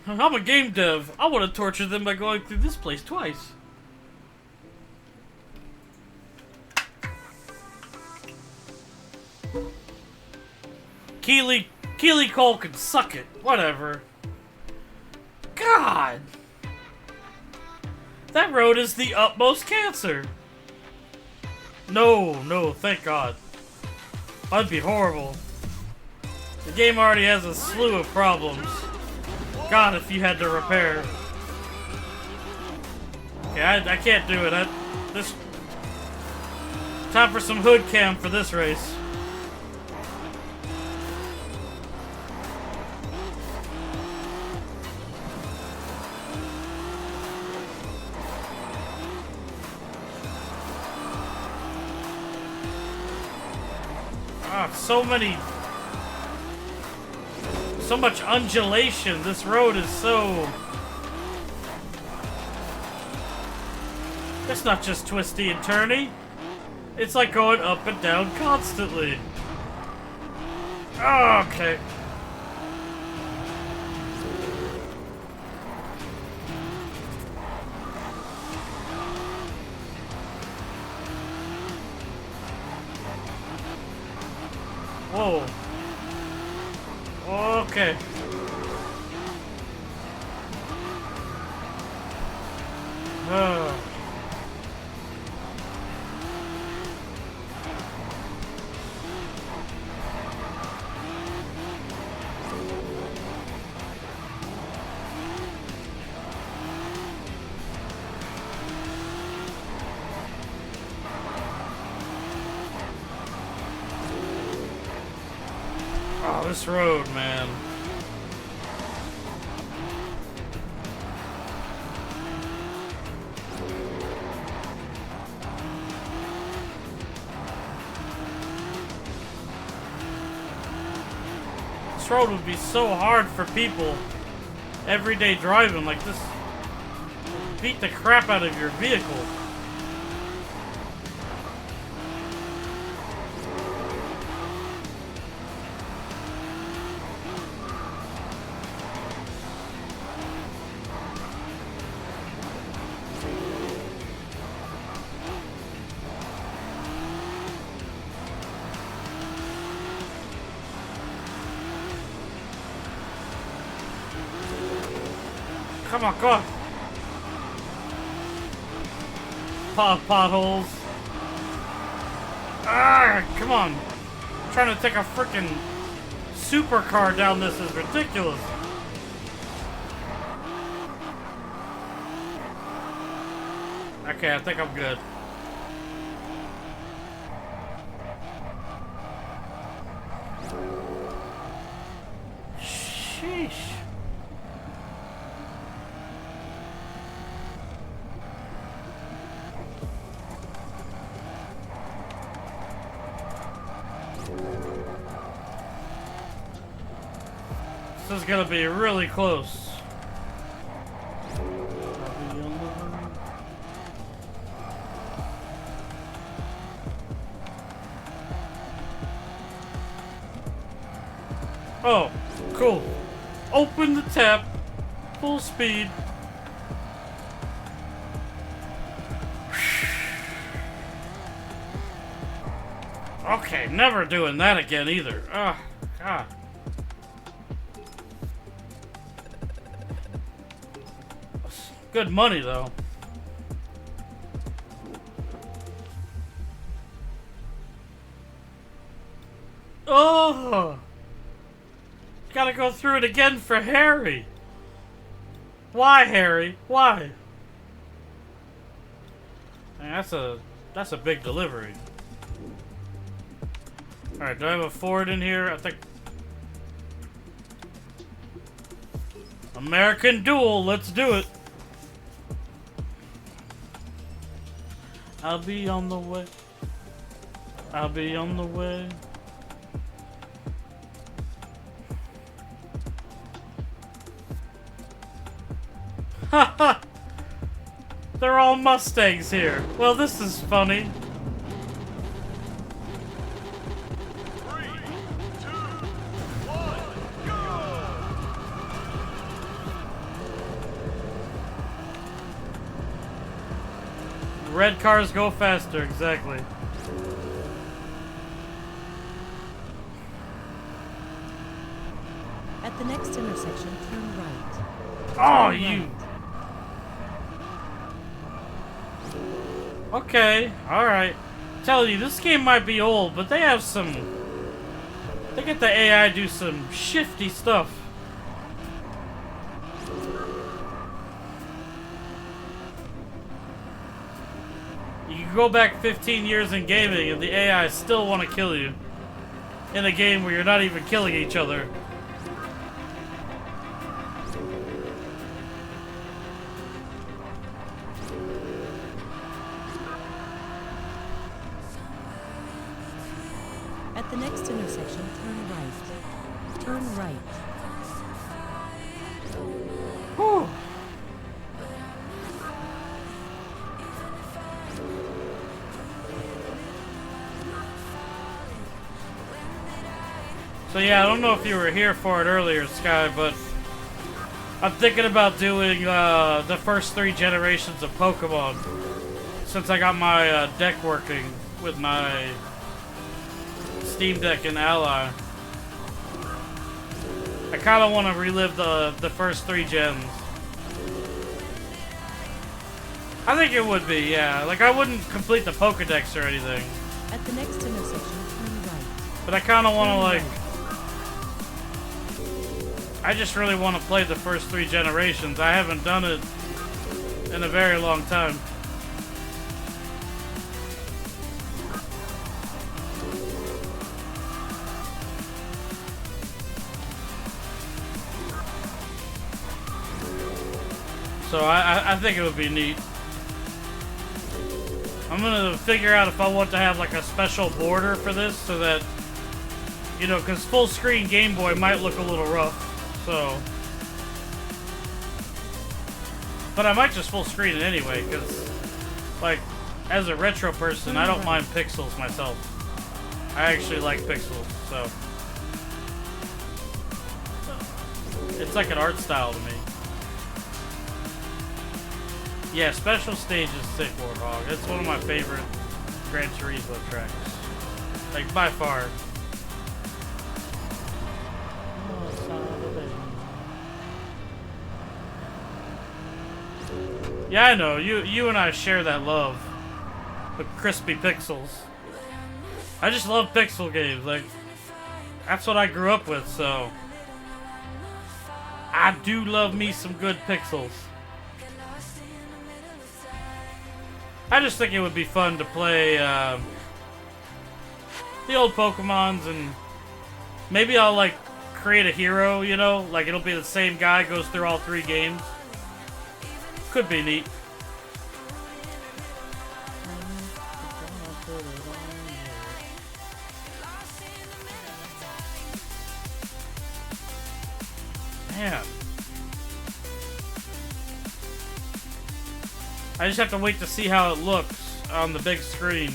I'm a game dev. I want to torture them by going through this place twice. Keely Cole can suck it. Whatever. God! That road is the utmost cancer. No, thank God. That'd be horrible. The game already has a slew of problems. God, if you had to repair. Okay, I can't do it. This time for some hood cam for this race. Ah, so much undulation. This road is so... It's not just twisty and turny. It's like going up and down constantly. Oh, okay. Whoa. Okay. Oh, this road, man. This road would be so hard for people everyday driving like this. Beat the crap out of your vehicle. Come on, go! Potholes. Ah, come on. Trying to take a freaking supercar down this is ridiculous. Okay, I think I'm good. Sheesh. This is gonna be really close. Oh, cool. Open the tap. Full speed. Okay, never doing that again either. Oh, God. Good money, though. Oh! Gotta go through it again for Harry. Why, Harry? Why? Man, that's a big delivery. Alright, do I have a Ford in here? I think... American Duel, let's do it. I'll be on the way. I'll be on the way. Haha! They're all Mustangs here. Well, this is funny. 3, 2, 1, go! Red cars go faster, exactly. At the next intersection, turn right. Oh, Turn you. right. Okay, alright. Telling you, this game might be old, but they have some. They get the AI do some shifty stuff. You can go back 15 years in gaming and the AI still want to kill you. In a game where you're not even killing each other. At the next intersection, turn right. Turn right. Whew. So yeah, I don't know if you were here for it earlier, Sky, but I'm thinking about doing the first 3 generations of Pokemon since I got my deck working with my Steam Deck and Ally. I kind of want to relive the first 3 gens. I think it would be, yeah. Like, I wouldn't complete the Pokedex or anything, At the next intersection, turn right. but I kind of want to, Turn like, right. I just really want to play the first 3 generations. I haven't done it in a very long time. So I think it would be neat. I'm gonna figure out if I want to have like a special border for this so that, you know, because full screen Game Boy might look a little rough, so. But I might just full screen it anyway, because, like, as a retro person, I don't mind pixels myself. I actually like pixels, so. It's like an art style to me. Yeah, Special Stage is sick, Warthog. It's one of my favorite Gran Turismo tracks. Like, by far. Yeah, I know. You and I share that love. The crispy pixels. I just love pixel games. Like, that's what I grew up with, so. I do love me some good pixels. I just think it would be fun to play the old Pokemons, and maybe I'll like create a hero, you know, like it'll be the same guy goes through all 3 games. Could be neat. Man. I just have to wait to see how it looks on the big screen.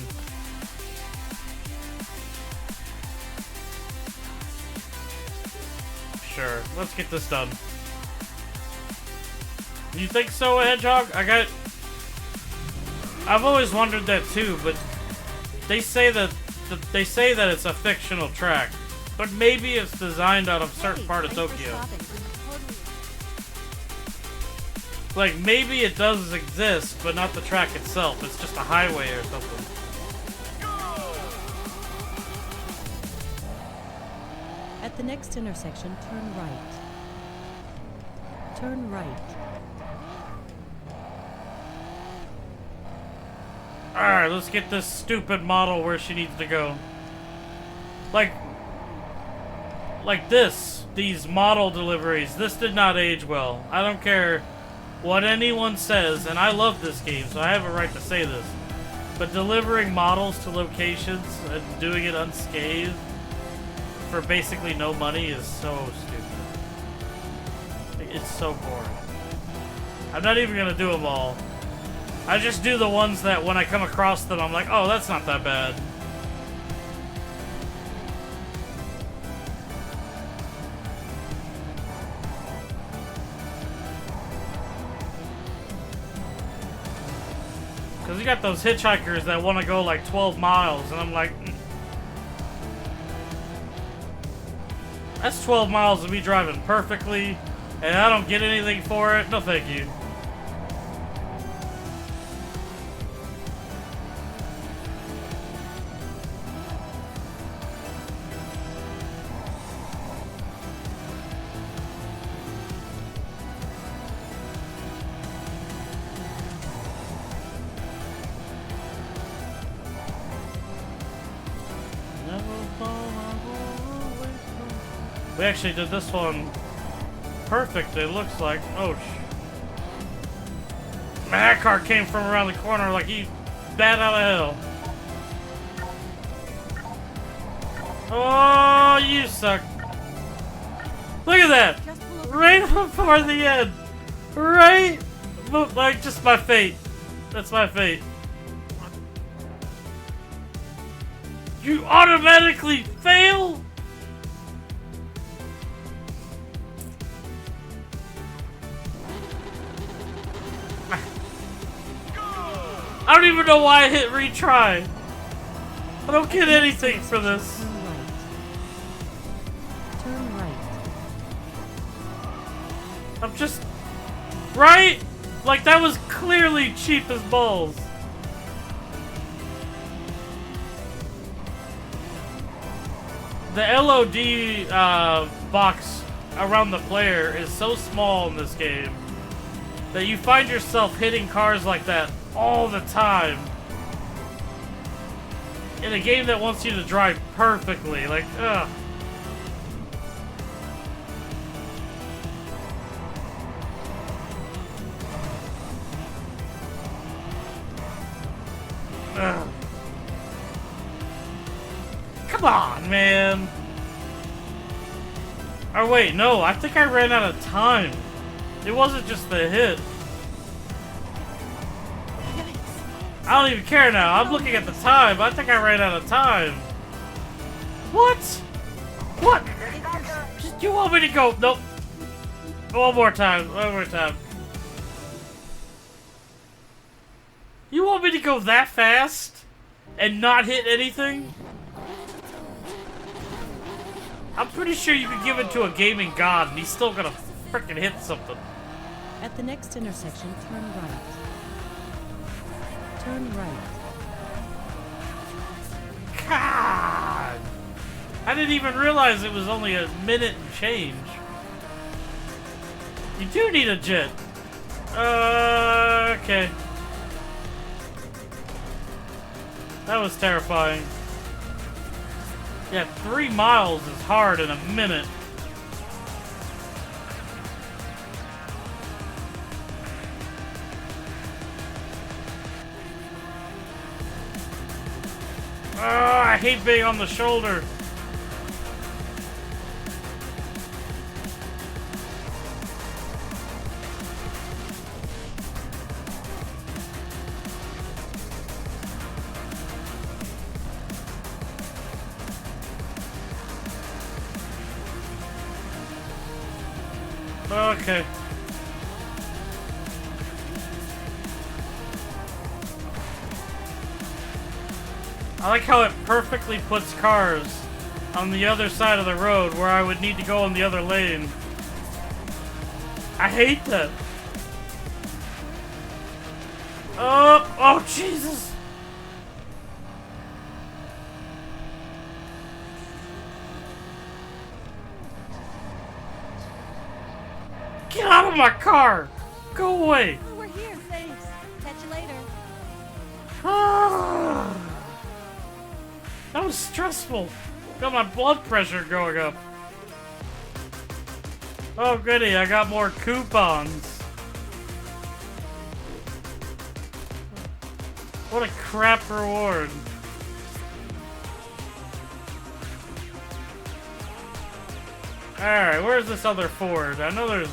Sure, let's get this done. You think so, Hedgehog? I've always wondered that too, but they say that it's a fictional track, but maybe it's designed out of a certain part of Tokyo. Like, maybe it does exist, but not the track itself. It's just a highway or something. At the next intersection, turn right. Turn right. Alright, let's get this stupid model where she needs to go. Like this. these model deliveries. This did not age well. I don't care what anyone says, and I love this game, so I have a right to say this. But delivering models to locations and doing it unscathed for basically no money is so stupid. It's so boring. I'm not even gonna do them all. I just do the ones that when I come across them, I'm like, oh, that's not that bad. Because you got those hitchhikers that want to go like 12 miles, and I'm like, that's 12 miles of me driving perfectly, and I don't get anything for it. No, thank you. We actually did this one perfect, it looks like. Oh, man, that car came from around the corner like he bat out of hell. Oh, you suck. Look at that! Just pull over. Right before the end. Right? Like, just my fate. That's my fate. You automatically fail? I don't even know why I hit retry. I don't get anything for this. Turn right. Turn right. I'm just... Right? Like, that was clearly cheap as balls. The LOD box around the player is so small in this game that you find yourself hitting cars like that all the time. In a game that wants you to drive perfectly. Like, ugh. Ugh. Come on, man. Oh, wait, no. I think I ran out of time. It wasn't just the hit. I don't even care now. I'm looking at the time. I think I ran out of time. What? What? You want me to go? Nope. One more time. One more time. You want me to go that fast? And not hit anything? I'm pretty sure you could give it to a gaming god and he's still gonna frickin' hit something. At the next intersection, turn right. Turn right. God! I didn't even realize it was only a minute and change. You do need a jet. Okay. That was terrifying. Yeah, 3 miles is hard in a minute. Oh, I hate being on the shoulder. Okay. I like how it perfectly puts cars on the other side of the road where I would need to go in the other lane. I hate that. Oh, Jesus. Get out of my car. Go away. Oh, we're here. Thanks. Catch you later. That was stressful. Got my blood pressure going up. Oh goody, I got more coupons. What a crap reward. Alright, where's this other Ford? I know there's...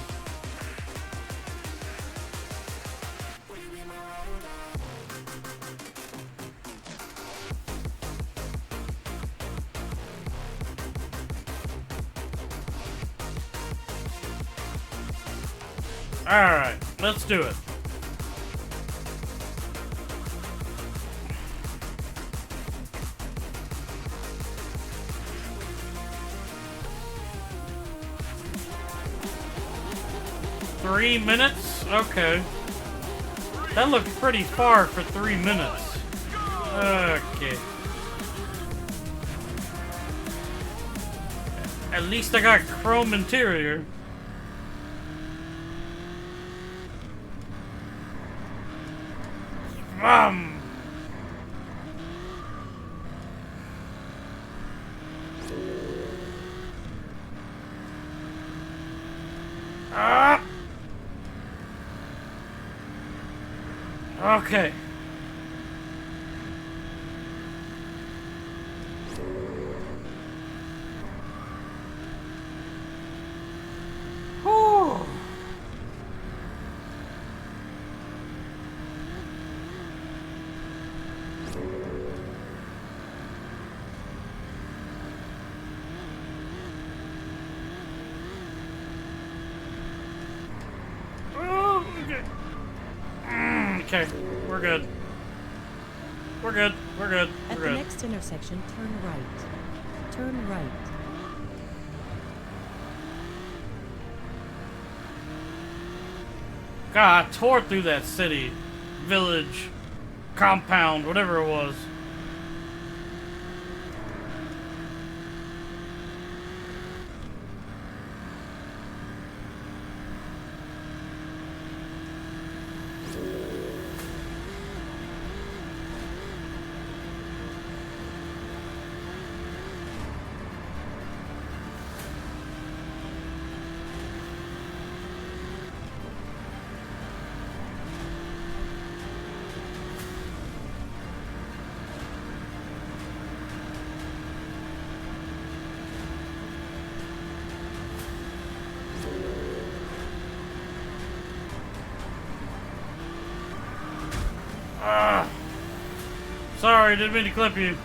Alright, let's do it. Three minutes? Okay. That looked pretty far for 3 minutes. Okay. At least I got chrome interior. Okay. Whew. Oh, okay. Okay, we're good. We're good. We're good. At We're the good. next intersection, turn right. Turn right. God, I tore through that city, village, compound, whatever it was. Sorry, didn't mean to clip you.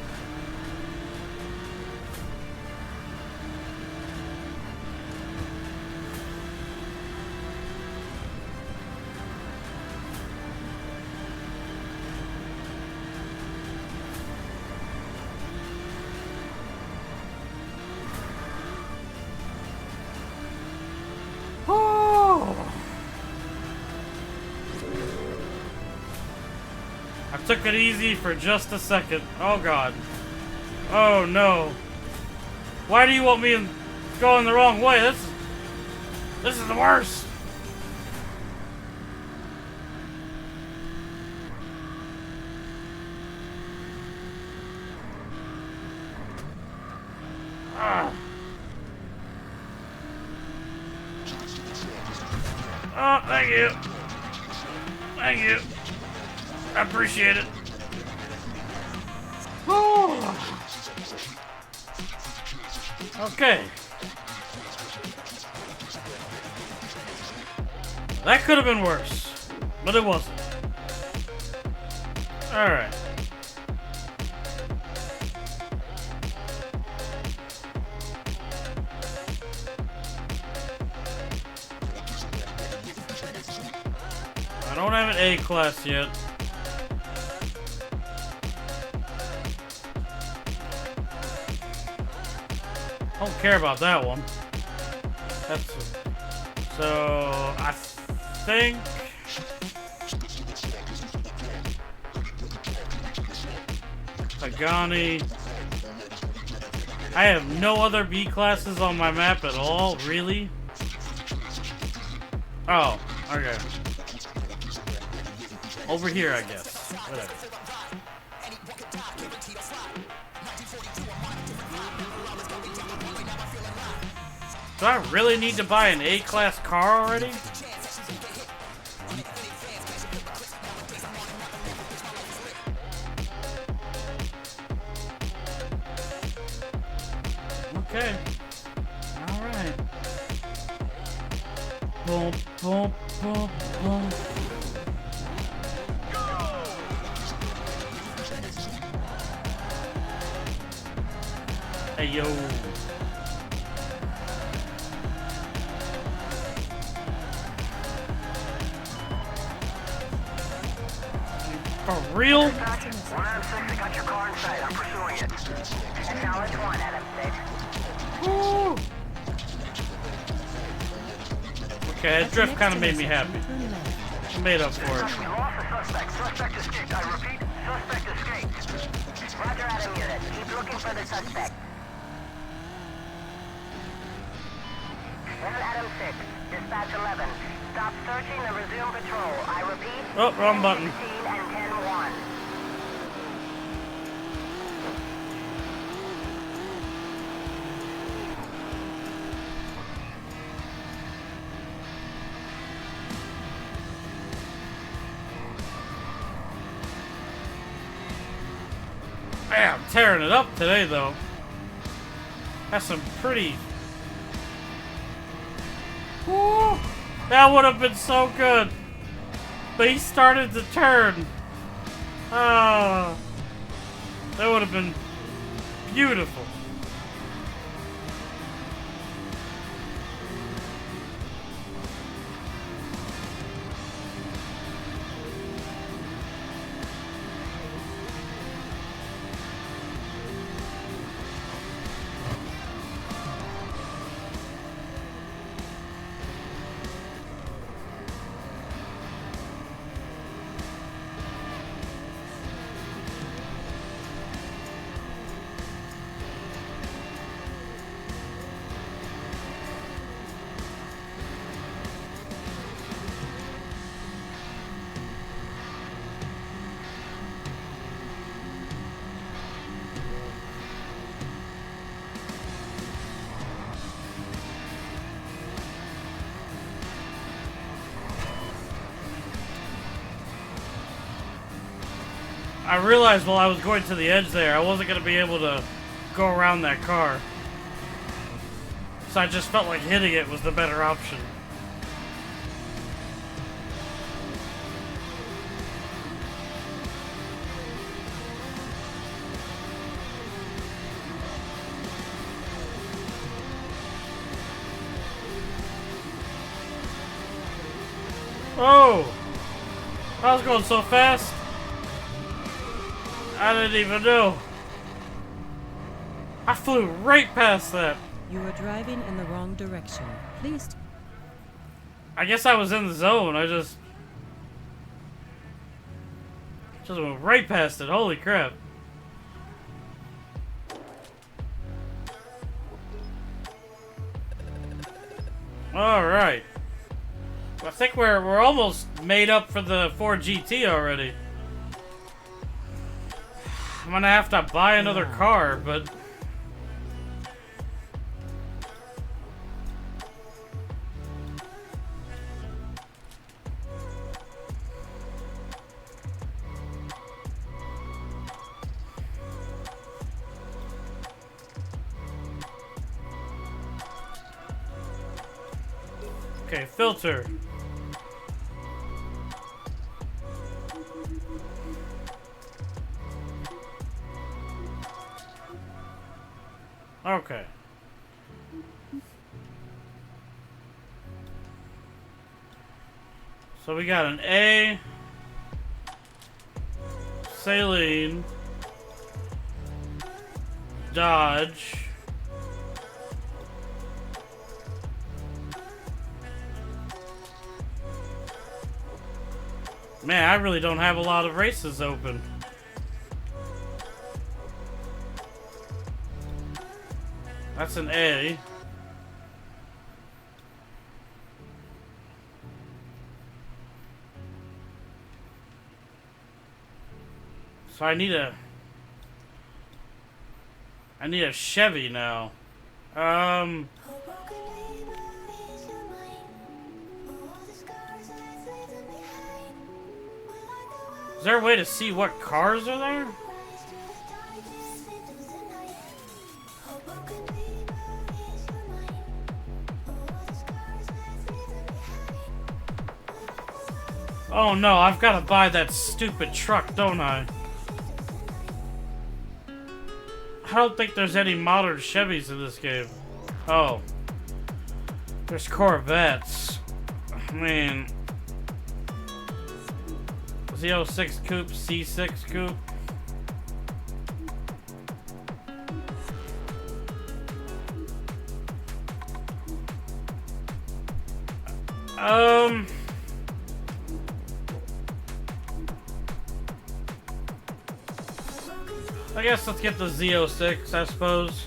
I took it easy for just a second. Oh god. Oh no. Why do you want me going the wrong way? This is the worst. Oh, thank you. Thank you. I appreciate it. Okay. That could have been worse, but it wasn't. Alright. I don't have an A class yet. I don't care about that one. So I think Pagani. I have no other B classes on my map at all, really? Oh, okay. Over here, I guess. Whatever. Do I really need to buy an A-class car already? Okay. Alright. Boom, boom, boom, boom. Hey, yo. For real? 1 Adam 6, I got your car in sight. I'm pursuing it. Acknowledge 1 Adam 6. Woo! Okay, that drift kind of made me happy. Turn left. I made up for it. We lost the suspect. Suspect escaped. I repeat, suspect escaped. Roger, Adam unit. Keep looking for the suspect. 1 Adam 6, dispatch 11. Stop searching and resume patrol. I repeat. Oh, wrong button. 16 and 10-1. Man, I'm tearing it up today, though. That's some pretty... Woo! That would have been so good. But he started to turn. Ah, that would have been beautiful. I realized while I was going to the edge there, I wasn't going to be able to go around that car. So I just felt like hitting it was the better option. Oh! I was going so fast. I didn't even know. I flew right past that. You are driving in the wrong direction. Please. I guess I was in the zone. I just went right past it. Holy crap. Alright. I think we're almost made up for the Ford GT already. I'm gonna have to buy another car, but okay, filter. Okay. So we got an A, Saline, Dodge, man, I really don't have a lot of races open. That's an A. So I need a Chevy now. Is there a way to see what cars are there? Oh no, I've got to buy that stupid truck, don't I? I don't think there's any modern Chevys in this game. Oh. There's Corvettes. I mean... Z06 Coupe, C6 Coupe. I guess let's get the Z06, I suppose.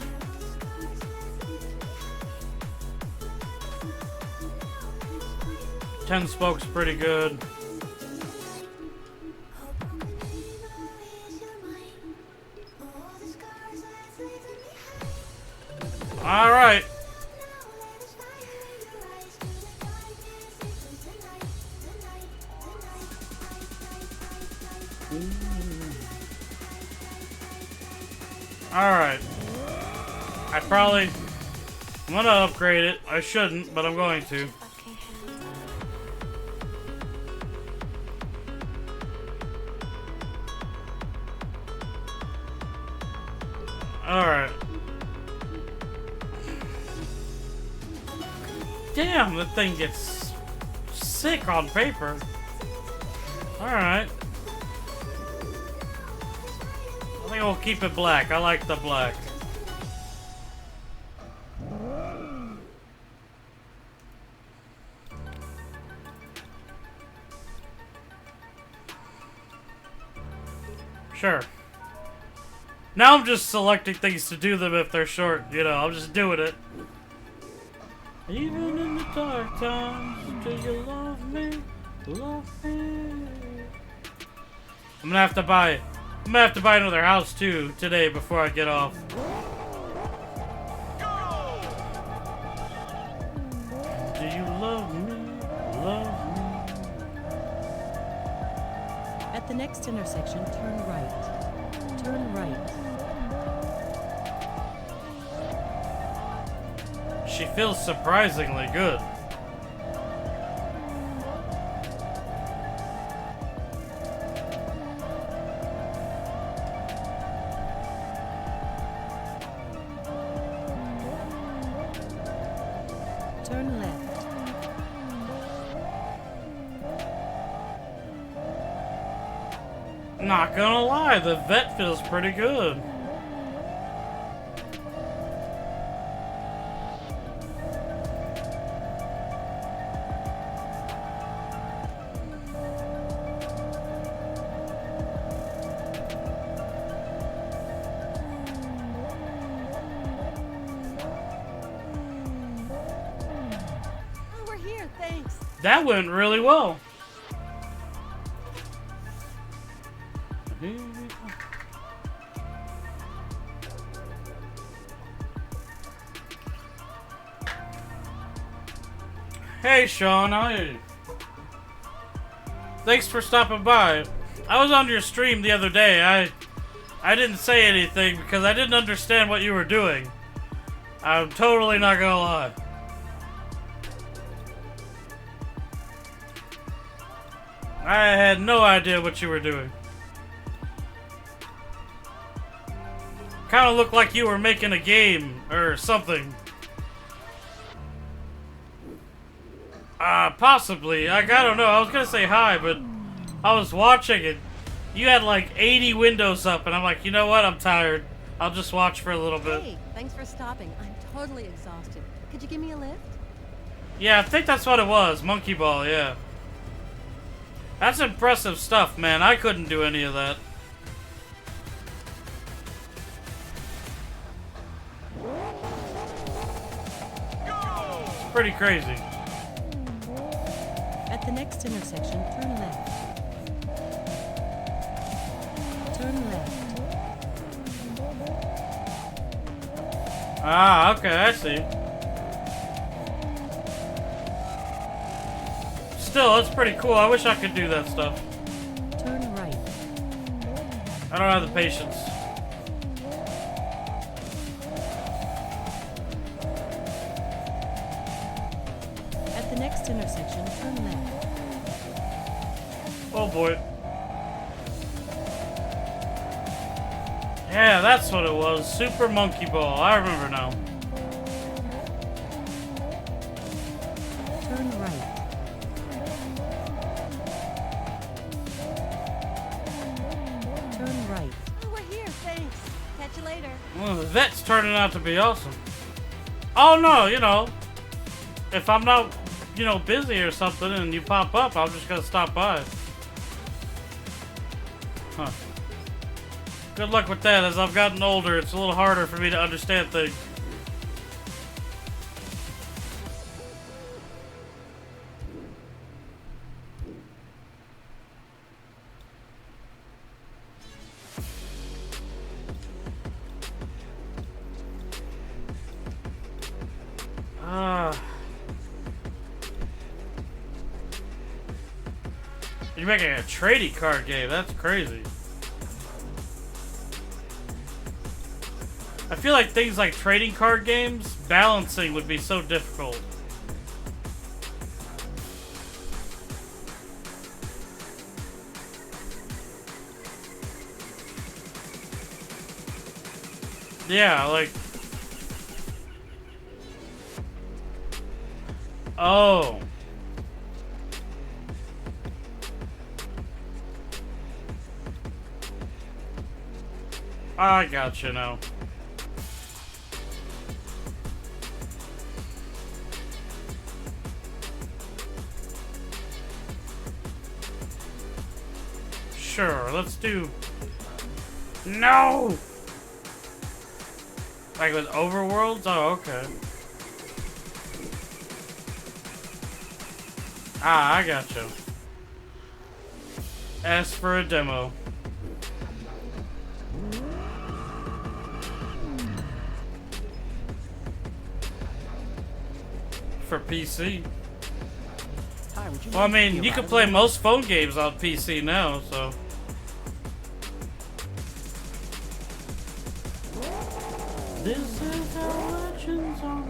Ten Spoke's pretty good. Alright. Alright. I'm gonna upgrade it. I shouldn't, but I'm going to. Alright. Damn, the thing gets sick on paper. Alright. I think we'll keep it black. I like the black. Sure. Now I'm just selecting things to do them if they're short, you know, I'm just doing it. Even in the dark times, do you love me? Love me? I'm gonna have to buy another house too today before I get off. Do you love me? Love me? At the next intersection, turn right. Turn right. She feels surprisingly good. Turn left. Not gonna lie, the vet feels pretty good. Oh, we're here, thanks. That went really well. Hey Sean, how are you? Thanks for stopping by. I was on your stream the other day. I didn't say anything because I didn't understand what you were doing. I'm totally not gonna lie. I had no idea what you were doing. Kind of looked like you were making a game or something. Possibly. I don't know. I was gonna say hi, but I was watching it. You had like 80 windows up, and I'm like, you know what? I'm tired. I'll just watch for a little bit. Hey, thanks for stopping. I'm totally exhausted. Could you give me a lift? Yeah, I think that's what it was. Monkey Ball, yeah. That's impressive stuff, man. I couldn't do any of that. It's pretty crazy. At the next intersection, turn left. Turn left. Ah, okay, I see. Still, that's pretty cool. I wish I could do that stuff. Turn right. I don't have the patience. At the next intersection, turn left. Oh boy. Yeah, that's what it was. Super Monkey Ball. I remember now. Turn right. Turn right. Oh, we're here. Thanks. Catch you later. Well, the vet's turning out to be awesome. Oh no, you know, if I'm not, you know, busy or something and you pop up, I'm just gonna stop by. Huh. Good luck with that. As I've gotten older, it's a little harder for me to understand things. You're making a trading card game. That's crazy. I feel like things like trading card games, balancing would be so difficult. Yeah, like... Oh. I gotcha now. Sure, let's do... No! Like with Overworlds? Oh, okay. Ah, I gotcha. Ask for a demo. For PC. Hi, would you Well, I mind mean, taking you a can ride play with me? most phone games on PC now, so... This is how legends are.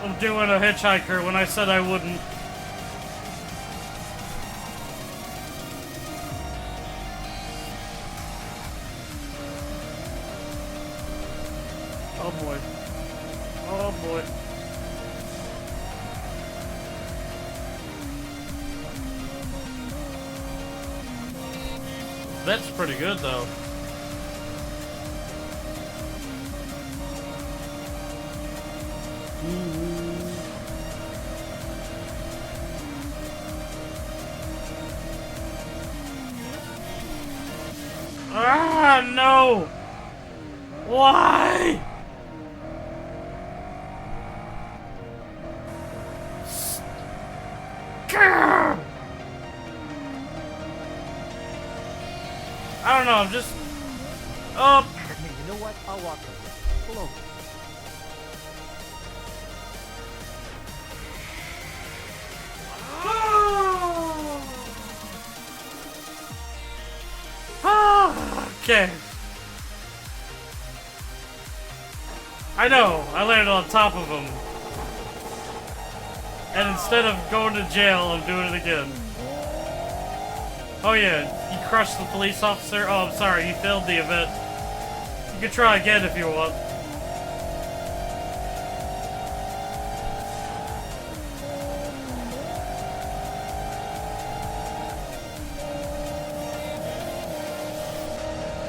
I'm doing a hitchhiker when I said I wouldn't. Oh boy. Oh boy. That's pretty good though. Ah, no! Why? Grr! I don't know, I'm just... Oh, Hey, you know what? I'll walk with you. Pull over. okay. I know, I landed on top of him. And instead of going to jail, I'm doing it again. Oh yeah, you crushed the police officer? Oh, I'm sorry, you failed the event. You can try again if you want.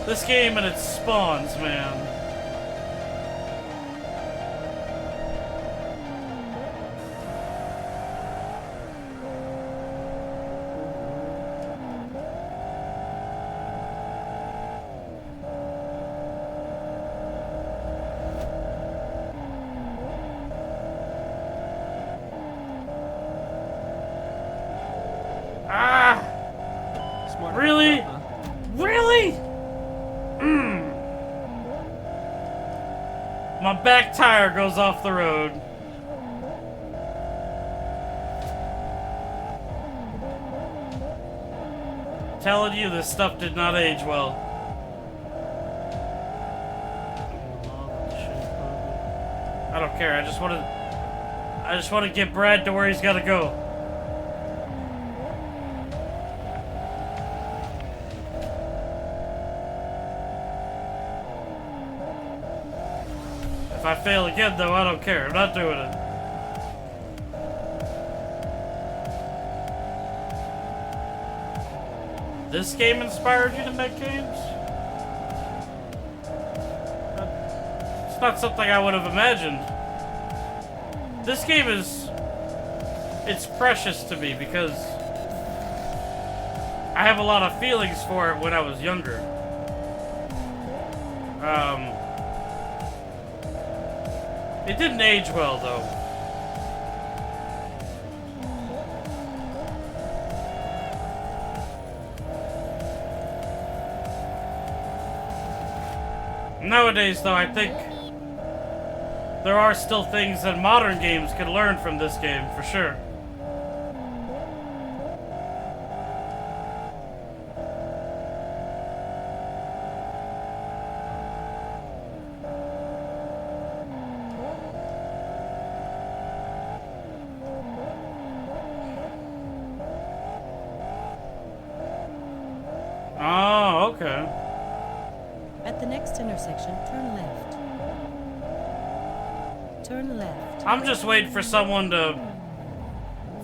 This game and its spawns, man. Ah! Smart Really? enough, huh? Really? My back tire goes off the road. Telling you, this stuff did not age well. I don't care. I just want to get Brad to where he's got to go. If I fail again, though, I don't care. I'm not doing it. This game inspired you to make games? It's not something I would have imagined. This game it's precious to me because I have a lot of feelings for it when I was younger. It didn't age well, though. Nowadays, though, I think there are still things that modern games can learn from this game, for sure. Oh, okay. At the next intersection, turn left. Turn left. I'm just waiting for someone to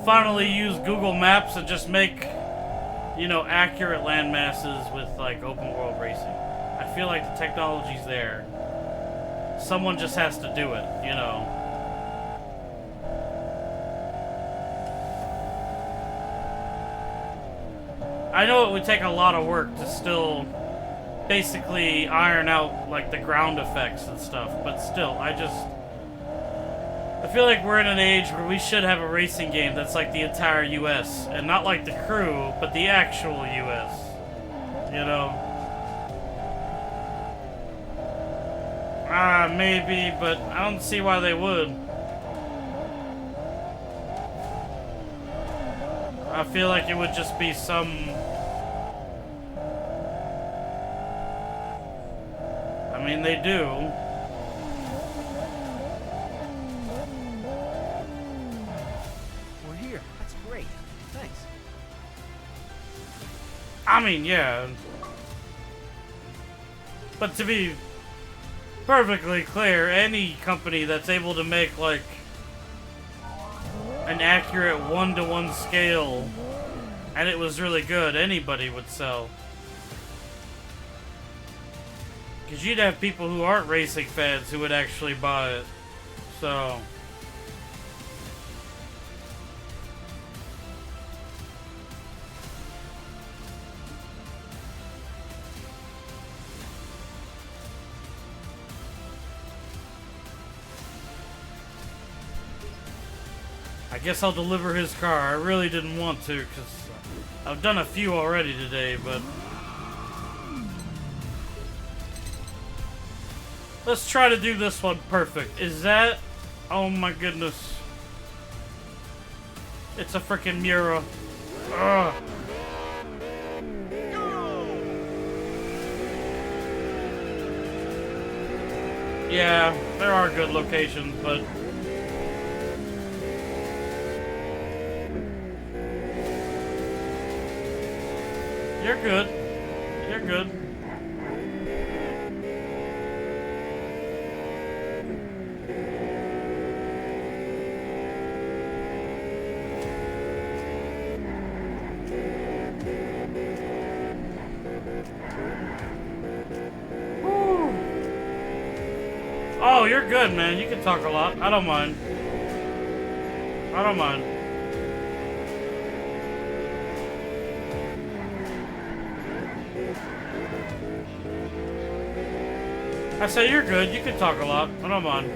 finally use Google Maps and just make, you know, accurate land masses with, like, open world racing. I feel like the technology's there. Someone just has to do it, you know. I know it would take a lot of work to still basically iron out, like, the ground effects and stuff, but still, I feel like we're in an age where we should have a racing game that's like the entire US, and not like the crew, but the actual US, you know? Maybe, but I don't see why they would. I feel like it would just be some... I mean, they do. We're here. That's great. Thanks. I mean, yeah. But to be perfectly clear, any company that's able to make, like, an accurate one-to-one scale, and it was really good, anybody would sell. Because you'd have people who aren't racing fans who would actually buy it. So... I guess I'll deliver his car. I really didn't want to, because I've done a few already today, but... Let's try to do this one perfect. Is that... Oh my goodness. It's a freaking Miura. Ugh. Yeah, there are good locations, but... You're good. You're good. Woo. Oh, you're good, man. You can talk a lot. I don't mind. I don't mind. I say you're good. You can talk a lot. I don't mind.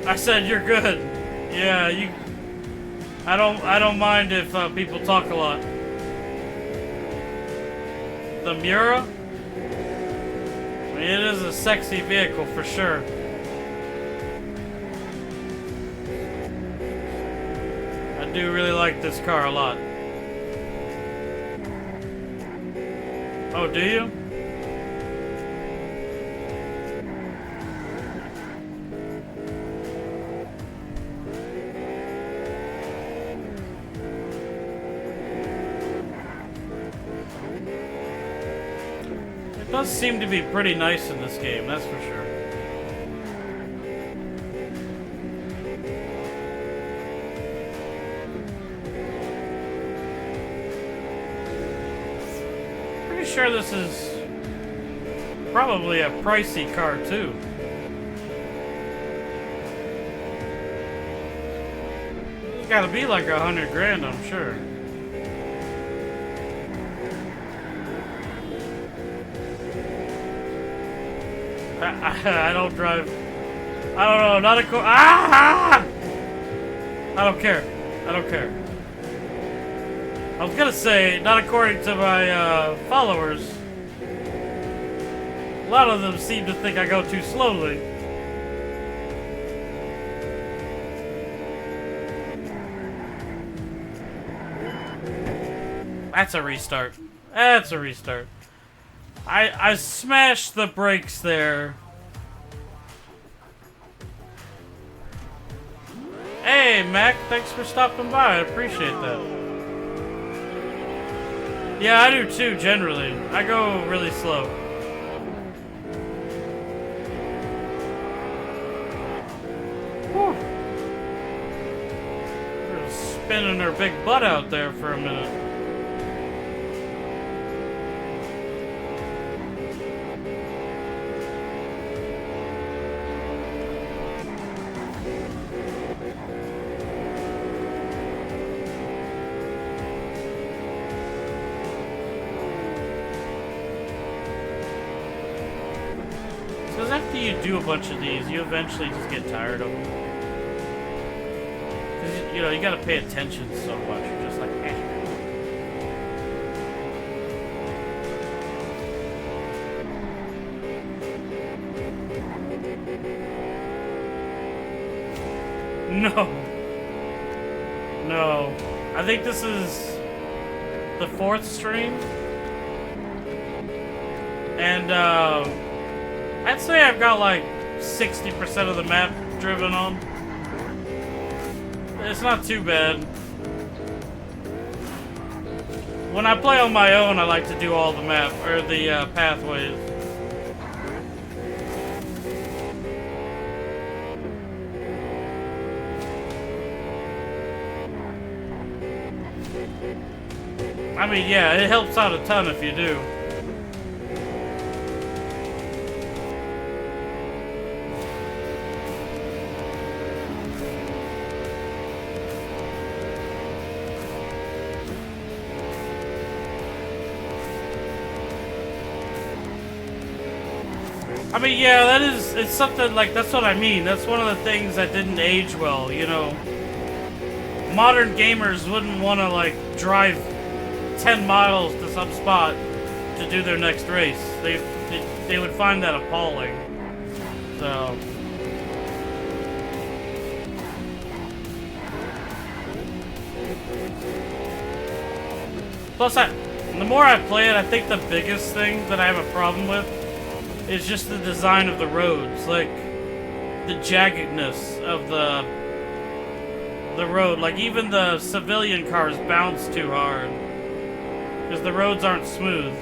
I said you're good. Yeah, you. I don't mind if people talk a lot. the Miura. I mean, it is a sexy vehicle for sure. I do really like this car a lot. Oh, do you? It does seem to be pretty nice in this game, that's for sure. Pretty sure this is probably a pricey car too. It's gotta be like 100 grand, I'm sure. I don't drive. I don't know. Not a I don't care. I don't care. I was gonna say, not according to my followers. A lot of them seem to think I go too slowly. That's a restart. That's a restart. I smashed the brakes there. Hey, Mac, thanks for stopping by. I appreciate that. Yeah, I do too, generally. I go really slow. Whew. They're spinning her big butt out there for a minute. Because after you do a bunch of these, you eventually just get tired of them. Because, you know, you gotta pay attention so much. You're just like, eh. No. No. I think this is the 4th stream. And, I'd say I've got like 60% of the map driven on. It's not too bad. When I play on my own, I like to do all the map, or the pathways. I mean, yeah, it helps out a ton if you do. I mean, yeah, that is, it's something like, that's what I mean. That's one of the things that didn't age well, you know. Modern gamers wouldn't want to, like, drive 10 miles to some spot to do their next race. They would find that appalling. So. Plus, the more I play it, I think the biggest thing that I have a problem with is just the design of the roads, like the jaggedness of the road. Like even the civilian cars bounce too hard because the roads aren't smooth.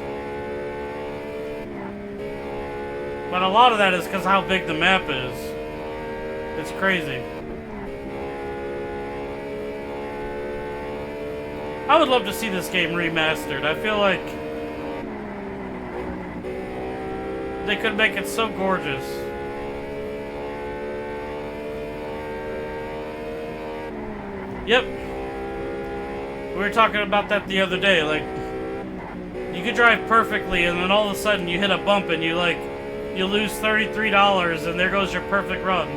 But a lot of that is because how big the map is. It's crazy. I would love to see this game remastered. I feel like they could make it so gorgeous. Yep. We were talking about that the other day. Like, you could drive perfectly, and then all of a sudden you hit a bump and you lose $33, and there goes your perfect run.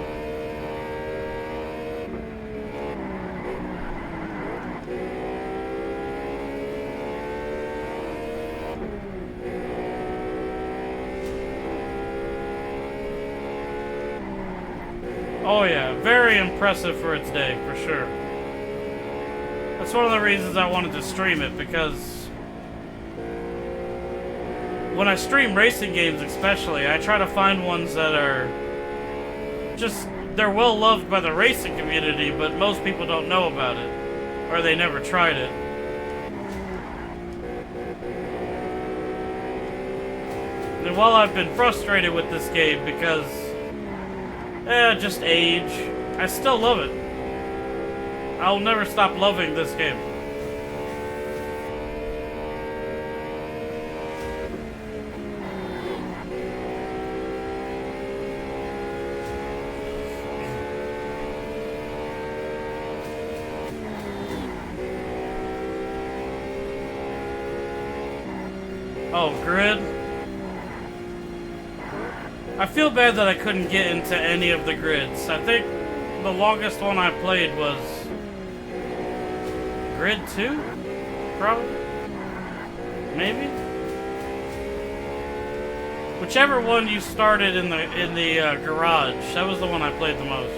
Oh yeah, very impressive for its day, for sure. That's one of the reasons I wanted to stream it, because when I stream racing games especially, I try to find ones that are just, they're well loved by the racing community, but most people don't know about it, or they never tried it. And while I've been frustrated with this game because, just age, I still love it. I'll never stop loving this game. Oh, Grid? I feel bad that I couldn't get into any of the grids. I think the longest one I played was Grid 2? Probably? Maybe? Whichever one you started in the garage, that was the one I played the most.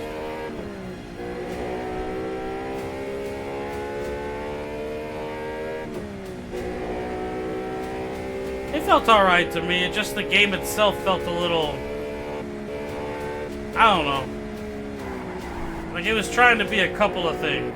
It felt alright to me, just the game itself felt a little, I don't know. Like it was trying to be a couple of things.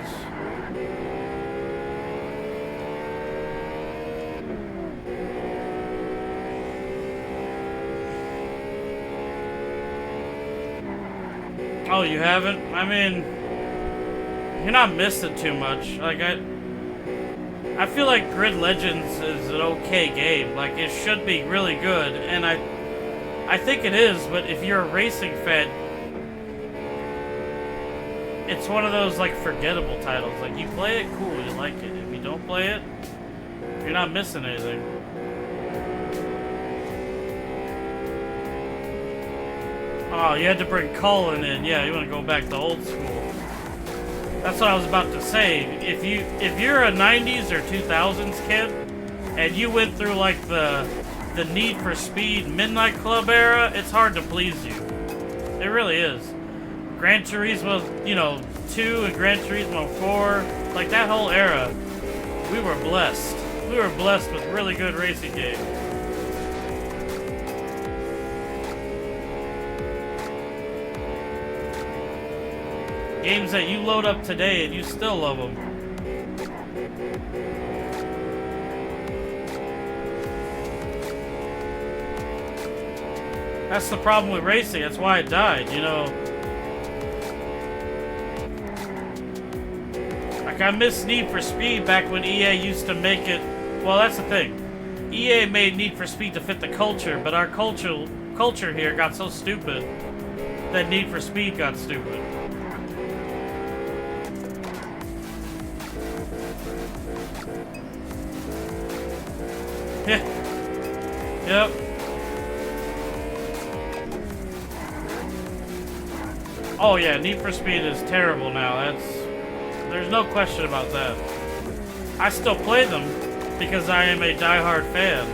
Oh, you haven't? I mean, you're not missing too much. Like I feel like Grid Legends is an okay game. Like it should be really good, and I think it is. But if you're a racing fan, it's one of those like forgettable titles. Like you play it, cool, you like it. If you don't play it, you're not missing anything. Oh, you had to bring Colin in. Yeah, you want to go back to old school. That's what I was about to say. If you're a 90s or 2000s kid and you went through like the Need for Speed Midnight Club era, it's hard to please you. It really is. Gran Turismo, 2 and Gran Turismo 4, like that whole era, we were blessed. We were blessed with really good racing games. Games that you load up today and you still love them. That's the problem with racing. That's why it died, Like, I miss Need for Speed back when EA used to make it. Well, that's the thing. EA made Need for Speed to fit the culture, but our culture here got so stupid that Need for Speed got stupid. Yep. Oh yeah, Need for Speed is terrible now. There's no question about that. I still play them because I am a diehard fan.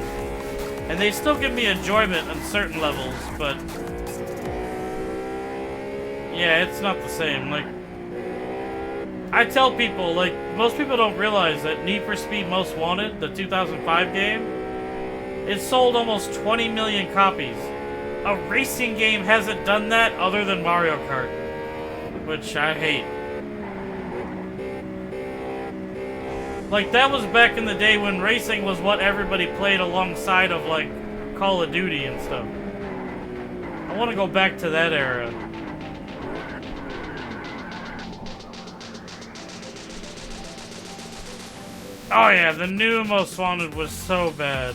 And they still give me enjoyment on certain levels, but yeah, it's not the same. Like, I tell people, like, most people don't realize that Need for Speed Most Wanted, the 2005 game, it sold almost 20 million copies. A racing game hasn't done that other than Mario Kart, which I hate. Like, that was back in the day when racing was what everybody played alongside of, like, Call of Duty and stuff. I want to go back to that era. Oh yeah, the new Most Wanted was so bad.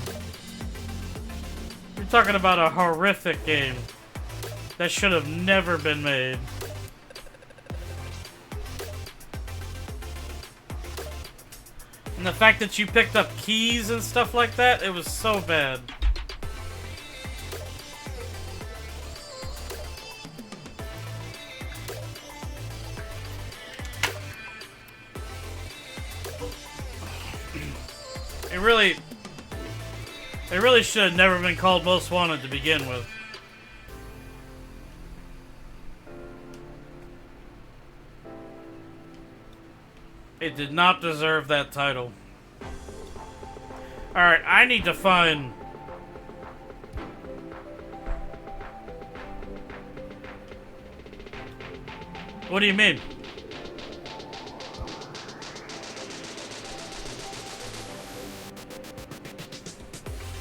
You're talking about a horrific game that should have never been made. And the fact that you picked up keys and stuff like that, it was so bad. It really should have never been called Most Wanted to begin with. It did not deserve that title. Alright, I need to find... What do you mean?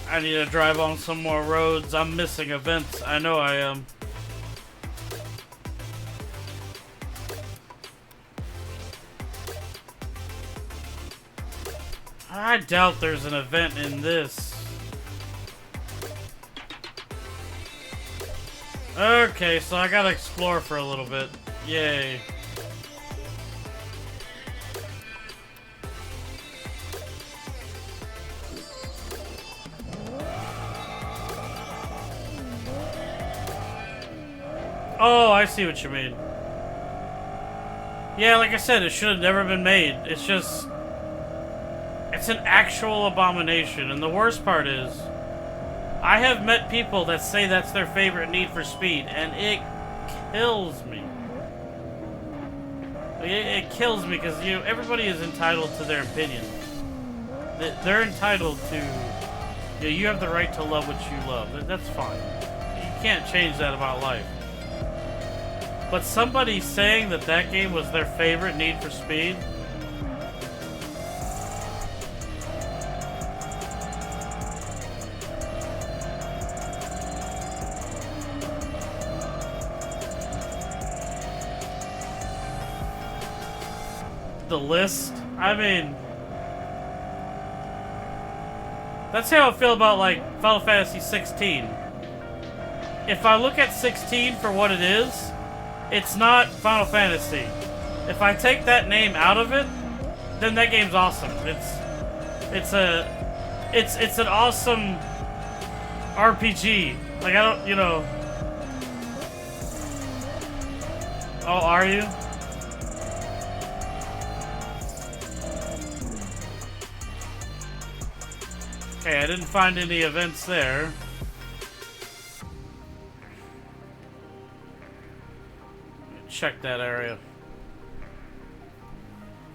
I need to drive on some more roads. I'm missing events. I know I am. I doubt there's an event in this. Okay, so I gotta explore for a little bit. Yay. Oh, I see what you mean. Yeah, like I said, it should have never been made. It's just... It's an actual abomination, and the worst part is... I have met people that say that's their favorite Need for Speed, and it kills me. It kills me, because, you know, everybody is entitled to their opinion. They're entitled to... You know, you have the right to love what you love. That's fine. You can't change that about life. But somebody saying that that game was their favorite Need for Speed... The list? I mean... That's how I feel about, like, Final Fantasy 16. If I look at 16 for what it is... It's not Final Fantasy. If I take that name out of it, then that game's awesome. It's an awesome RPG. Like, I don't, you know. Oh, are you? Okay, I didn't find any events there. Check that area.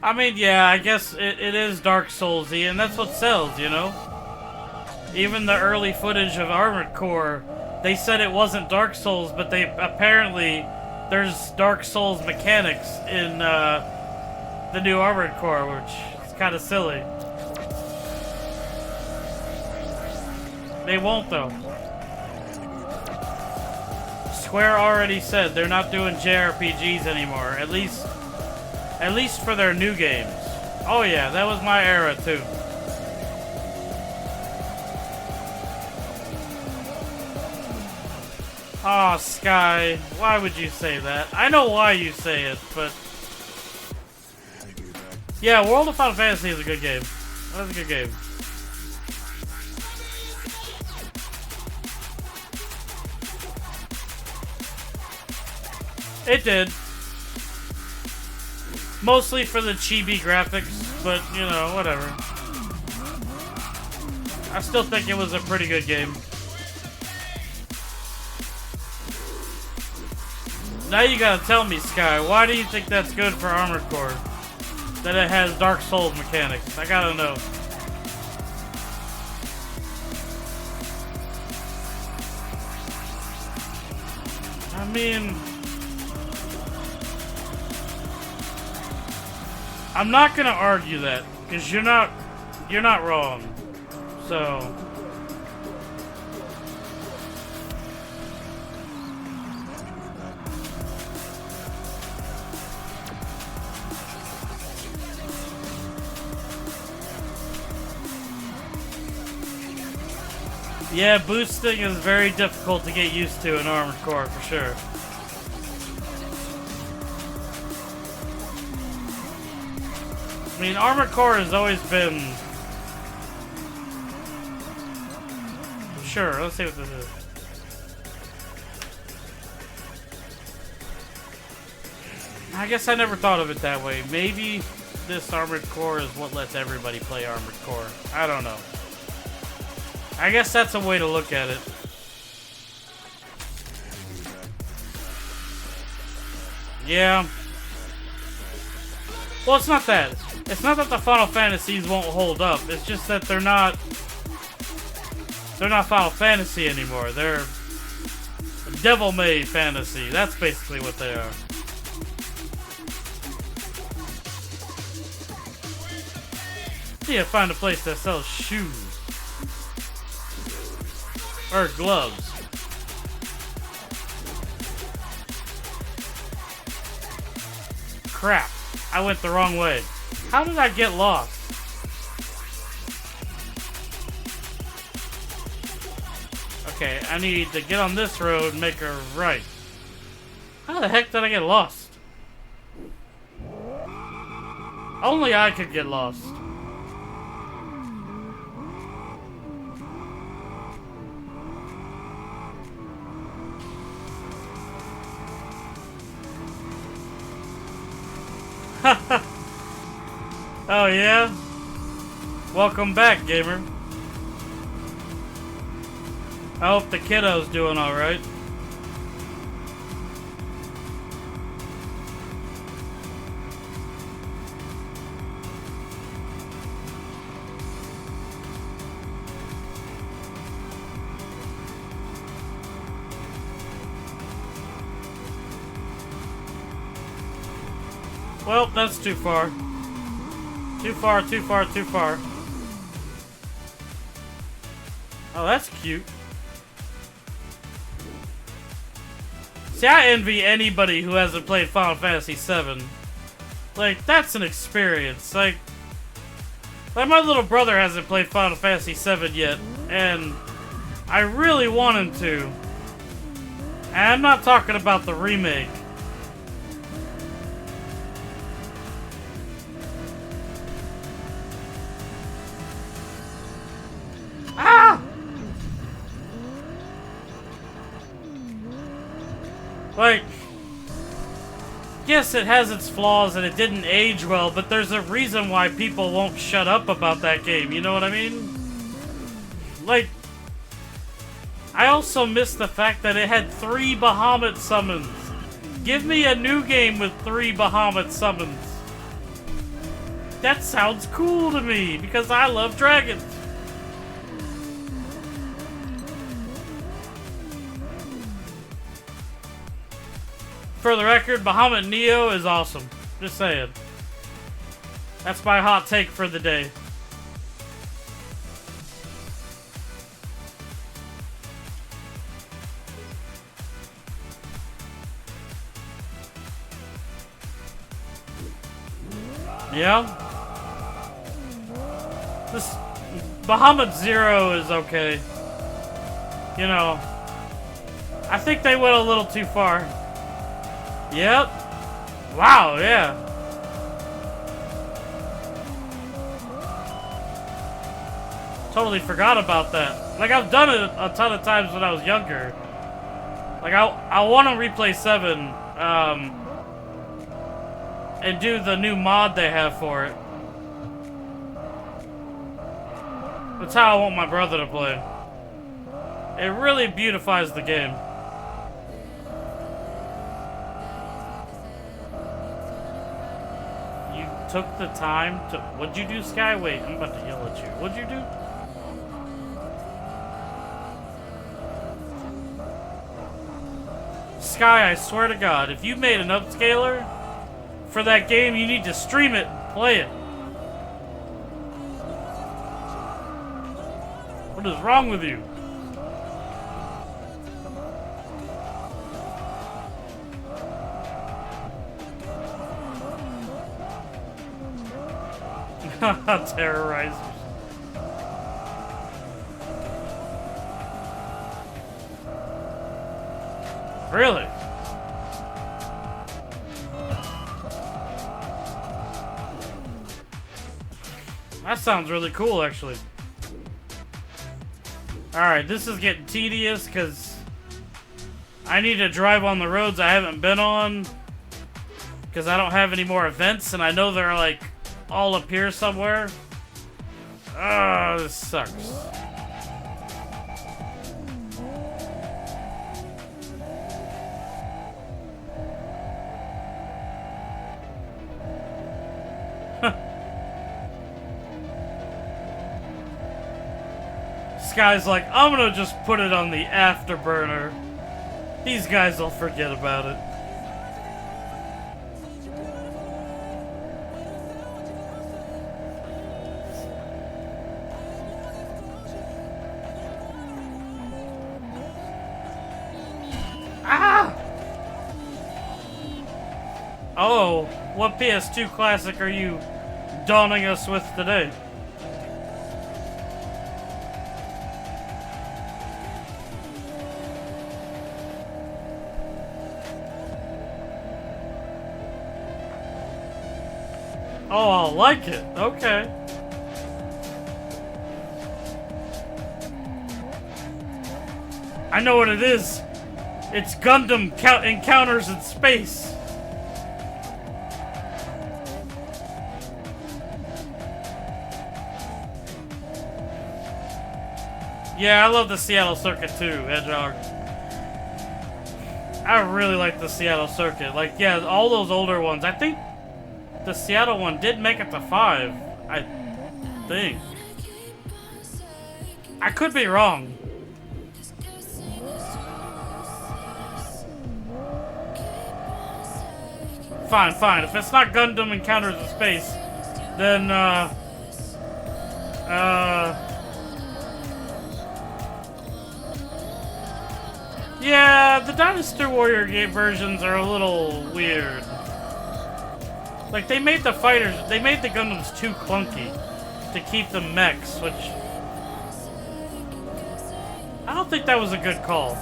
I mean, yeah, I guess it is Dark Souls-y, and that's what sells, you know? Even the early footage of Armored Core, they said it wasn't Dark Souls, but they apparently there's Dark Souls mechanics in the new Armored Core, which is kind of silly. They won't, though. Square already said they're not doing JRPGs anymore, at least for their new games. Oh yeah, that was my era too. Aw, Sky, why would you say that? I know why you say it, but... Yeah, World of Final Fantasy is a good game. That's a good game. It did. Mostly for the chibi graphics, but, you know, whatever. I still think it was a pretty good game. Now you gotta tell me, Sky, why do you think that's good for Armored Core? That it has Dark Souls mechanics? I gotta know. I mean... I'm not gonna argue that, because you're not wrong. So... Yeah, boosting is very difficult to get used to in Armored Core, for sure. I mean, Armored Core has always been... Sure, let's see what this is. I guess I never thought of it that way. Maybe this Armored Core is what lets everybody play Armored Core. I don't know. I guess that's a way to look at it. Yeah. Well, it's not that. It's not that the Final Fantasies won't hold up. It's just that they're not Final Fantasy anymore. They're devil-may fantasy. That's basically what they are. See, I find a place that sells shoes. Or gloves. Crap. I went the wrong way. How did I get lost? Okay, I need to get on this road and make a right. How the heck did I get lost? Only I could get lost. Oh yeah? Welcome back, gamer. I hope the kiddo's doing alright. Well, that's too far. Too far, too far, too far. Oh, that's cute. See, I envy anybody who hasn't played Final Fantasy VII. Like, that's an experience. Like my little brother hasn't played Final Fantasy VII yet, and I really want him to. And I'm not talking about the remake. Like, yes, it has its flaws and it didn't age well, but there's a reason why people won't shut up about that game, you know what I mean? Like, I also miss the fact that it had 3 Bahamut summons. Give me a new game with 3 Bahamut summons. That sounds cool to me, because I love dragons. For the record, Bahamut Neo is awesome. Just saying. That's my hot take for the day. Yeah? This Bahamut Zero is okay. You know, I think they went a little too far. Yep. Wow, yeah. Totally forgot about that. Like, I've done it a ton of times when I was younger. Like, I want to replay 7, and do the new mod they have for it. That's how I want my brother to play. It really beautifies the game. Took the time to... What'd you do, Sky? Wait, I'm about to yell at you. What'd you do? Sky, I swear to God, if you made an upscaler for that game, you need to stream it and play it. What is wrong with you? Terrorizers. Really? That sounds really cool, actually. Alright, this is getting tedious because I need to drive on the roads I haven't been on because I don't have any more events, and I know they're like all up here somewhere. Ah, this sucks. This guy's like, I'm gonna just put it on the afterburner. These guys will forget about it. Ah! Oh, what PS2 classic are you dawning us with today? Oh, I'll like it. Okay. I know what it is. It's Gundam Encounters in Space. Yeah, I love the Seattle Circuit too, Hedgehog. I really like the Seattle Circuit. Like, yeah, all those older ones. I think the Seattle one did make it to 5. I think. I could be wrong. Fine, fine. If it's not Gundam Encounters in Space, then, yeah, the Dynasty Warrior game versions are a little weird. Like, they made the Gundams too clunky to keep them mechs, which I don't think that was a good call.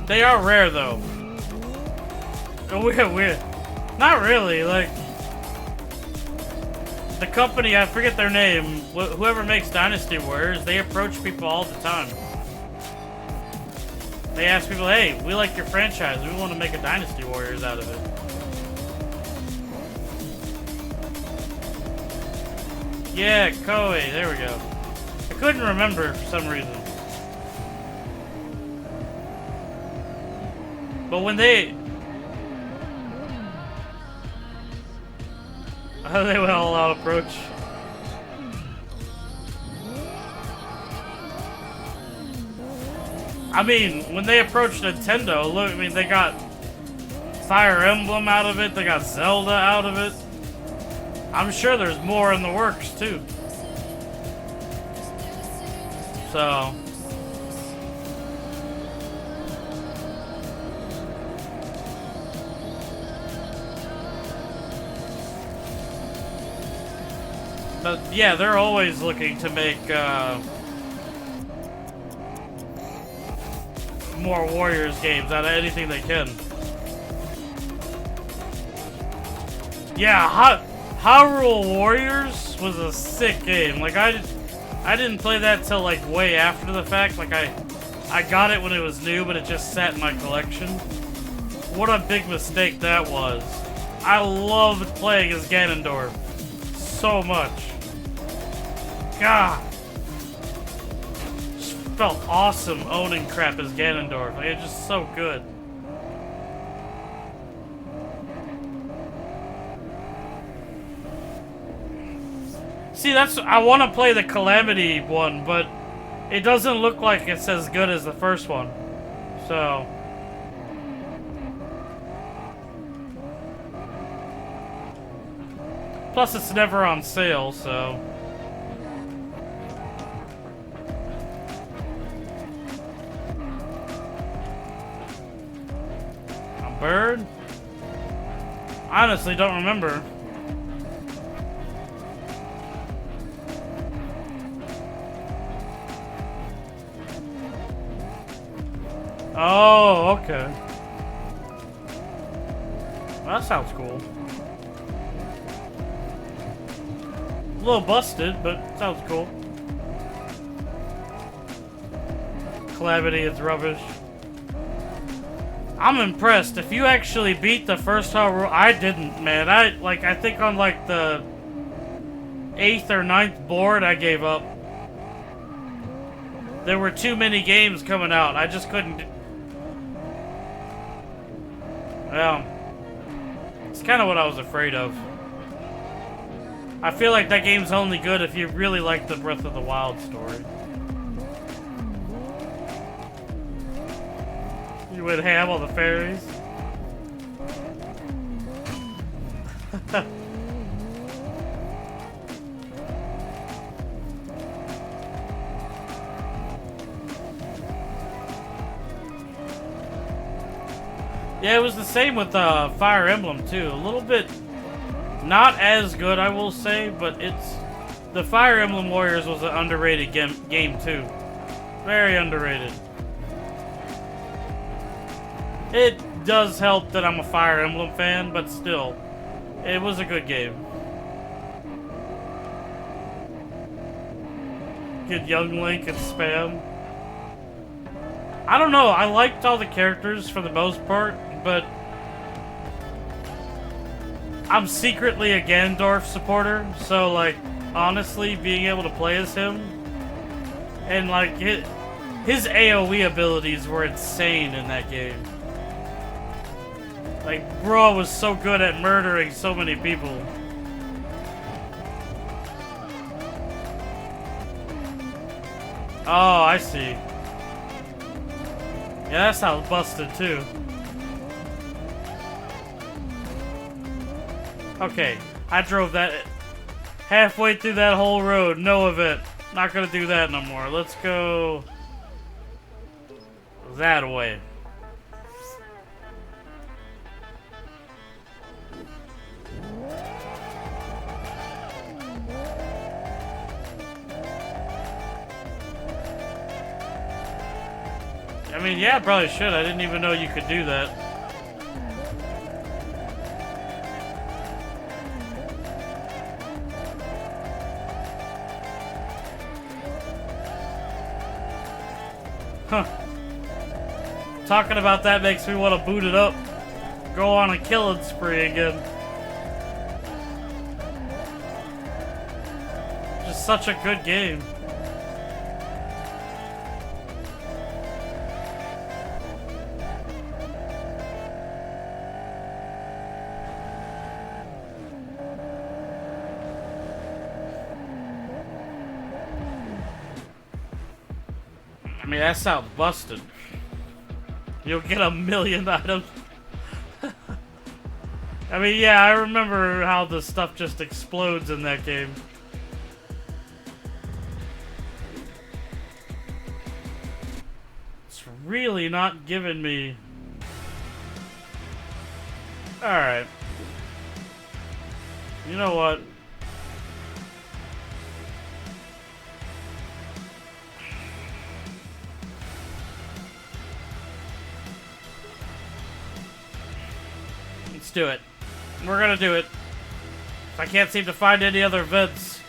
They are rare, though. Weird. Not really, like... The company, I forget their name, whoever makes Dynasty Warriors, they approach people all the time. They ask people, hey, we like your franchise, we want to make a Dynasty Warriors out of it. Yeah, Koei, there we go. I couldn't remember for some reason. But when they went all out approach. I mean, when they approached Nintendo, look, I mean, they got Fire Emblem out of it, they got Zelda out of it. I'm sure there's more in the works, too. So... But yeah, they're always looking to make more Warriors games out of anything they can. Yeah, Hyrule Warriors was a sick game. Like I didn't play that till like way after the fact. Like I got it when it was new, but it just sat in my collection. What a big mistake that was. I loved playing as Ganondorf so much. God. Just felt awesome owning crap as Ganondorf. Like, it's just so good. See, I want to play the Calamity one, but it doesn't look like it's as good as the first one. So... Plus, it's never on sale, so... A bird? I honestly don't remember. Oh, okay. Well, that sounds cool. A little busted, but sounds cool. Calamity is rubbish. I'm impressed. If you actually beat the first Hyrule, I didn't, man. I think on like the 8th or 9th board, I gave up. There were too many games coming out. I just couldn't Well, it's kind of what I was afraid of. I feel like that game's only good if you really like the Breath of the Wild story. You would have all the fairies. Yeah, it was the same with Fire Emblem too. A little bit not as good, I will say, but it's the Fire Emblem Warriors was an underrated game too. Very underrated. It does help that I'm a Fire Emblem fan, but still, it was a good game. Good young Link and spam. I don't know, I liked all the characters for the most part, but I'm secretly a Ganondorf supporter, so like, honestly, being able to play as him, and like, his AoE abilities were insane in that game. Like, bro was so good at murdering so many people. Oh, I see. Yeah, that sounds busted too. Okay, I drove that halfway through that whole road, no event. Not gonna do that no more. Let's go that way. I mean, yeah, I probably should. I didn't even know you could do that. Huh. Talking about that makes me want to boot it up. Go on a killing spree again. Just such a good game. I mean, that sounds busted. You'll get 1,000,000 items. I mean, yeah, I remember how the stuff just explodes in that game. It's really not giving me... Alright. You know what? Let's do it. We're gonna do it. I can't seem to find any other vents.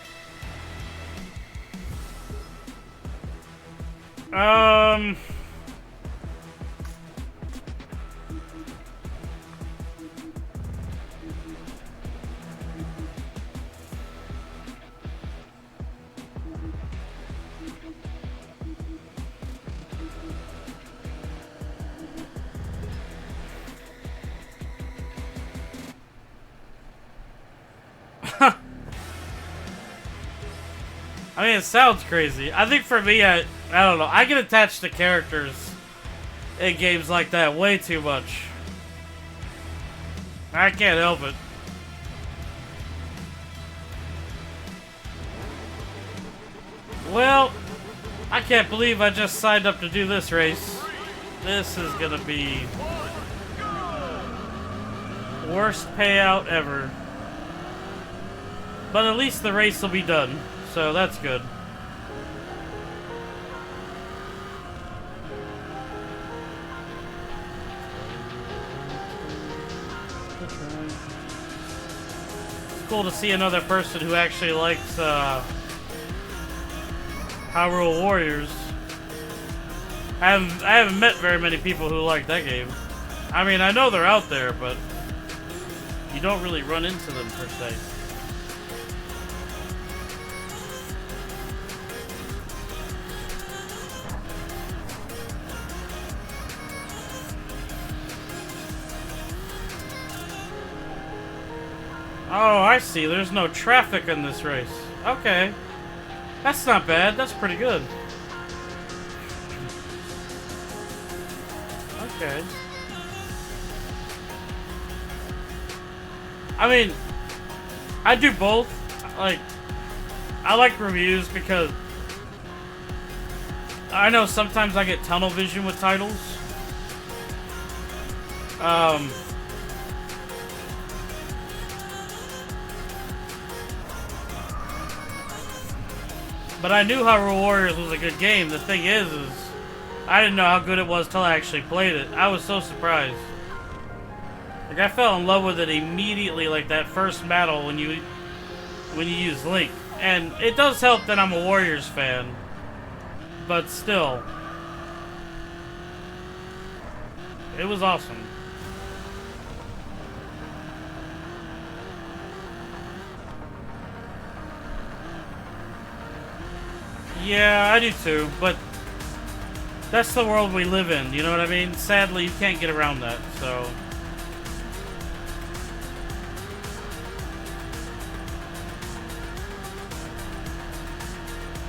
I mean, it sounds crazy. I think for me, I don't know. I get attached to characters in games like that way too much. I can't help it. Well, I can't believe I just signed up to do this race. This is gonna be worst payout ever. But at least the race will be done. So that's good. It's cool to see another person who actually likes Hyrule Warriors. I haven't met very many people who like that game. I mean, I know they're out there, but you don't really run into them per se. Oh, I see. There's no traffic in this race. Okay. That's not bad. That's pretty good. Okay. I mean, I do both. Like, I like reviews because I know sometimes I get tunnel vision with titles. But I knew Hyrule Warriors was a good game. The thing is I didn't know how good it was till I actually played it. I was so surprised. Like, I fell in love with it immediately, like that first battle when you use Link. And it does help that I'm a Warriors fan. But still. It was awesome. Yeah, I do too, but that's the world we live in, you know what I mean? Sadly, you can't get around that, so...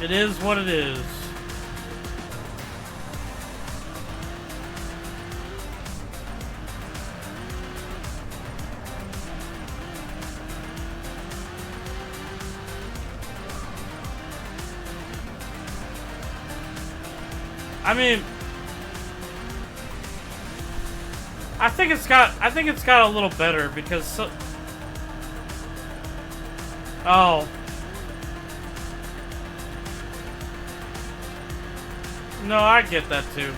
It is what it is. I mean, I think it's got a little better because oh. No, I get that too.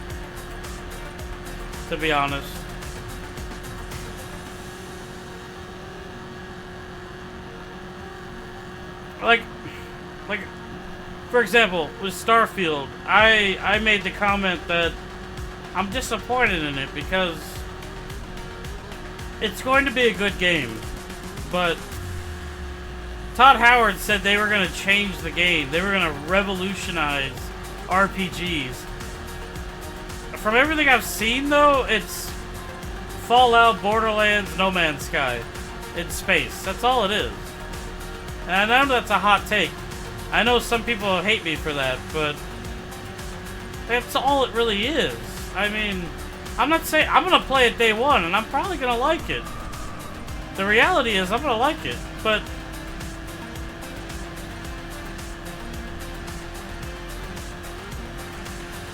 To be honest. Like for example, with Starfield, I made the comment that I'm disappointed in it because it's going to be a good game, but Todd Howard said they were going to change the game. They were going to revolutionize RPGs. From everything I've seen, though, it's Fallout, Borderlands, No Man's Sky in space. That's all it is. And I know that's a hot take. I know some people hate me for that, but that's all it really is. I mean, I'm not saying I'm gonna play it day one, and I'm probably gonna like it. The reality is, I'm gonna like it, but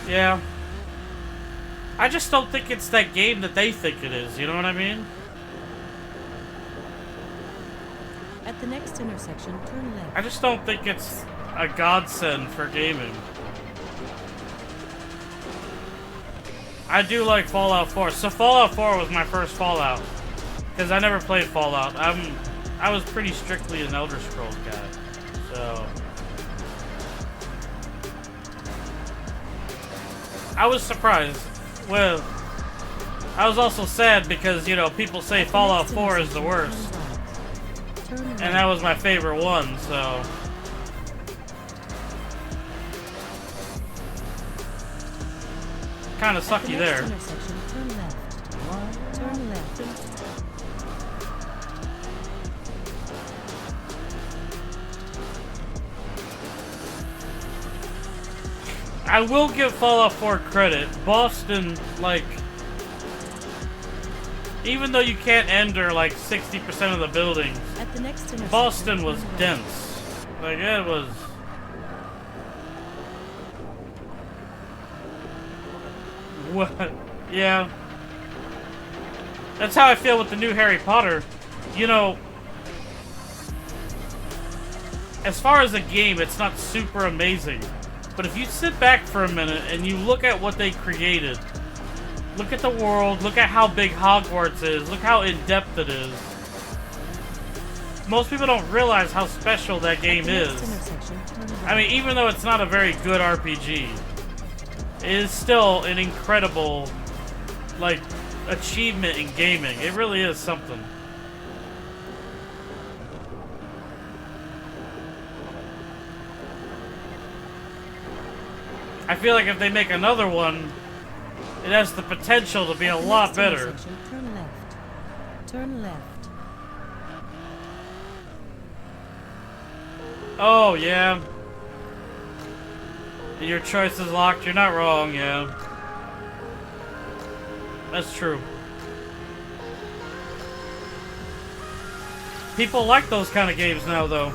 yeah, I just don't think it's that game that they think it is. You know what I mean? At the next intersection, turn left. I just don't think it's a godsend for gaming. I do like Fallout 4. So Fallout 4 was my first Fallout. Because I never played Fallout. I was pretty strictly an Elder Scrolls guy. So I was surprised. Well, I was also sad because, you know, people say Fallout 4 is the worst. And that was my favorite one, so... Kinda sucky there. Turn left. Turn left. I will give Fallout 4 credit. Boston, like... Even though you can't enter, like, 60% of the buildings, At the next intersection, Boston was turn right. dense. Like, it was... What? Yeah. That's how I feel with the new Harry Potter. You know, as far as a game, it's not super amazing. But if you sit back for a minute and you look at what they created, look at the world, look at how big Hogwarts is, look how in-depth it is. Most people don't realize how special that game is. I mean, even though it's not a very good RPG, it is still an incredible, like, achievement in gaming. It really is something. I feel like if they make another one, it has the potential to be a lot better. Turn left. Turn left. Oh, yeah. Your choice is locked. You're not wrong, yeah. That's true. People like those kind of games now, though.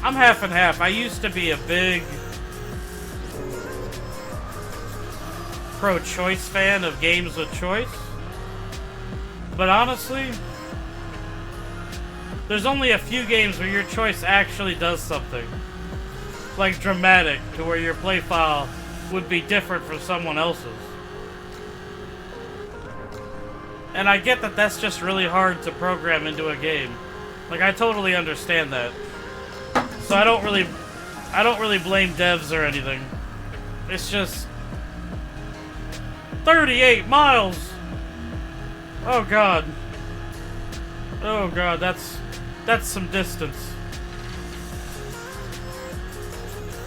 I'm half and half. I used to be a big pro-choice fan of games with choice. But honestly, there's only a few games where your choice actually does something. Like dramatic, to where your play file would be different from someone else's. And I get that that's just really hard to program into a game. Like, I totally understand that. So I don't really blame devs or anything. It's just 38 miles. Oh god. Oh god, that's some distance.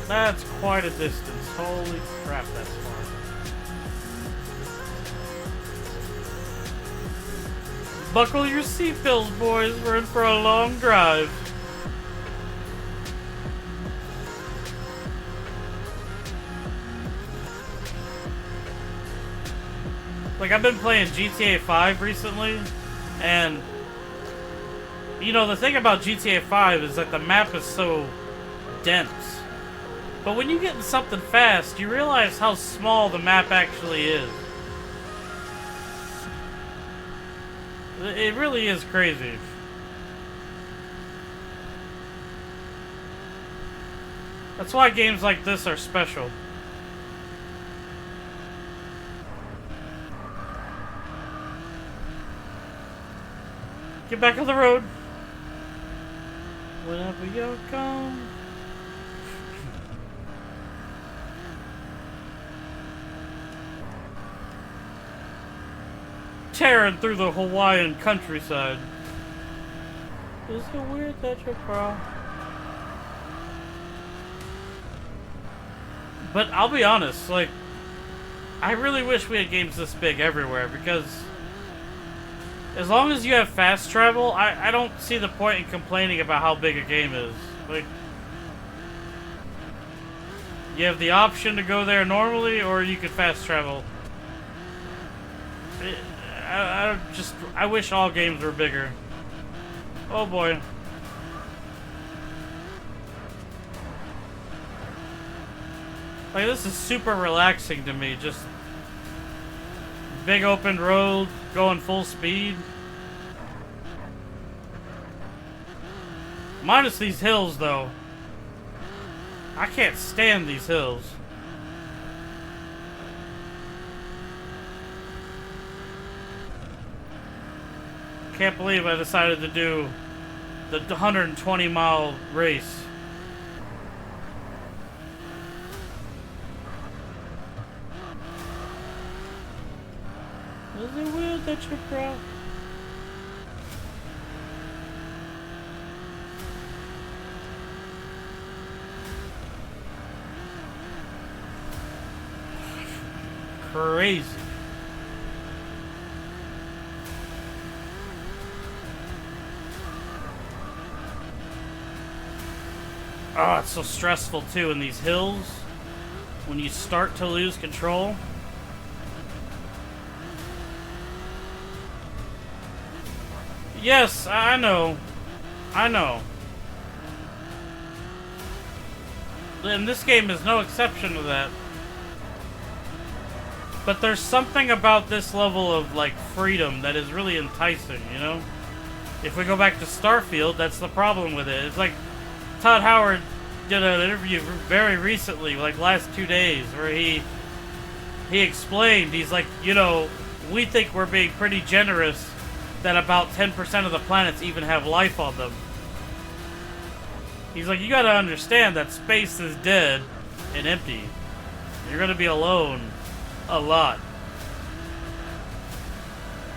That's quite a distance. Holy crap, that's far. Buckle your seatbelts, boys. We're in for a long drive. Like, I've been playing GTA 5 recently, and you know, the thing about GTA 5 is that the map is so dense. But when you get in something fast, you realize how small the map actually is. It really is crazy. That's why games like this are special. Get back on the road. Whenever you're gone. Tearing through the Hawaiian countryside. Is it weird that you're pro? But I'll be honest, like, I really wish we had games this big everywhere, because as long as you have fast travel, I don't see the point in complaining about how big a game is. Like, you have the option to go there normally, or you could fast travel. I wish all games were bigger. Oh boy. Like, this is super relaxing to me, just big open road, going full speed. Minus these hills, though. I can't stand these hills. Can't believe I decided to do the 120-mile race. Is it weird that you're proud? Crazy. Oh, it's so stressful too in these hills when you start to lose control. Yes, I know. I know. And this game is no exception to that. But there's something about this level of, like, freedom that is really enticing, you know? If we go back to Starfield, that's the problem with it. It's like Todd Howard did an interview very recently, like last 2 days, where he explained, he's like, you know, we think we're being pretty generous that about 10% of the planets even have life on them. He's like, you gotta understand that space is dead and empty. You're gonna be alone a lot.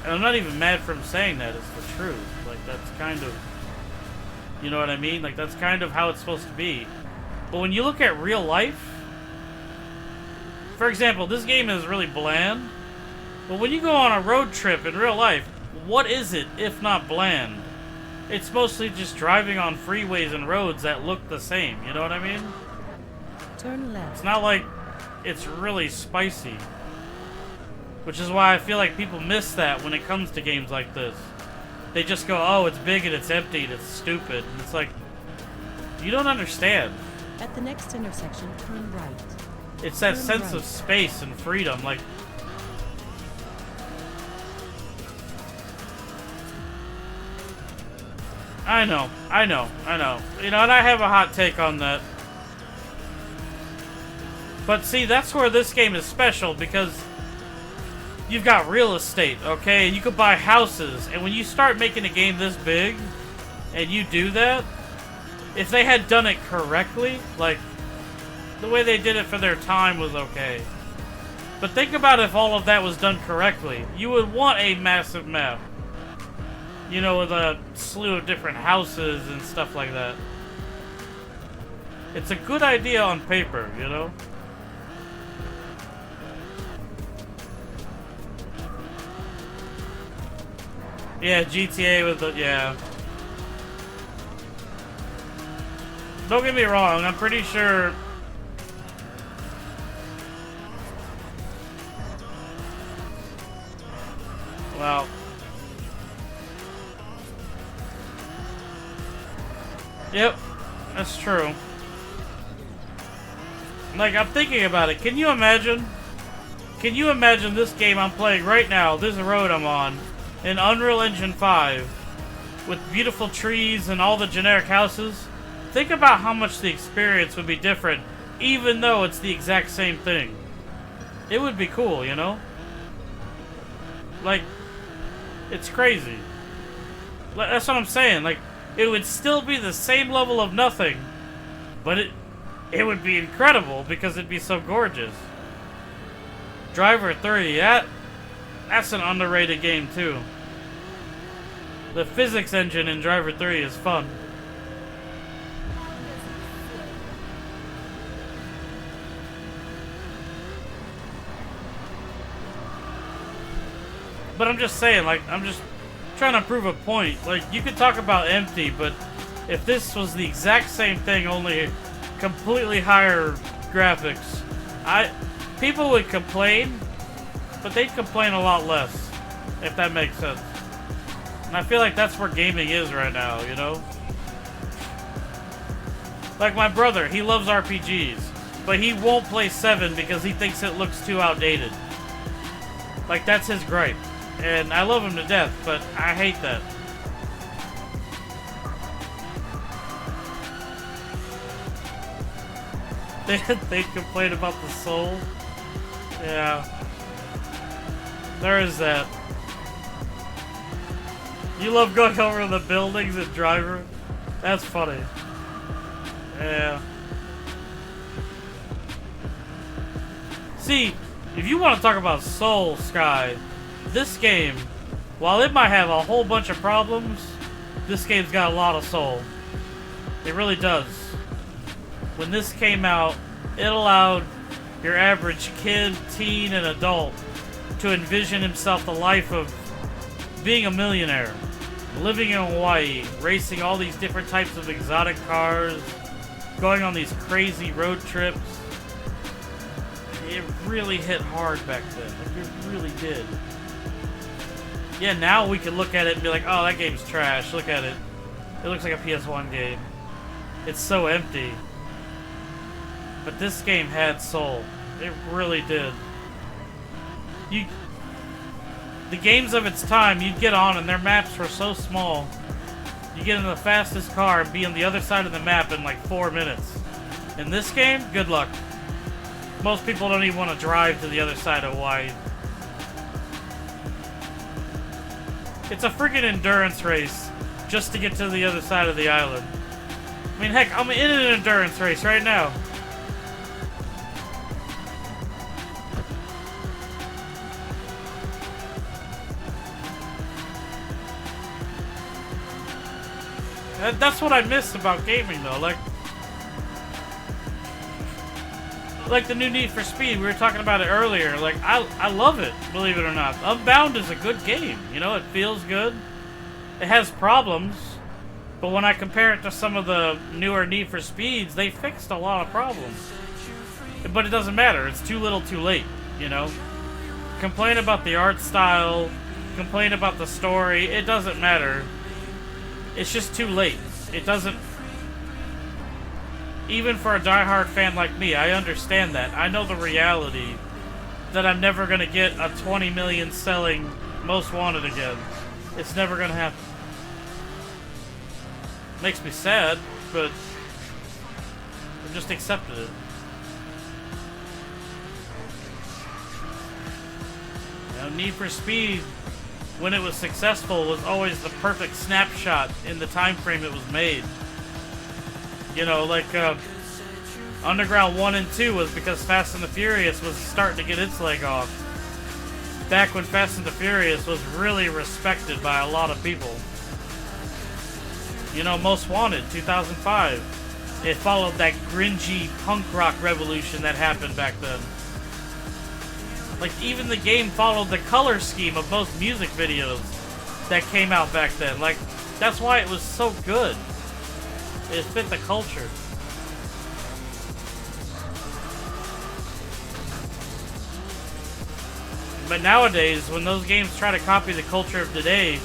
And I'm not even mad for him saying that, it's the truth. Like, that's kind of You know what I mean? Like, that's kind of how it's supposed to be. But when you look at real life, for example, this game is really bland. But when you go on a road trip in real life, what is it if not bland? It's mostly just driving on freeways and roads that look the same. You know what I mean? Turn left. It's not like it's really spicy. Which is why I feel like people miss that when it comes to games like this. They just go, oh, it's big and it's empty and it's stupid. And it's like, you don't understand. At the next intersection, turn right. It's that Turn sense right. of space and freedom. Like, I know. You know, and I have a hot take on that. But see, that's where this game is special, because you've got real estate, okay? And you could buy houses. And when you start making a game this big, and you do that, if they had done it correctly, like, the way they did it for their time was okay. But think about if all of that was done correctly. You would want a massive map. You know, with a slew of different houses and stuff like that. It's a good idea on paper, you know? Yeah, GTA with the... yeah. Don't get me wrong, I'm pretty sure... well... yep, that's true. Like, I'm thinking about it. Can you imagine? Can you imagine this game I'm playing right now, this road I'm on, in Unreal Engine 5, with beautiful trees and all the generic houses? Think about how much the experience would be different, even though it's the exact same thing. It would be cool, you know? Like, it's crazy. That's what I'm saying. Like, it would still be the same level of nothing, but it would be incredible because it'd be so gorgeous. Driver 3, that's an underrated game too. The physics engine in Driver 3 is fun. But I'm just saying, like, I'm just trying to prove a point. Like, you could talk about empty, but if this was the exact same thing, only completely higher graphics, people would complain, but they'd complain a lot less, if that makes sense. And I feel like that's where gaming is right now, you know? Like my brother, he loves RPGs, but he won't play 7 because he thinks it looks too outdated. Like, that's his gripe. And I love him to death, but I hate that. They complain about the soul. Yeah. There is that. You love going over the buildings in Driver? That's funny. Yeah. See, if you want to talk about soul, Sky, this game, while it might have a whole bunch of problems, this game's got a lot of soul. It really does. When this came out, it allowed your average kid, teen, and adult to envision himself the life of being a millionaire, living in Hawaii, racing all these different types of exotic cars, going on these crazy road trips. It really hit hard back then. Like, it really did. Yeah, now we can look at it and be like, oh, that game's trash. Look at it. It looks like a PS1 game. It's so empty. But this game had soul. It really did. The games of its time, you'd get on and their maps were so small. You get in the fastest car and be on the other side of the map in like 4 minutes. In this game, good luck. Most people don't even want to drive to the other side of Hawaii. It's a freaking endurance race just to get to the other side of the island. I mean, heck, I'm in an endurance race right now. That's what I miss about gaming, though. Like the new Need for Speed, we were talking about it earlier. Like, I love it, believe it or not. Unbound is a good game. You know, it feels good. It has problems. But when I compare it to some of the newer Need for Speeds, they fixed a lot of problems. But it doesn't matter. It's too little too late, you know? Complain about the art style, complain about the story, it doesn't matter. It's just too late. It doesn't... Even for a diehard fan like me, I understand that. I know the reality that I'm never going to get a 20 million selling Most Wanted again. It's never going to happen. Makes me sad, but I just accepted it. You know, Need for Speed, when it was successful, was always the perfect snapshot in the time frame it was made. You know, like Underground 1 and 2 was because Fast and the Furious was starting to get its leg off. Back when Fast and the Furious was really respected by a lot of people. You know, Most Wanted, 2005. It followed that grungy punk rock revolution that happened back then. Like, even the game followed the color scheme of most music videos that came out back then. Like, that's why it was so good. It fit the culture. But nowadays, when those games try to copy the culture of today,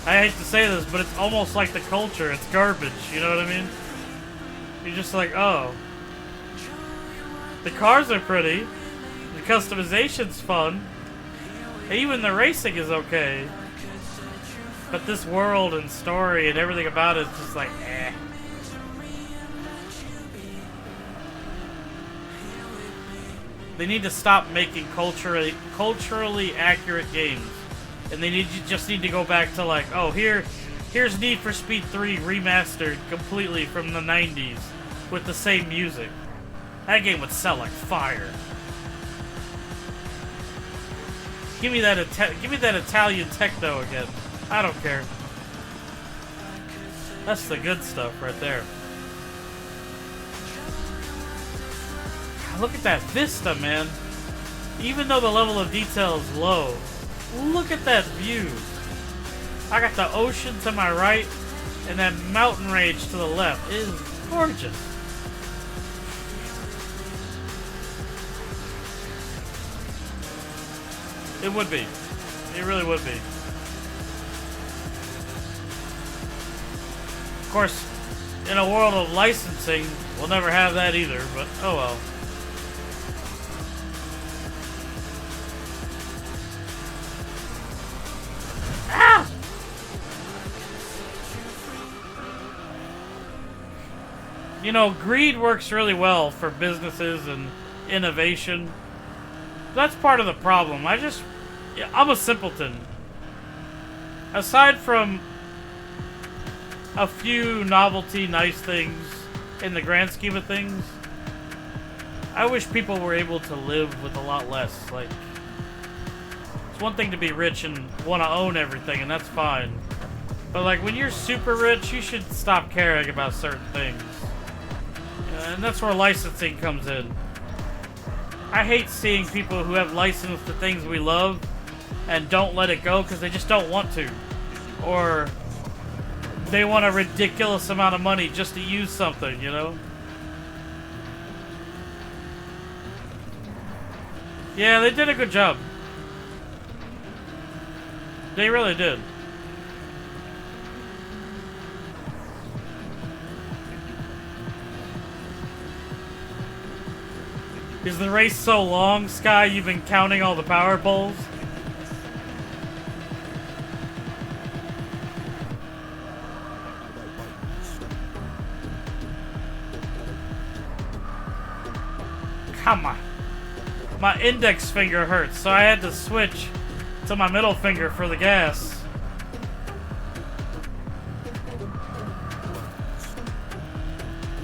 I hate to say this, but it's almost like the culture. It's garbage, you know what I mean? You're just like, oh. The cars are pretty. The customization's fun. Even the racing is okay. But this world and story and everything about it is just like, eh. They need to stop making culturally accurate games. And they just need to go back to like, oh, here's Need for Speed 3 remastered completely from the 90s with the same music. That game would sell like fire. Give me that Italian techno again. I don't care. That's the good stuff right there. Look at that vista, man. Even though the level of detail is low, look at that view. I got the ocean to my right and that mountain range to the left. It is gorgeous. It would be. It really would be. Of course, in a world of licensing, we'll never have that either, but oh well. Ah! You know, greed works really well for businesses and innovation. That's part of the problem. I'm a simpleton. Aside from a few novelty nice things in the grand scheme of things, I wish people were able to live with a lot less. Like, it's one thing to be rich and want to own everything, and that's fine. But like, when you're super rich, you should stop caring about certain things. And that's where licensing comes in. I hate seeing people who have license to things we love and don't let it go because they just don't want to. Or they want a ridiculous amount of money just to use something, you know? Yeah, they did a good job. They really did. Is the race so long, Sky, you've been counting all the power poles? Come on. My index finger hurts, so I had to switch to my middle finger for the gas.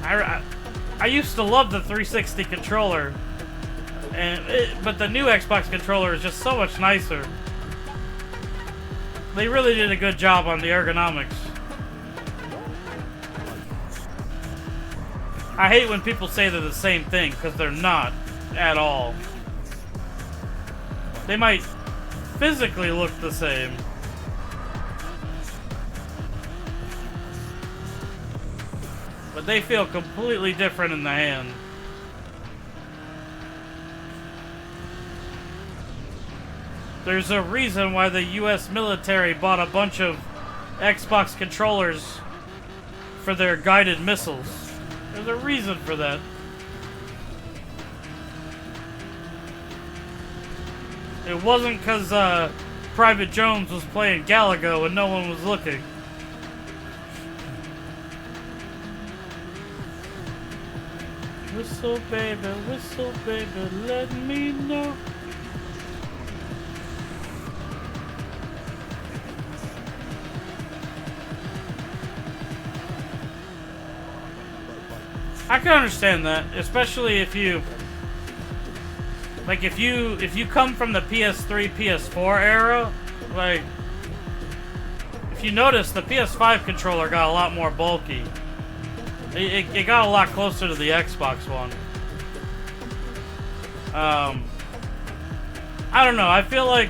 I used to love the 360 controller, but the new Xbox controller is just so much nicer. They really did a good job on the ergonomics. I hate when people say they're the same thing, because they're not at all. They might physically look the same. But they feel completely different in the hand. There's a reason why the US military bought a bunch of Xbox controllers for their guided missiles. There's a reason for that. It wasn't because Private Jones was playing Galaga and no one was looking. Whistle baby, let me know. I can understand that, especially if you like if you come from the PS3, PS4 era, like if you notice the PS5 controller got a lot more bulky. It got a lot closer to the Xbox One. I don't know, I feel like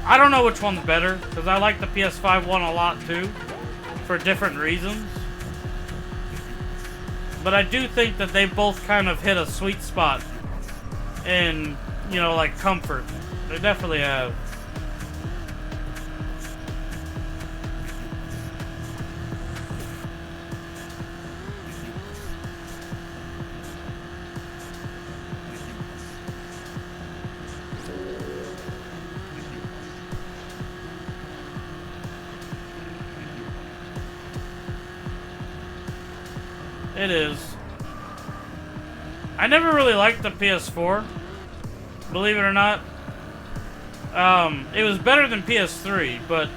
I don't know which one's better, because I like the PS5 one a lot too, for different reasons. But I do think that they both kind of hit a sweet spot in, you know, like comfort. They definitely have. It is. I never really liked the PS4, believe it or not. It was better than PS3, but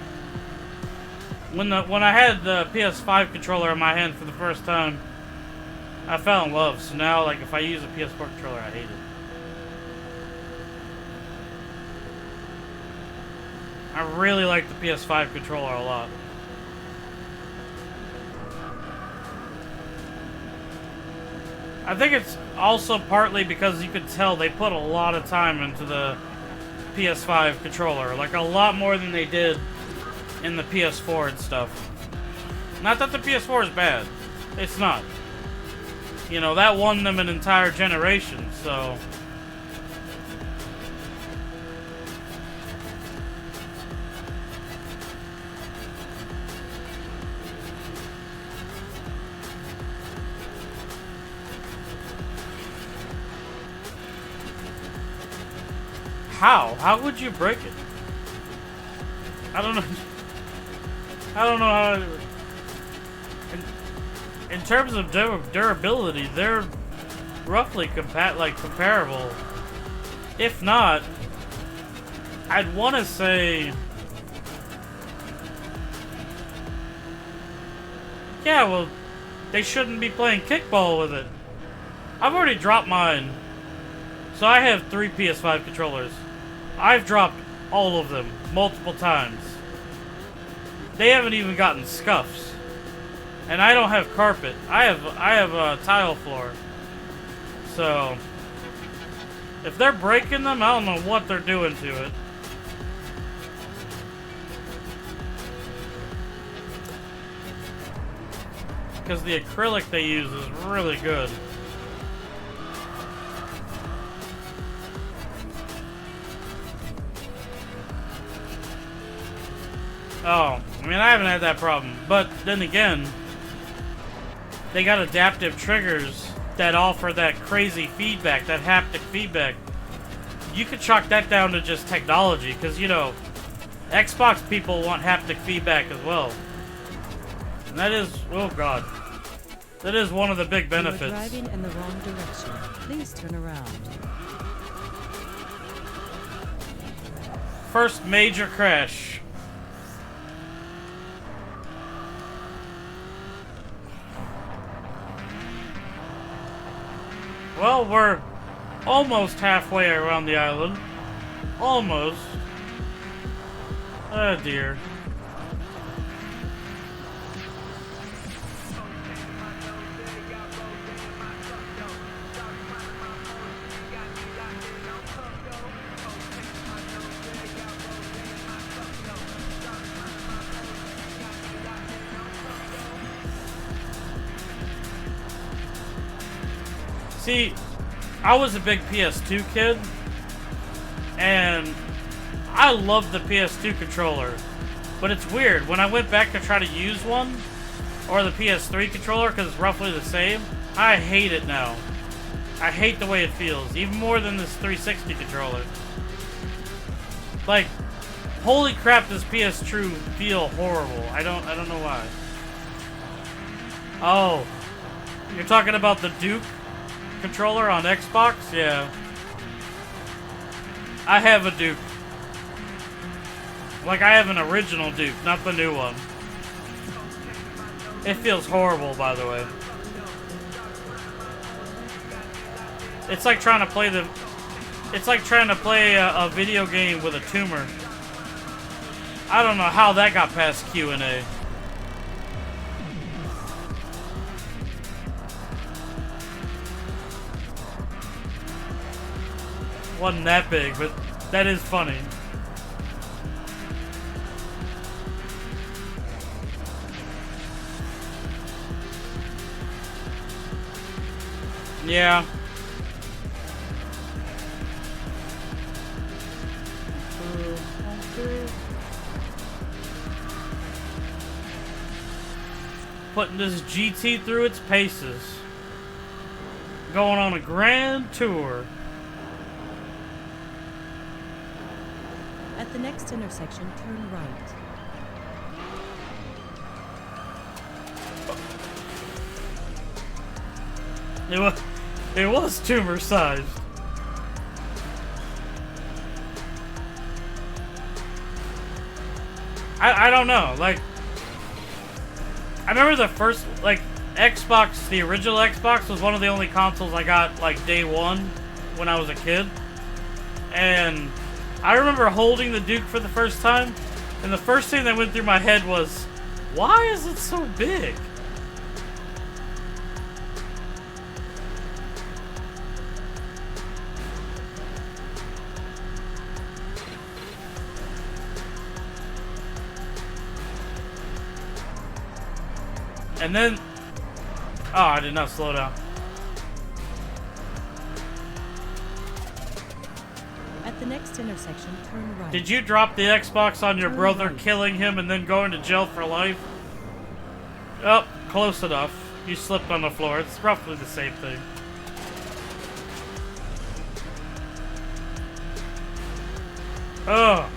when I had the PS5 controller in my hand for the first time, I fell in love. So now, like, if I use a PS4 controller, I hate it. I really like the PS5 controller a lot. I think it's also partly because you could tell they put a lot of time into the PS5 controller. Like, a lot more than they did in the PS4 and stuff. Not that the PS4 is bad. It's not. You know, that won them an entire generation, so... How? How would you break it? I don't know. I don't know how to... In terms of durability, they're roughly comparable. If not, I'd want to say... Yeah, well, they shouldn't be playing kickball with it. I've already dropped mine. So I have 3 PS5 controllers. I've dropped all of them multiple times. They haven't even gotten scuffs. And I don't have carpet. I have a tile floor. So if they're breaking them, I don't know what they're doing to it. Because the acrylic they use is really good. Oh, I mean, I haven't had that problem. But then again, they got adaptive triggers that offer that crazy feedback, that haptic feedback. You could chalk that down to just technology, because, you know, Xbox people want haptic feedback as well. And that is, oh god, that is one of the big benefits. You are driving in the wrong direction. Please turn around. First major crash. Well, we're almost halfway around the island. Almost. Oh dear. See, I was a big PS2 kid, and I love the PS2 controller. But it's weird, when I went back to try to use one, or the PS3 controller, because it's roughly the same, I hate it now. I hate the way it feels, even more than this 360 controller. Like, holy crap, does PS2 feel horrible. I don't know why. Oh, you're talking about the Duke controller on Xbox? Yeah. I have a Duke. Like, I have an original Duke, not the new one. It feels horrible, by the way. It's like trying to play a video game with a tumor. I don't know how that got past Q&A. Wasn't that big, but that is funny. Yeah. Putting this GT through its paces. Going on a grand tour. At the next intersection, turn right. It was tumor sized. I don't know, like, I remember the first, like, Xbox, the original Xbox was one of the only consoles I got, like, day one when I was a kid. And I remember holding the Duke for the first time, and the first thing that went through my head was, why is it so big? And then, oh, I did not slow down. At the next intersection, turn right. Did you drop the Xbox on your Turn brother, right. killing him and then going to jail for life? Oh, close enough. You slipped on the floor. It's roughly the same thing. Oh.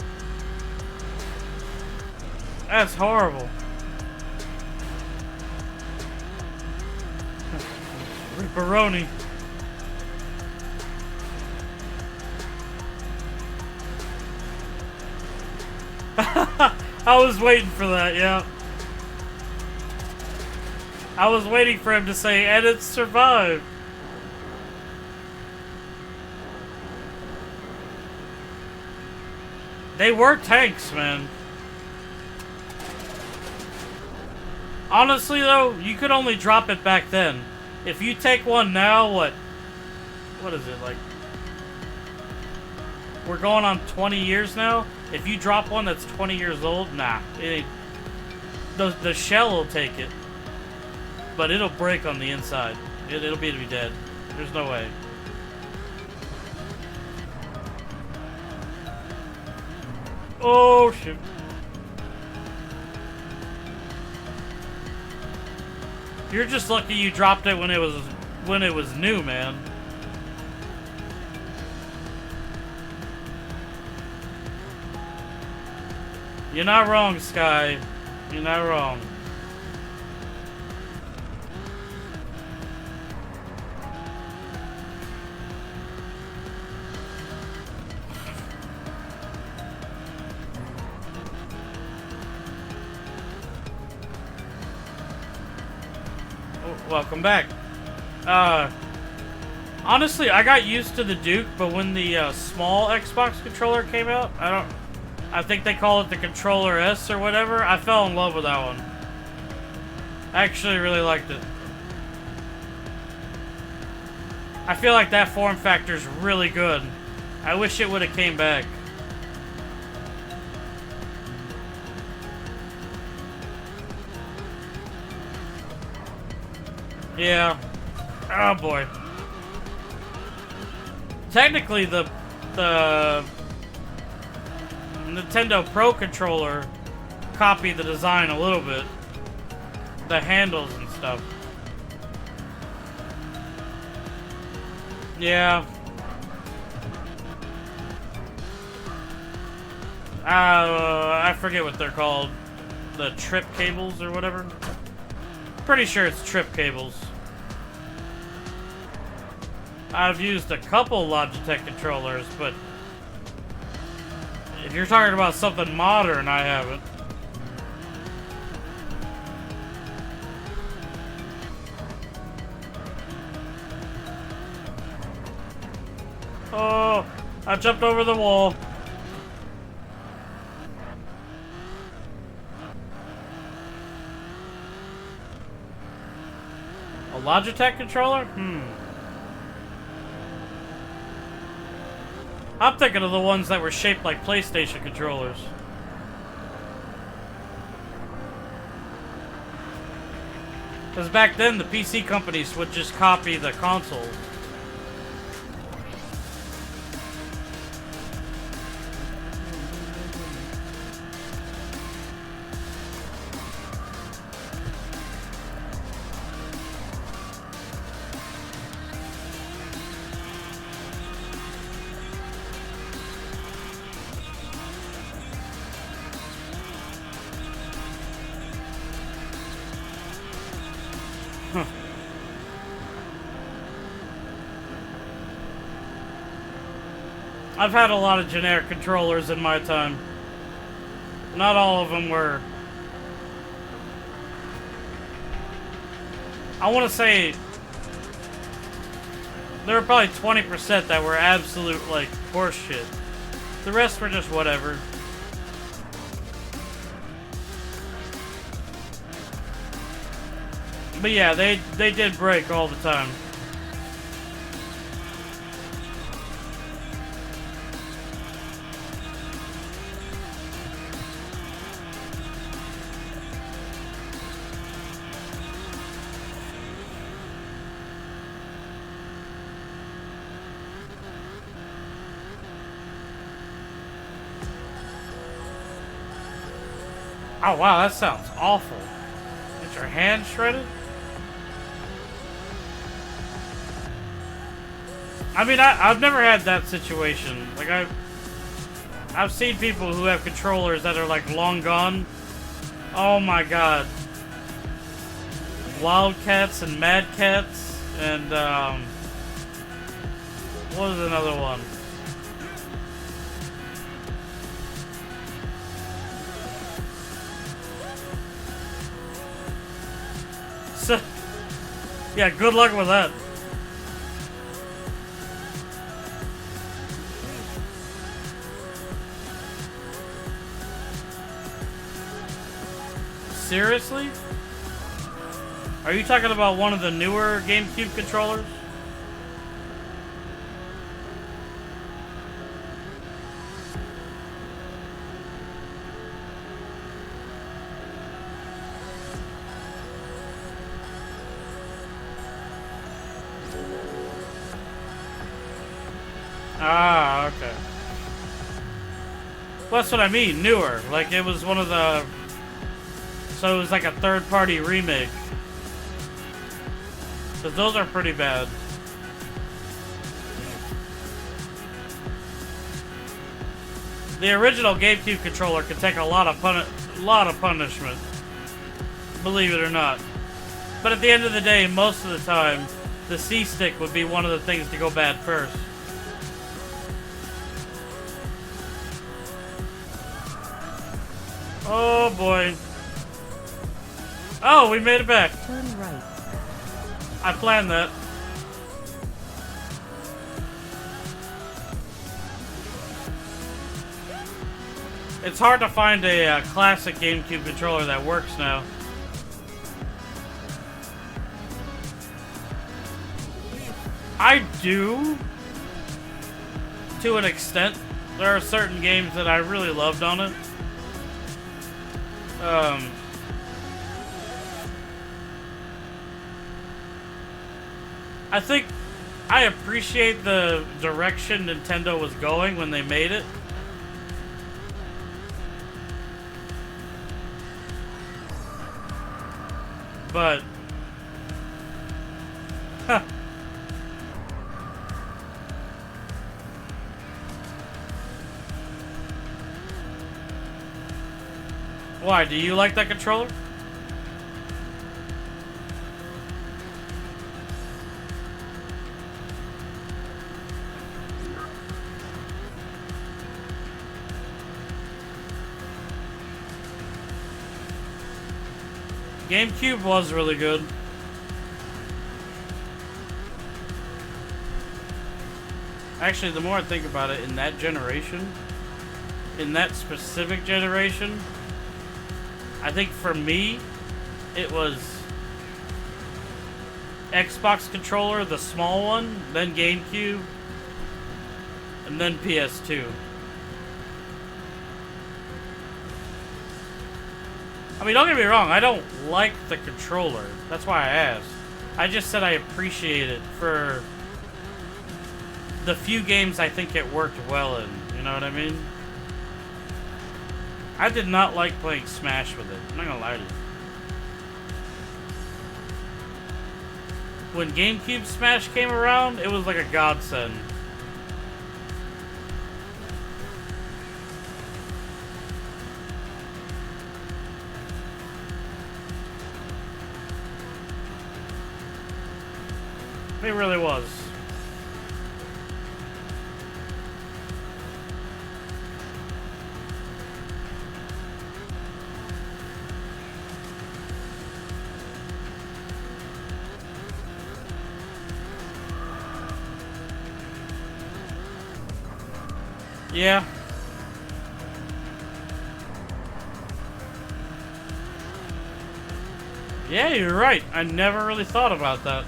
That's horrible. Ripperoni. I was waiting for that, yeah. I was waiting for him to say, and it survived. They were tanks, man. Honestly, though, you could only drop it back then. If you take one now, what is it, like? We're going on 20 years now? If you drop one that's 20 years old, nah. It ain't. The shell will take it. But it'll break on the inside. It'll be dead. There's no way. Oh, shoot. You're just lucky you dropped it when it was new, man. You're not wrong, Sky. You're not wrong. Welcome back. Honestly, I got used to the Duke, but when the small Xbox controller came out, I think they call it the Controller S or whatever, I fell in love with that one. I actually really liked it. I feel like that form factor is really good. I wish it would have came back. Yeah. Oh boy. technically the Nintendo Pro controller copied the design a little bit. The handles and stuff. Yeah. I forget what they're called. The trip cables or whatever. Pretty sure it's trip cables. I've used a couple Logitech controllers, but if you're talking about something modern, I haven't. Oh, I jumped over the wall. A Logitech controller? I'm thinking of the ones that were shaped like PlayStation controllers. Because back then, the PC companies would just copy the console. I've had a lot of generic controllers in my time. Not all of them were. I want to say there were probably 20% that were absolute, like, horse shit. The rest were just whatever. But yeah, they did break all the time. Oh wow, that sounds awful. Get your hand shredded? I mean, I've never had that situation. Like, I've seen people who have controllers that are, like, long gone. Oh my god. Wildcats and Mad Cats and, what was another one? So, yeah, good luck with that. Seriously? Are you talking about one of the newer GameCube controllers? Ah, okay. Well, that's what I mean, newer. Like, it was one of the... So it was like a third-party remake. Because those are pretty bad. The original GameCube controller could take a lot of punishment. Believe it or not. But at the end of the day, most of the time, the C-stick would be one of the things to go bad first. Oh boy. Oh, we made it back. Turn right. I planned that. It's hard to find a classic GameCube controller that works now. I do, to an extent. There are certain games that I really loved on it. I think I appreciate the direction Nintendo was going when they made it. But huh. Why, do you like that controller? GameCube was really good. Actually, the more I think about it, in that generation, in that specific generation, I think for me, it was Xbox controller, the small one, then GameCube, and then PS2. I mean, don't get me wrong, I don't like the controller. That's why I asked. I just said I appreciate it for the few games I think it worked well in. You know what I mean? I did not like playing Smash with it. I'm not gonna lie to you. When GameCube Smash came around, it was like a godsend. It really was. Yeah. Yeah, you're right. I never really thought about that.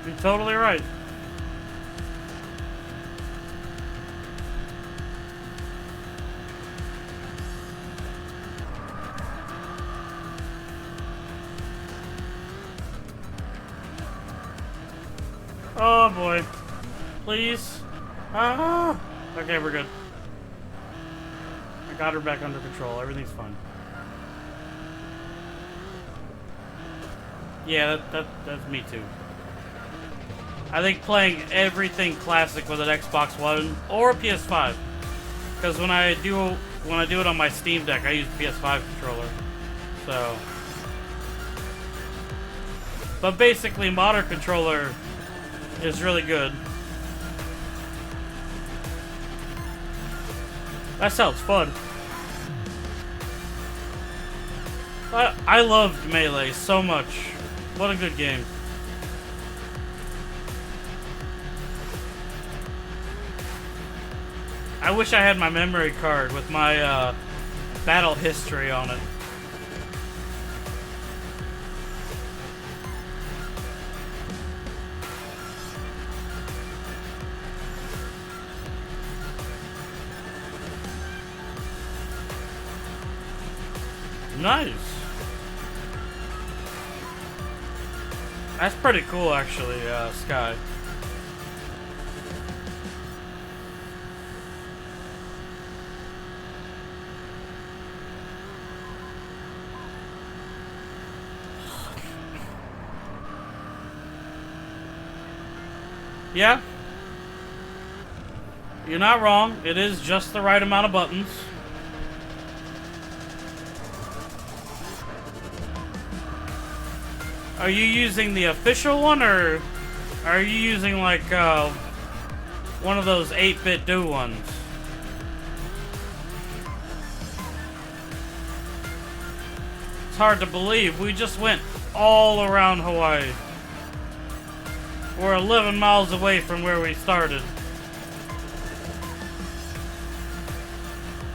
You're totally right. Oh boy. Please. Ah. Okay, we're good. I got her back under control. Everything's fine. Yeah, that's me too. I think playing everything classic with an Xbox One or a PS5, because when I do it on my Steam Deck, I use PS5 controller. So, but basically, modern controller is really good. That sounds fun. I loved Melee so much. What a good game. I wish I had my memory card with my battle history on it. Nice. That's pretty cool, actually, Sky. Yeah. You're not wrong. It is just the right amount of buttons. Are you using the official one, or are you using like one of those 8-bit do ones? It's hard to believe. We just went all around Hawaii. We're 11 miles away from where we started.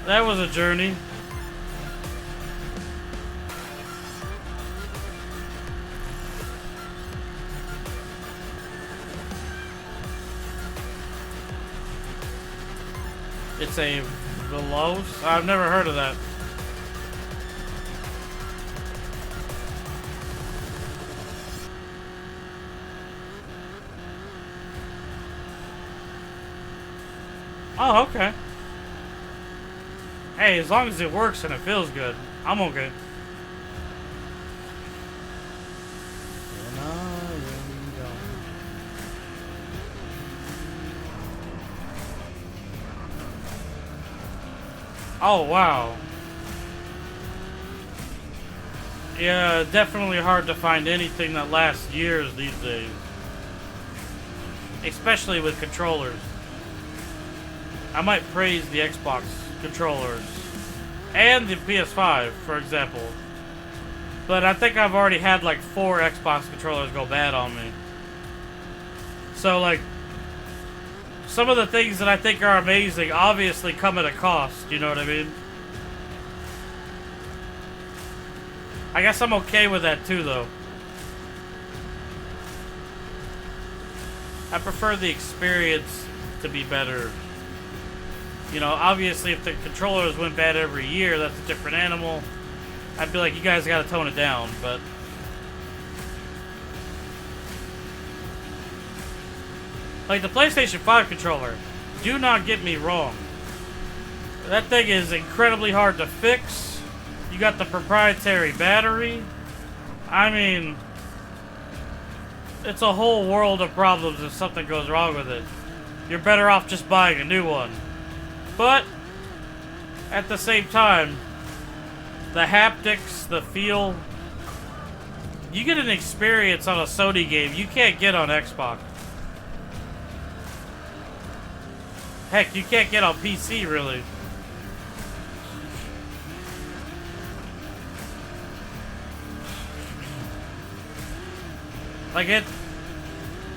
That was a journey. It's a Veloz? I've never heard of that. Oh, okay. Hey, as long as it works and it feels good, I'm okay. Oh, wow. Yeah, definitely hard to find anything that lasts years these days. Especially with controllers. I might praise the Xbox controllers. And the PS5, for example. But I think I've already had like 4 Xbox controllers go bad on me. So like, some of the things that I think are amazing obviously come at a cost, you know what I mean? I guess I'm okay with that too, though. I prefer the experience to be better. You know, obviously if the controllers went bad every year, that's a different animal. I'd be like, you guys gotta tone it down, but... like the PlayStation 5 controller, do not get me wrong. That thing is incredibly hard to fix. You got the proprietary battery. I mean, it's a whole world of problems if something goes wrong with it. You're better off just buying a new one. But, at the same time, the haptics, the feel, you get an experience on a Sony game you can't get on Xbox. Heck, you can't get on PC, really. Like, at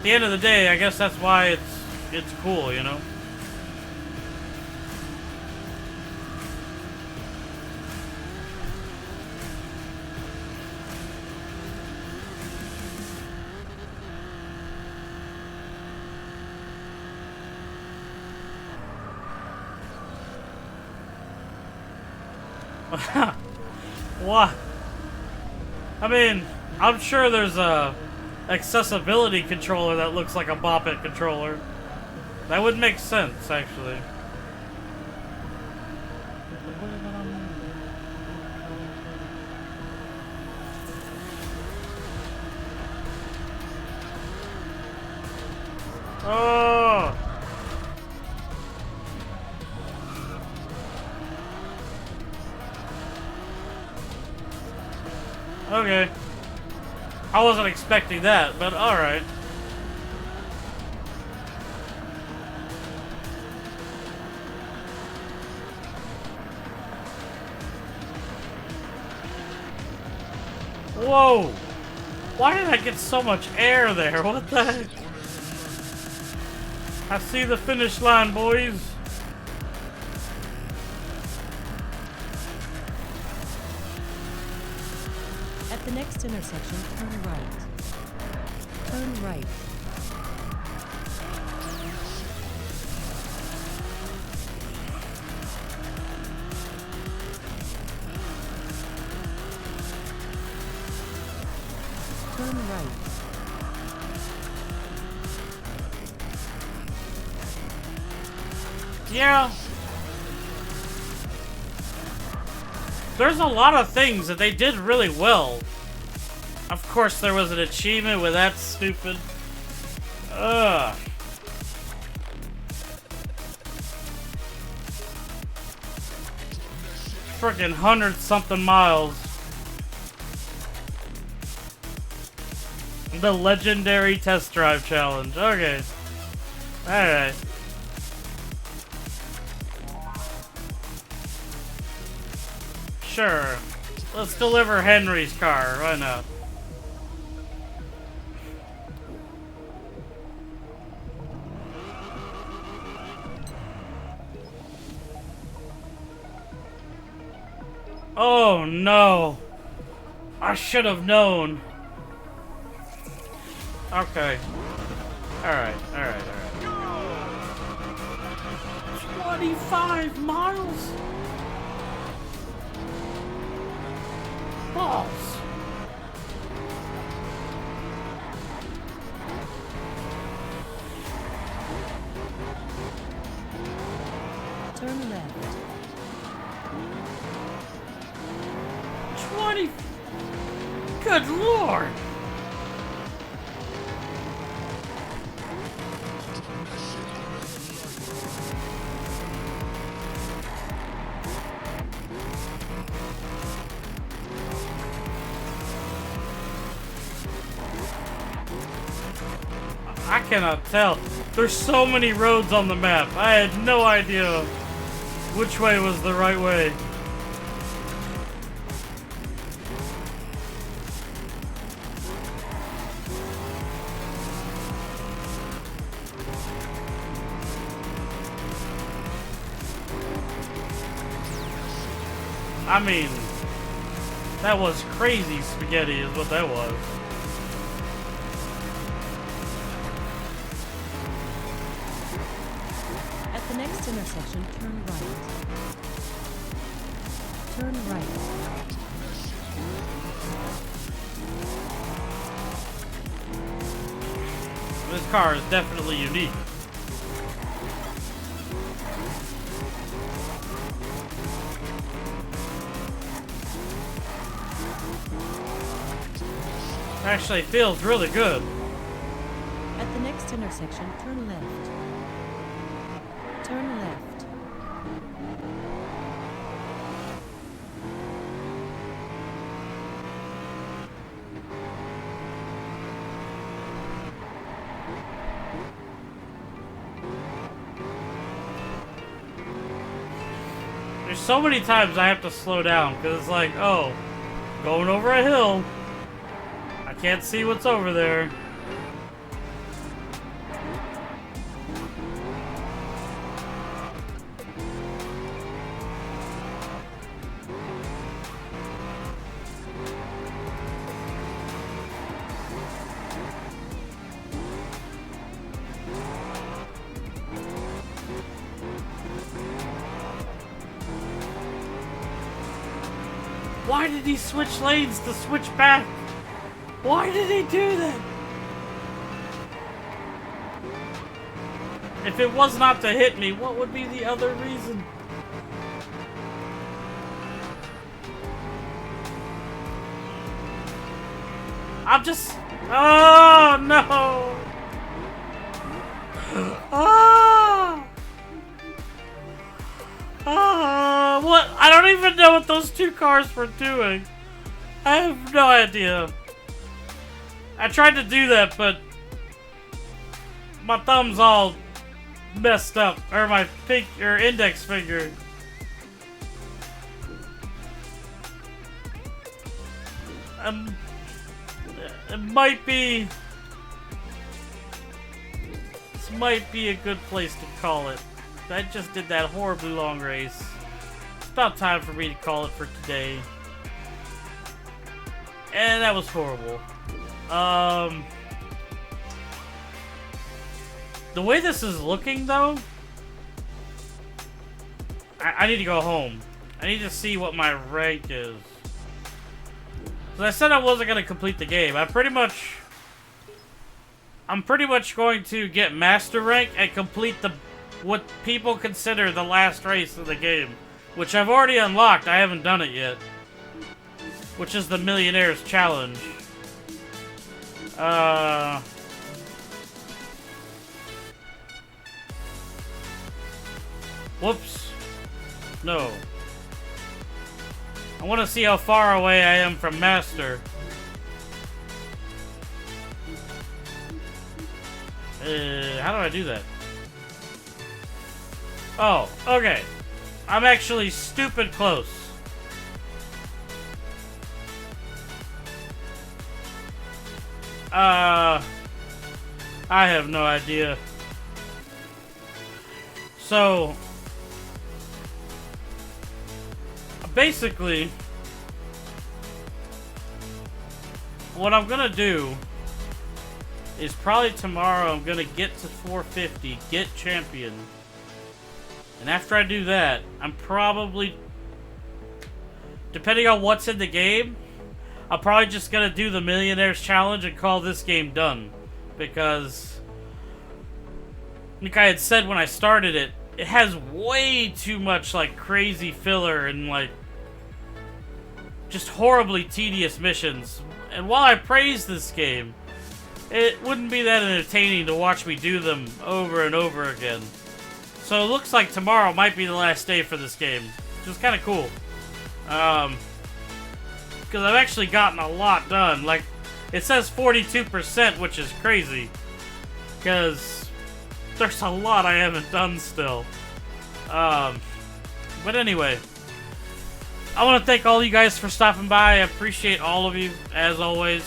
the end of the day, I guess that's why it's cool, you know? What? I mean, I'm sure there's a accessibility controller that looks like a Bop It controller. That would make sense, actually. Oh! Okay. I wasn't expecting that, but alright. Whoa! Why did I get so much air there? What the heck? I see the finish line, boys. At the next intersection, turn right. Turn right. Turn right. Yeah. There's a lot of things that they did really well. Of course, there was an achievement with that stupid... Ugh. Frickin' 100-something miles. The legendary test drive challenge. Okay. Alright. Sure. Let's deliver Henry's car. Why not? Oh no. I should have known. Okay. Alright, alright, alright. 25 miles? Balls. 20. Good lord. I cannot tell. There's so many roads on the map. I had no idea which way was the right way. I mean, that was crazy spaghetti is what that was. At the next intersection, turn right. Turn right. This car is definitely unique. Actually feels really good. At the next intersection, turn left. Turn left. There's so many times I have to slow down because it's like, oh, going over a hill. I can't see what's over there. Why did he switch lanes to switch back? Why did he do that? If it was not to hit me, what would be the other reason? I'm just... Oh, no! Oh! Oh, what? I don't even know what those two cars were doing. I have no idea. I tried to do that, but my thumb's all messed up, or my index finger. It might be. This might be a good place to call it. I just did that horribly long race. It's about time for me to call it for today. And that was horrible. The way this is looking, though, I need to go home. I need to see what my rank is. Because I said I wasn't going to complete the game. I'm pretty much going to get master rank and complete what people consider the last race of the game, which I've already unlocked. I haven't done it yet, which is the Millionaire's Challenge. Whoops. No. I want to see how far away I am from Master. How do I do that? Oh, okay. I'm actually stupid close. I have no idea. So, basically, what I'm gonna do is probably tomorrow I'm gonna get to 450, get champion. And after I do that, I'm probably, depending on what's in the game, I'm probably just gonna do the Millionaire's Challenge and call this game done. Because, like I had said when I started it, it has way too much, like, crazy filler and, like, just horribly tedious missions. And while I praise this game, it wouldn't be that entertaining to watch me do them over and over again. So it looks like tomorrow might be the last day for this game, which is kind of cool. Because I've actually gotten a lot done. Like, it says 42%, which is crazy. Because there's a lot I haven't done still. But anyway, I want to thank all you guys for stopping by. I appreciate all of you, as always.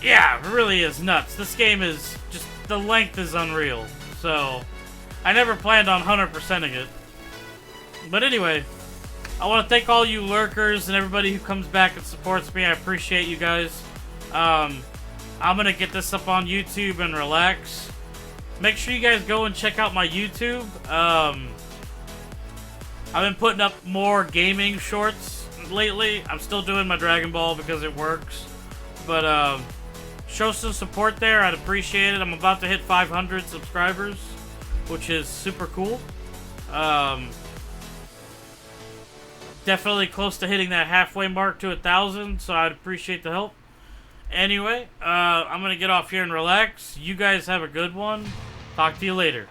Yeah, it really is nuts. This game is just, the length is unreal. So, I never planned on 100%ing it. But anyway, I want to thank all you lurkers and everybody who comes back and supports me. I appreciate you guys. I'm going to get this up on YouTube and relax. Make sure you guys go and check out my YouTube. I've been putting up more gaming shorts lately. I'm still doing my Dragon Ball because it works. But, show some support there. I'd appreciate it. I'm about to hit 500 subscribers, which is super cool. Definitely close to hitting that halfway mark to 1,000, so I'd appreciate the help. Anyway, I'm going to get off here and relax. You guys have a good one. Talk to you later.